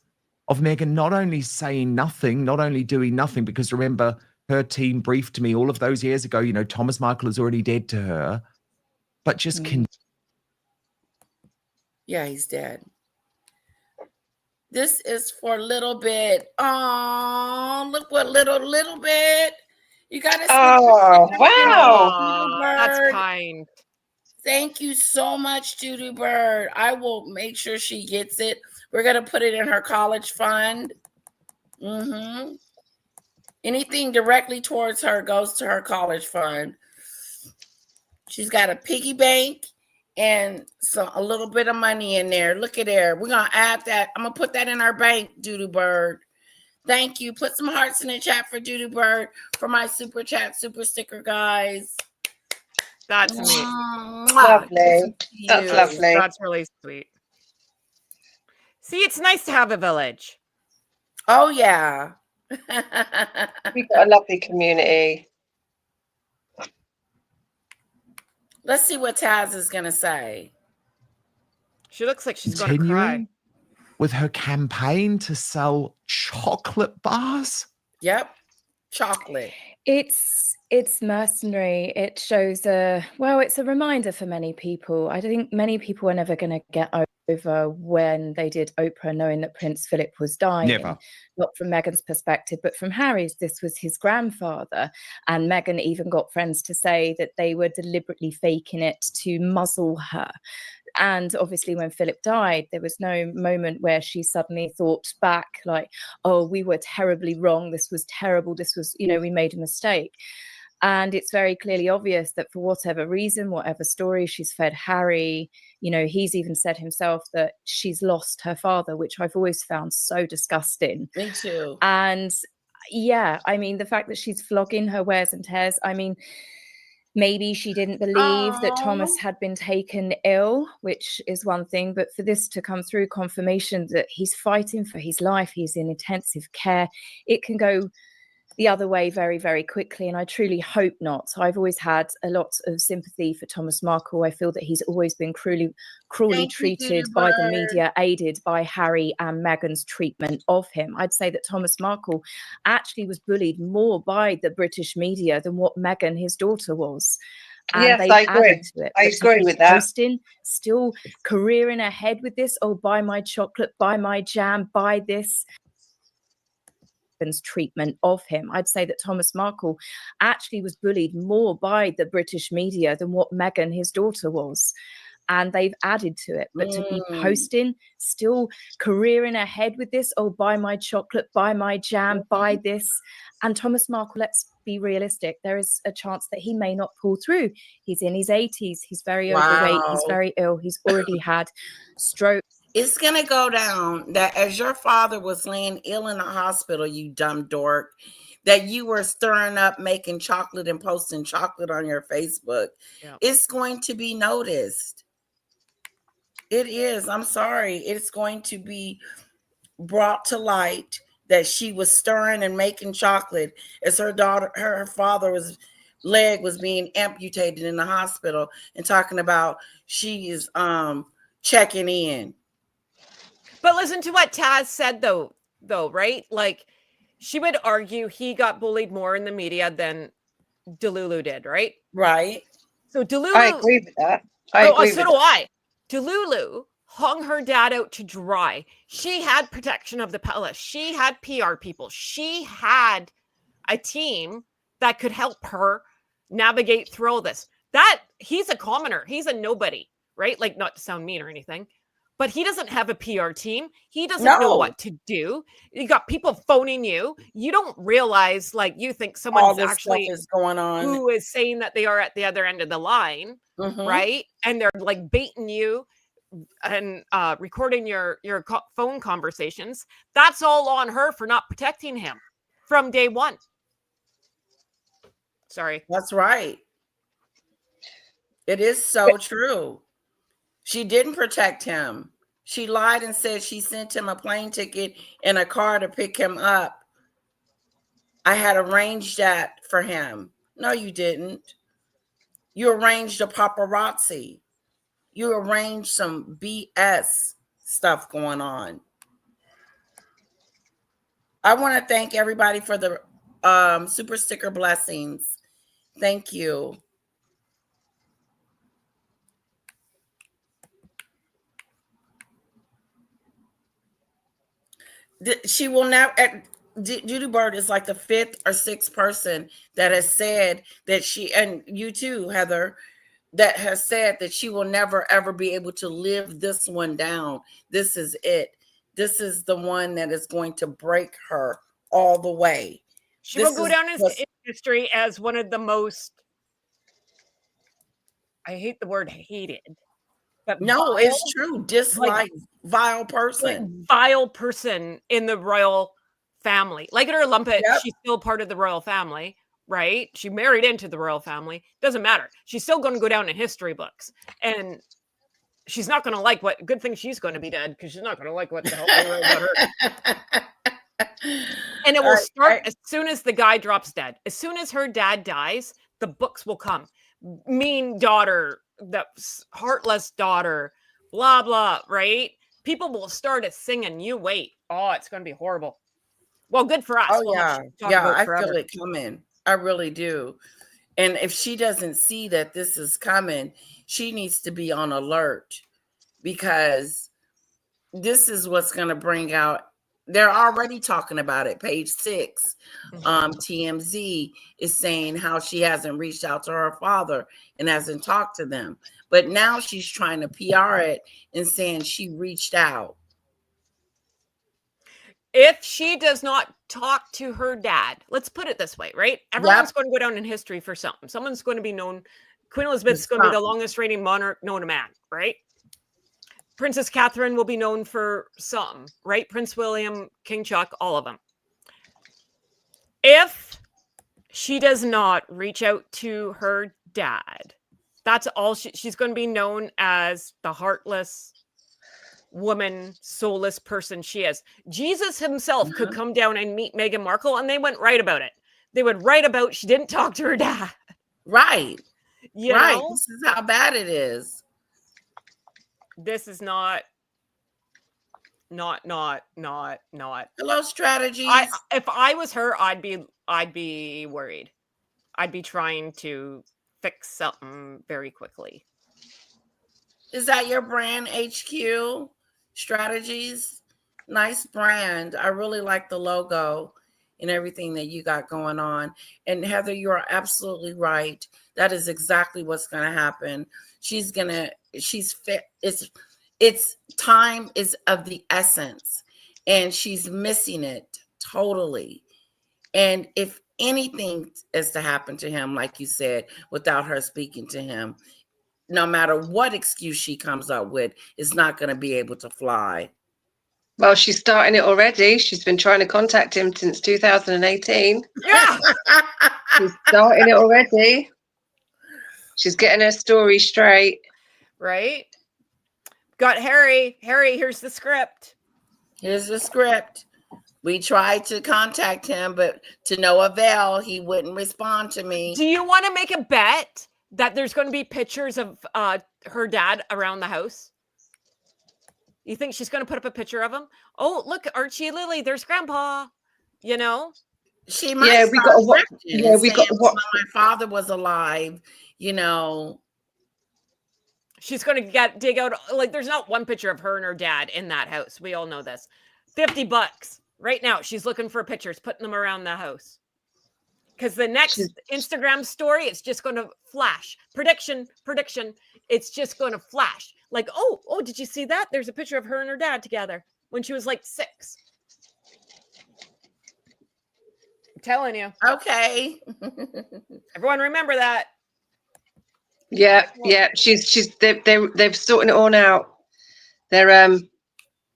of Meghan not only saying nothing, not only doing nothing, because remember, her team briefed me all of those years ago, you know, Thomas Markle is already dead to her, but just Yeah, he's dead. This is for little bit. Oh, look what little bit. You got to. Oh, wow. That's kind. Thank you so much, Judy Bird. I will make sure she gets it. We're going to put it in her college fund. Anything directly towards her goes to her college fund. She's got a piggy bank and a little bit of money in there. Look at there. We're going to add that. I'm going to put that in our bank, Judy Bird. Thank you. Put some hearts in the chat for Judy Bird for my super chat, super sticker, guys. That's amazing. Lovely. That's lovely. That's really sweet. See, it's nice to have a village. Oh, yeah. We've got a lovely community. Let's see what Taz is going to say. She looks like she's going to cry. With her campaign to sell chocolate bars? Yep. Chocolate. It's mercenary. It shows it's a reminder for many people. I think many people are never going to get over when they did Oprah, knowing that Prince Philip was dying. Never. Not from Meghan's perspective, but from Harry's. This was his grandfather. And Meghan even got friends to say that they were deliberately faking it to muzzle her. And obviously when Philip died, there was no moment where she suddenly thought back like, oh, we were terribly wrong. This was terrible. This was, we made a mistake. And it's very clearly obvious that for whatever reason, whatever story she's fed Harry, he's even said himself that she's lost her father, which I've always found so disgusting. Me too. And yeah, I mean, the fact that she's flogging her wears and tears, I mean, maybe she didn't believe that Thomas had been taken ill, which is one thing. But for this to come through confirmation that he's fighting for his life, he's in intensive care, it can go the other way very, very quickly. And I truly hope not. I've always had a lot of sympathy for Thomas Markle. I feel that he's always been cruelly treated by the media, aided by Harry and Meghan's treatment of him. I'd say that Thomas Markle actually was bullied more by the British media than what Meghan, his daughter, was. And yes, I agree. I agree with that. Posting, still careering ahead with this. Oh, buy my chocolate, buy my jam, buy this. Treatment of him. I'd say that Thomas Markle actually was bullied more by the British media than what Meghan, his daughter, was. And they've added to it. But to be posting, still careering ahead with this, oh, buy my chocolate, buy my jam, buy this. And Thomas Markle, let's be realistic, there is a chance that he may not pull through. He's in his 80s. He's very overweight. He's very ill. He's already had stroke. It's going to go down that as your father was laying ill in the hospital, you dumb dork, that you were stirring up, making chocolate and posting chocolate on your Facebook, it's going to be noticed. It is. I'm sorry. It's going to be brought to light that she was stirring and making chocolate as her father's leg was being amputated in the hospital, and talking about she's checking in. But listen to what Taz said though, right? Like, she would argue he got bullied more in the media than Delulu did, right? Right. So Delulu, I agree with that. I agree so with do I. Delulu hung her dad out to dry. She had protection of the palace. She had PR people. She had a team that could help her navigate through all this. That he's a commoner. He's a nobody, right? Like, not to sound mean or anything, but he doesn't have a PR team. He doesn't know what to do. You got people phoning you. You don't realize, like, you think someone's All this actually stuff is going on, who is saying that they are at the other end of the line, right? And they're like baiting you and recording your phone conversations. That's all on her for not protecting him from day one. Sorry. That's right. It is so true. She didn't protect him. She lied and said she sent him a plane ticket and a car to pick him up. I had arranged that for him. No, you didn't. You arranged a paparazzi. You arranged some BS stuff going on. I want to thank everybody for the super sticker blessings. Thank you. She will now. Judy Bird is like the 5th or 6th person that has said that she, and you too, Heather, that has said that she will never ever be able to live this one down. This is it. This is the one that is going to break her all the way. She will go down in history as one of the most, I hate the word hated, but no, it's true. Dislike, vile person. Vile person in the royal family. Like it or lump it, she's still part of the royal family, right? She married into the royal family. Doesn't matter. She's still going to go down in history books. And she's not going to like what, good thing she's going to be dead, because she's not going to like what the hell they wrote about her. And it will start as soon as the guy drops dead. As soon as her dad dies, the books will come. Mean daughter, the heartless daughter, blah, blah, right? People will start singing, you wait. Oh, it's going to be horrible. Well, good for us. Oh, yeah. I feel it coming. I really do. And if she doesn't see that this is coming, she needs to be on alert, because this is what's going to bring out. They're already talking about it. Page 6, TMZ is saying how she hasn't reached out to her father and hasn't talked to them. But now she's trying to PR it and saying she reached out. If she does not talk to her dad, let's put it this way, right? Everyone's going to go down in history for something. Someone's going to be known. Queen Elizabeth's going to be the longest reigning monarch known to man, right? Princess Catherine will be known for some, right? Prince William, King Chuck, all of them. If she does not reach out to her dad, that's all she's going to be known as, the heartless woman, soulless person she is. Jesus himself could come down and meet Meghan Markle, and they wouldn't write about it. They would write about she didn't talk to her dad. Right. You right. know? This is how bad it is. This is not. Hello, strategies. If I was her, I'd be worried. I'd be trying to fix something very quickly. Is that your brand, HQ Strategies? Nice brand. I really like the logo and everything that you got going on. And Heather, you are absolutely right. That is exactly what's going to happen. She's fit. It's time is of the essence, and she's missing it totally. And if anything is to happen to him, like you said, without her speaking to him, no matter what excuse she comes up with, it's not going to be able to fly. Well, she's starting it already. She's been trying to contact him since 2018. Yeah. She's starting it already. She's getting her story straight. Right? Got Harry. Harry, here's the script. Here's the script. We tried to contact him, but to no avail. He wouldn't respond to me. Do you want to make a bet that there's going to be pictures of her dad around the house? You think she's going to put up a picture of him? Oh, look, Archie, Lily, there's Grandpa. You know? She might Yeah, we got to watch. Yeah, we got to watch. My father was alive, you know. She's going to dig out, like, there's not one picture of her and her dad in that house. We all know this. $50 right now. She's looking for pictures, putting them around the house. Because the next Instagram story, it's just going to flash. Prediction. It's just going to flash. Like, oh, did you see that? There's a picture of her and her dad together when she was like 6. I'm telling you. Okay. Everyone remember that. Yeah. They've sorting it all out. They're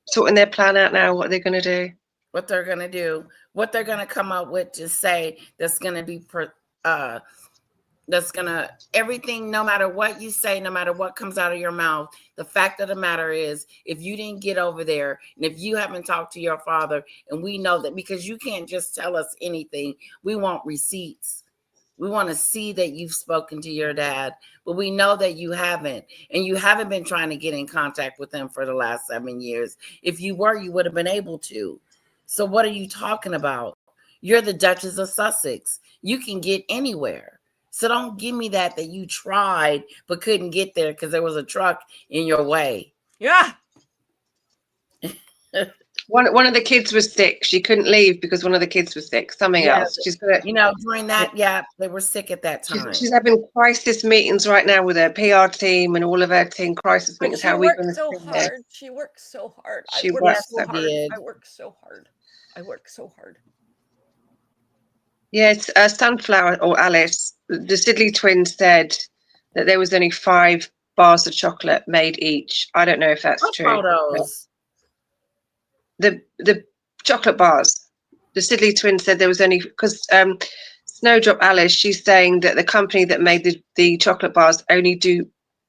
sorting their plan out now. What they're going to do. What they're going to do. What they're going to come up with to say that's going to be that's going to everything, no matter what you say, no matter what comes out of your mouth. The fact of the matter is, if you didn't get over there and if you haven't talked to your father, and we know that because you can't just tell us anything, we want receipts. We want to see that you've spoken to your dad, but we know that you haven't, and you haven't been trying to get in contact with him for the last 7 years. If you were, you would have been able to. So what are you talking about? You're the Duchess of Sussex. You can get anywhere. So don't give me that you tried but couldn't get there because there was a truck in your way. Yeah. One of the kids was sick. She couldn't leave because one of the kids was sick. Something else. She's gonna, during that, they were sick at that time. She's having crisis meetings right now with her PR team and all of her team. Crisis meetings. How we going to so hard. She works so hard. She I work so hard. Yes, Sunflower or Alice, the Sidley twins said that there was only 5 bars of chocolate made each. I don't know if that's true. Photos? The chocolate bars. The Sidley twins said there was only because Snowdrop Alice. She's saying that the company that made the chocolate bars only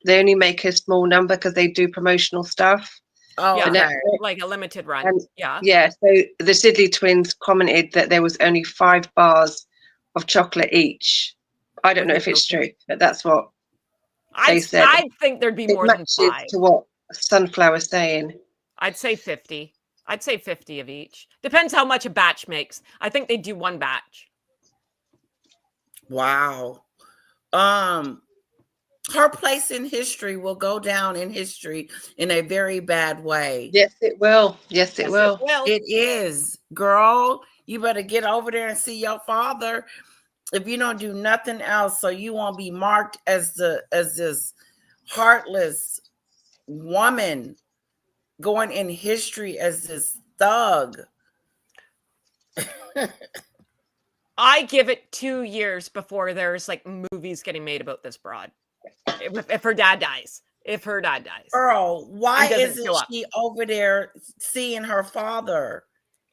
make a small number because they do promotional stuff. Oh, yeah, like a limited run. Yeah. So the Sidley twins commented that there was only 5 bars of chocolate each. I don't know if it's true, but that's what they said. I think there'd be more than 5. To what Sunflower's saying. I'd say 50. I'd say 50 of each. Depends how much a batch makes. I think they do 1 batch. Wow. Her place in history will go down in history in a very bad way. Yes, it will. Yes, it will. It is. Girl, you better get over there and see your father if you don't do nothing else, so you won't be marked as this heartless woman going in history as this thug. I give it 2 years before there's like movies getting made about this broad. If her dad dies. Girl, why isn't she over there seeing her father?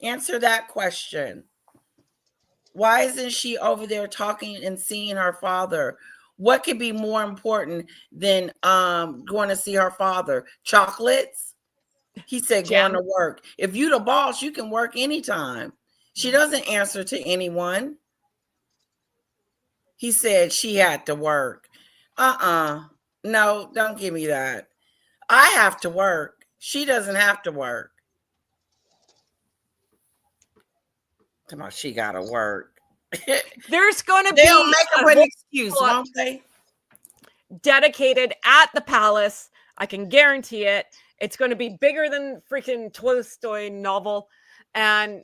Answer that question. Why isn't she over there talking and seeing her father? What could be more important than going to see her father? Chocolates? He said going to work. If you the boss, you can work anytime. She doesn't answer to anyone. He said she had to work. No, don't give me that. I have to work. She doesn't have to work. Come on, she gotta work. There's gonna be they'll make up an excuse, won't they? Dedicated at the palace. I can guarantee it. It's going to be bigger than freaking Tolstoy novel, and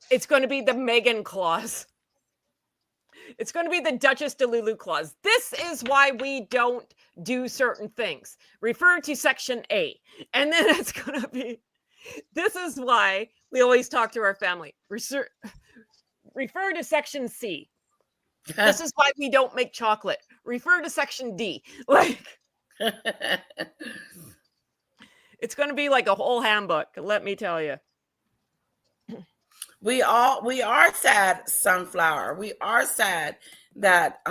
it's going to be the Meghan clause. It's going to be the Duchess de Lulu clause. This is why we don't do certain things. Refer to Section A. And then it's going to be, this is why we always talk to our family. Refer to Section C. This is why we don't make chocolate. Refer to Section D. Like, It's going to be like a whole handbook, let me tell you. We are sad, Sunflower. We are sad that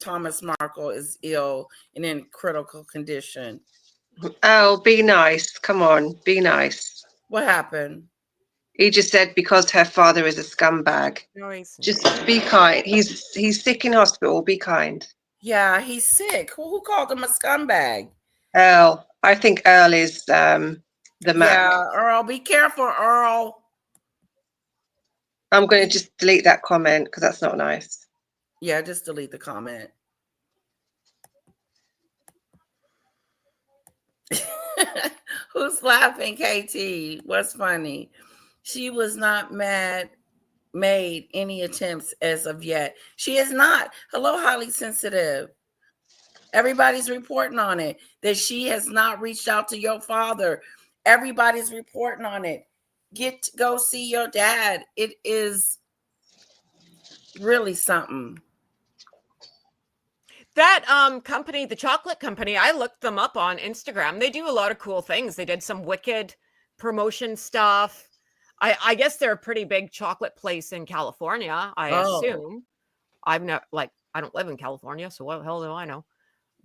Thomas Markle is ill and in critical condition. Oh, be nice. Come on, be nice. What happened? He just said because her father is a scumbag. No, he's just be kind. He's sick in hospital. Be kind. Yeah, he's sick. Who called him a scumbag? Earl. I think Earl is the Mac. Yeah, Earl. Be careful, Earl. I'm going to just delete that comment because that's not nice. Yeah, just delete the comment. Who's laughing, KT? What's funny? She was not made any attempts as of yet. She is not. Hello, highly sensitive. Everybody's reporting on it, that she has not reached out to your father. Everybody's reporting on it. Go see your dad. It is really something. That company, the chocolate company, I looked them up on Instagram. They do a lot of cool things. They did some wicked promotion stuff. I guess they're a pretty big chocolate place in California, I assume. I'm not I don't live in California, so what the hell do I know?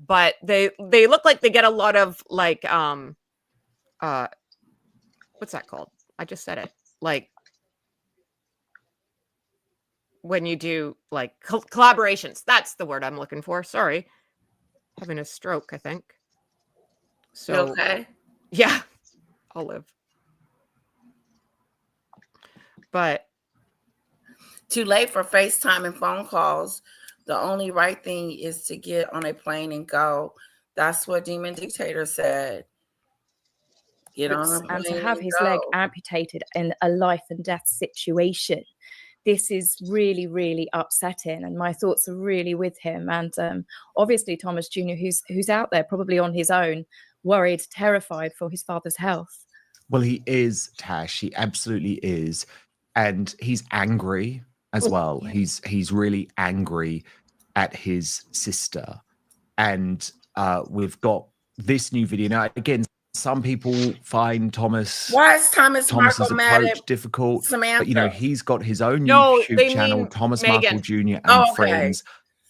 But they look like they get a lot of like what's that called? I just said it. Like when you do like collaborations. That's the word I'm looking for. Sorry. Having a stroke, I think. So okay. Yeah, I'll live. But too late for FaceTime and phone calls. The only right thing is to get on a plane and go. That's what Demon Dictator said. Get on a plane and to have and his go. leg amputated in a life and death situation. This is really, really upsetting, and my thoughts are really with him. And obviously, Thomas Jr., who's out there probably on his own, worried, terrified for his father's health. Well, he is, Tash. He absolutely is, and he's angry as well. He's really angry at his sister, and we've got this new video now. Again, some people find Thomas's approach difficult, Samantha? but you know he's got his own No, YouTube they channel, mean Thomas Meghan. Markle Jr. and Oh, okay. friends.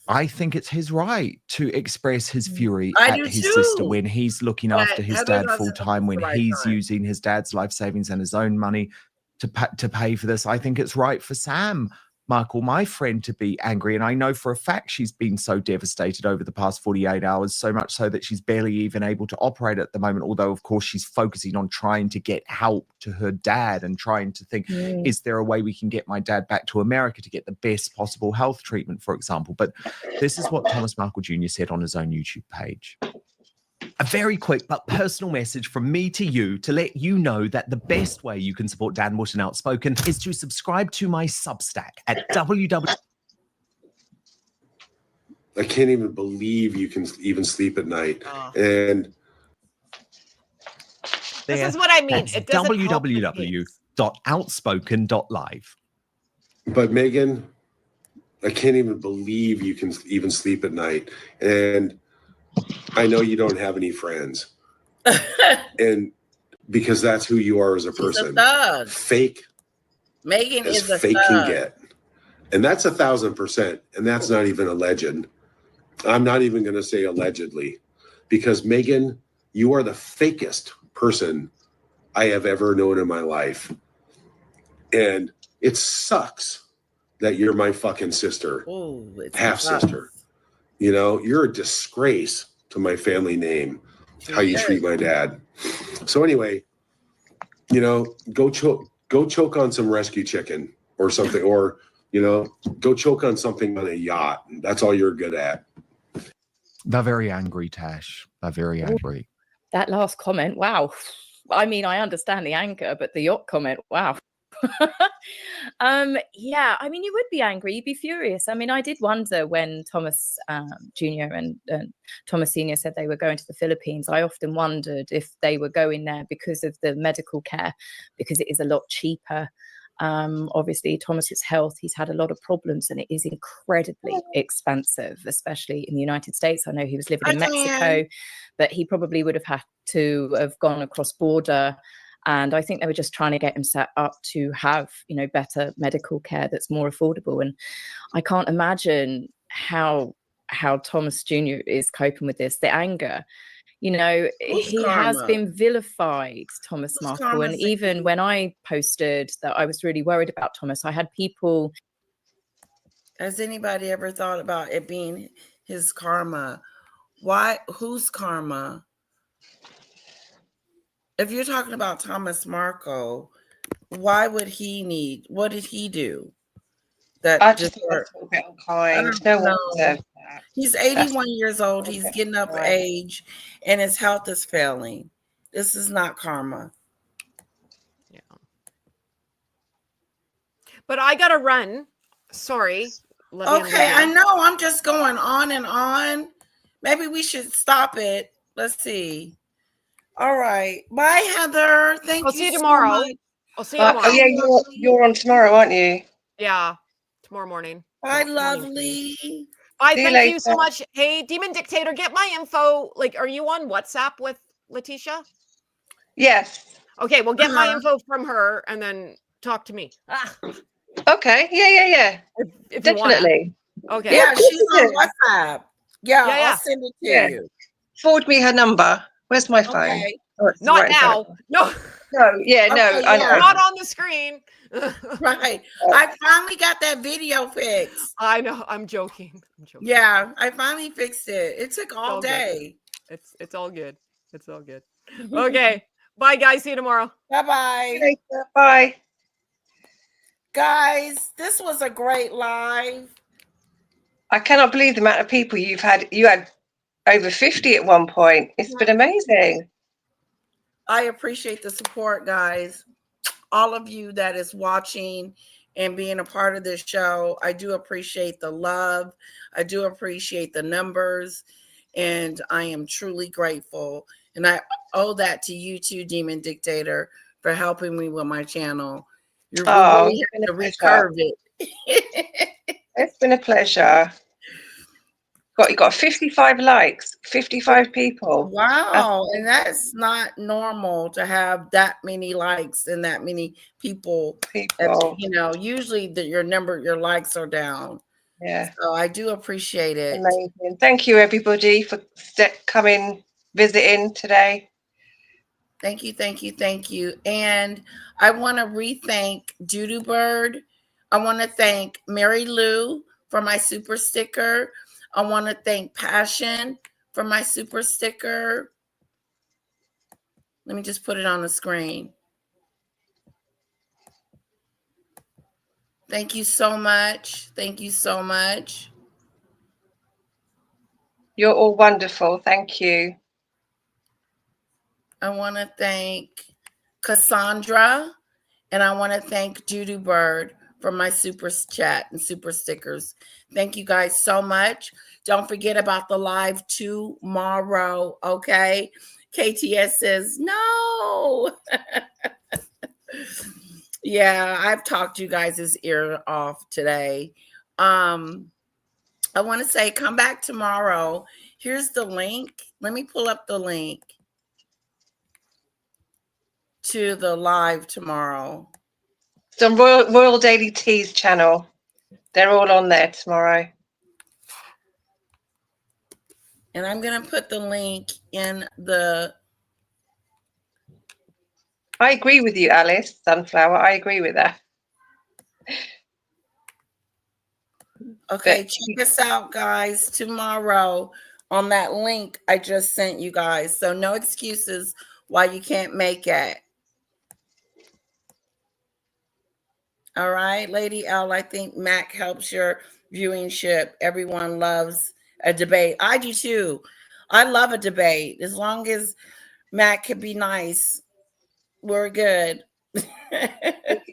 I think it's his right to express his fury I at do his too. sister when he's looking But after his Heather dad doesn't full think time, it's when the right he's time. using his dad's life savings and his own money to pay for this. I think it's right for Sam Markle, my friend, to be angry. And I know for a fact she's been so devastated over the past 48 hours, so much so that she's barely even able to operate at the moment. Although, of course, she's focusing on trying to get help to her dad and trying to think, is there a way we can get my dad back to America to get the best possible health treatment, for example? But this is what Thomas Markle Jr. said on his own YouTube page. A very quick but personal message from me to you to let you know that the best way you can support Dan Wootton Outspoken is to subscribe to my Substack at www. I can't even believe you can even sleep at night. And this is what I mean. That's It doesn't help the case. www.outspoken.live. But Megan, I can't even believe you can even sleep at night. And I know you don't have any friends. And because that's who you are as a person. She's a thug. Fake Meghan as is a fake thug. can get. And that's 1,000%. And that's not even a legend. I'm not even going to say allegedly. Because Meghan, you are the fakest person I have ever known in my life. And it sucks that you're my fucking sister. Ooh, it's half sister. You know, you're a disgrace to my family name, how you treat my dad. So anyway, you know, go choke on some rescue chicken or something, or, you know, go choke on something on a yacht. That's all you're good at. They're very angry, Tash. They're very angry. That last comment, wow. I mean, I understand the anger, but the yacht comment, wow. Yeah, I mean, you would be angry, you'd be furious. I mean, I did wonder when Thomas Jr. and Thomas Sr. said they were going to the Philippines. I often wondered if they were going there because of the medical care, because it is a lot cheaper. Obviously, Thomas's health, he's had a lot of problems, and it is incredibly expensive, especially in the United States. I know he was living in Mexico, but he probably would have had to have gone across border. And I think they were just trying to get him set up to have, you know, better medical care that's more affordable. And I can't imagine how Thomas Jr. is coping with this, the anger. You know, he has been vilified, Thomas Markle. And even when I posted that I was really worried about Thomas, I had people. Has anybody ever thought about it being his karma? Why? Whose karma? If you're talking about Thomas Markle, why would he need? What did he do? That I just think that's a little bit unkind. No one deserves that. He's 81 years old. He's getting up age, and his health is failing. This is not karma. Yeah. But I gotta run. Sorry. Okay, I know. I'm just going on and on. Maybe we should stop it. Let's see. All right. Bye, Heather. Thank you. I'll see you tomorrow. I'll see you tomorrow. Oh yeah, you're on tomorrow, aren't you? Yeah, tomorrow morning. Bye, lovely. Bye. See you Thank you so later. much. Hey, Demon Dictator, get my info. Like, are you on WhatsApp with Letitia? Yes. Okay, well, get my info from her and then talk to me. Okay. Yeah. If Definitely. You wanna. Okay. Yeah, she's on WhatsApp. Yeah, I'll send it to you. Forward me her number. Where's my phone? Okay. Oh, it's Not right in front now. of me. No. No. Yeah. No. Okay, I yeah. know. Not on the screen. Right. I finally got that video fixed. I know. I'm joking. Yeah, I finally fixed it. It took all good. day. It's all good. It's all good. Okay. Bye, guys. See you tomorrow. Bye-bye. Bye. Guys, this was a great live. I cannot believe the amount of people you've had. You had over 50 at one point. It's been amazing. I appreciate the support, guys. All of you that is watching and being a part of this show. I do appreciate the love. I do appreciate the numbers. And I am truly grateful. And I owe that to you too, Demon Dictator, for helping me with my channel. You really have to recurve it. It's been a pleasure. You got 55 likes, 55 people. Wow. And that's not normal to have that many likes and that many people. You know, usually your likes are down. Yeah. So I do appreciate it. Amazing. Thank you, everybody, for coming, visiting today. Thank you. And I want to re-thank Doodoo Bird. I want to thank Mary Lou for my super sticker. I want to thank Passion for my super sticker. Let me just put it on the screen. Thank you so much. Thank you so much. You're all wonderful. Thank you. I want to thank Cassandra, and I want to thank Doodoo Bird for my super chat and super stickers. Thank you guys so much. Don't forget about the live tomorrow, okay? KTS says no. Yeah, I've talked you guys' ear off today. I want to say come back tomorrow. Here's the link. Let me pull up the link to the live tomorrow. It's on Royal Daily Tea's channel. They're all on there tomorrow. And I'm going to put the link in the... I agree with you, Alice Sunflower. I agree with that. Okay, check us out, guys, tomorrow on that link I just sent you guys. So no excuses why you can't make it. All right, Lady L, I think Mac helps your viewingship. Everyone loves a debate. I do too. I love a debate. As long as Mac can be nice, we're good. He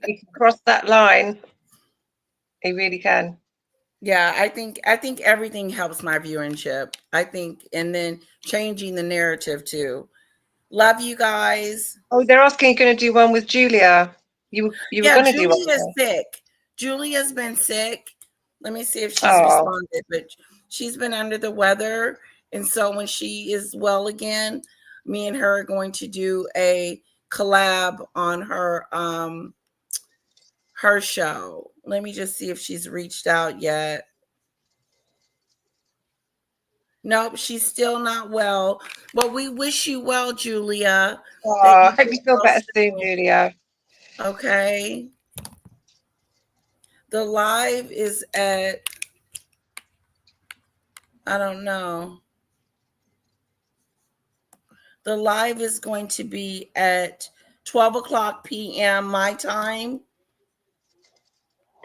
can cross that line. He really can. Yeah, I think everything helps my viewership. I think, and then changing the narrative too. Love you guys. Oh, they're asking, you're going to do one with Julia. You were going to do Julie one. is sick. Julie has been sick. Let me see if she's Oh. responded, but she's been under the weather. And so when she is well again, me and her are going to do a collab on her her show. Let me just see if she's reached out yet. Nope, she's still not well. But we wish you well, Julia. Oh, I hope you feel better soon, Julia. Okay. The live is at, I don't know. The live is going to be at 12 o'clock p.m. my time.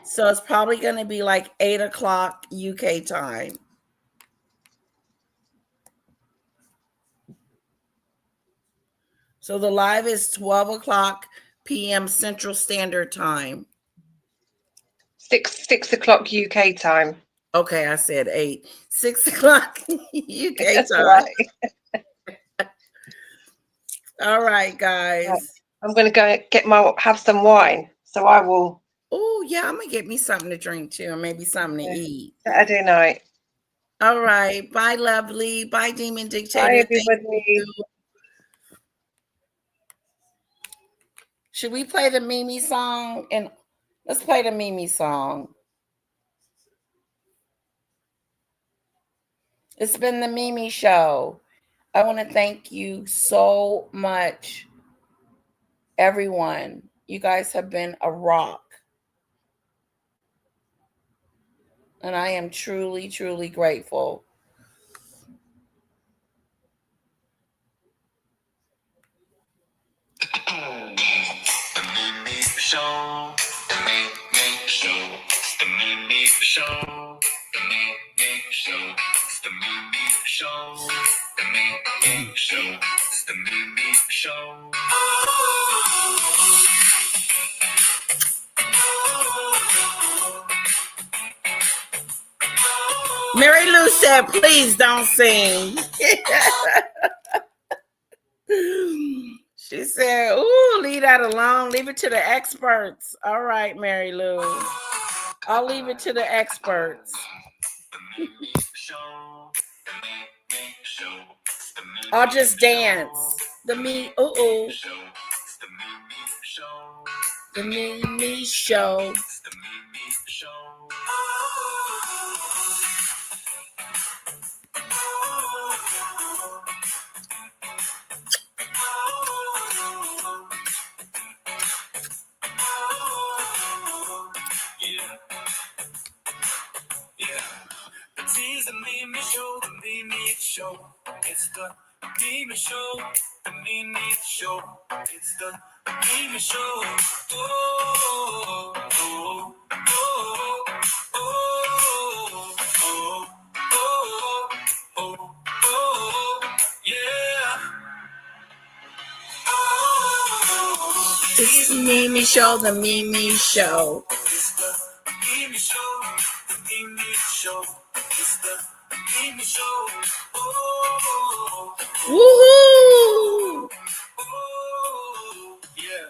So it's probably going to be like 8 o'clock UK time. So the live is 12 o'clock p.m. Central Standard Time. 6 o'clock UK time. Okay, I said 8. 6 o'clock UK That's time. right. All right, guys. Right. I'm going to go have some wine. So I will. Oh, yeah, I'm going to get me something to drink too, and maybe something to eat. Saturday night. All right. Bye, lovely. Bye, Demon Dictator. Bye, Thank everybody. you. Should we play the Mimi song? And let's play the Mimi song. It's been the Mimi show. I want to thank you so much, everyone. You guys have been a rock. And I am truly, truly grateful. Show, the Mimi Show, the Mimi Show, the Mimi Show, the Mimi Show, the Mimi Show, the Mimi Show. Mary Lou said, please don't sing. She said, ooh, leave that alone. Leave it to the experts. All right, Mary Lou. I'll leave it to the experts. I'll just dance. The Mimi Show. It's the Mimi Show, the Mimi Show. It's the Mimi Show, the Mimi Show. It's the Mimi Show. Oh, oh, oh, oh, oh, oh, oh, oh, yeah. It's the Mimi Show, the Mimi Show. It's the Mimi Show, the Mimi Show. It's the Mimi Show. Oh, Woohoo! oh, yeah.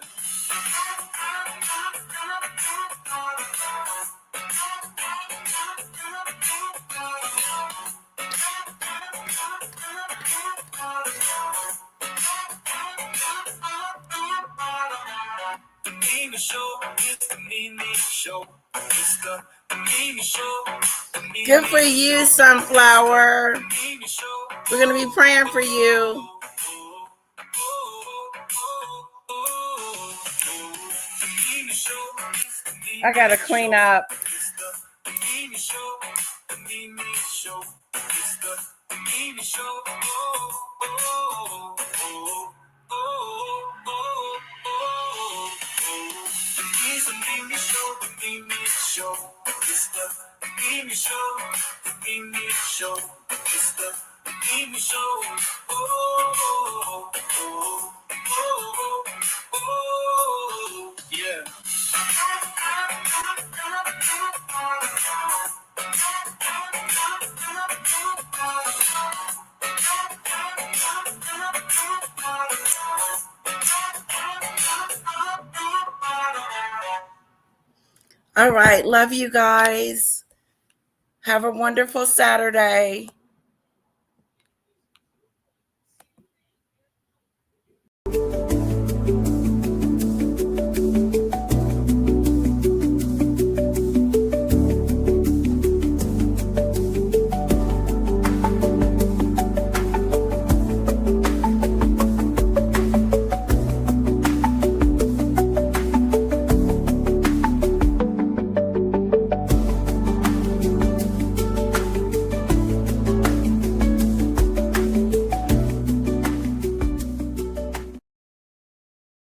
The Mimi Show is the Mimi Show. It's the Mimi Show. Good for you, Sunflower. We're going to be praying for you. I got to clean up. It's the Mimi Show, the Mimi Show. It's the Mimi Show, the Mimi Show. It's the Mimi Show. Oh, oh, oh, oh, oh, yeah. All right. Love you guys. Have a wonderful Saturday.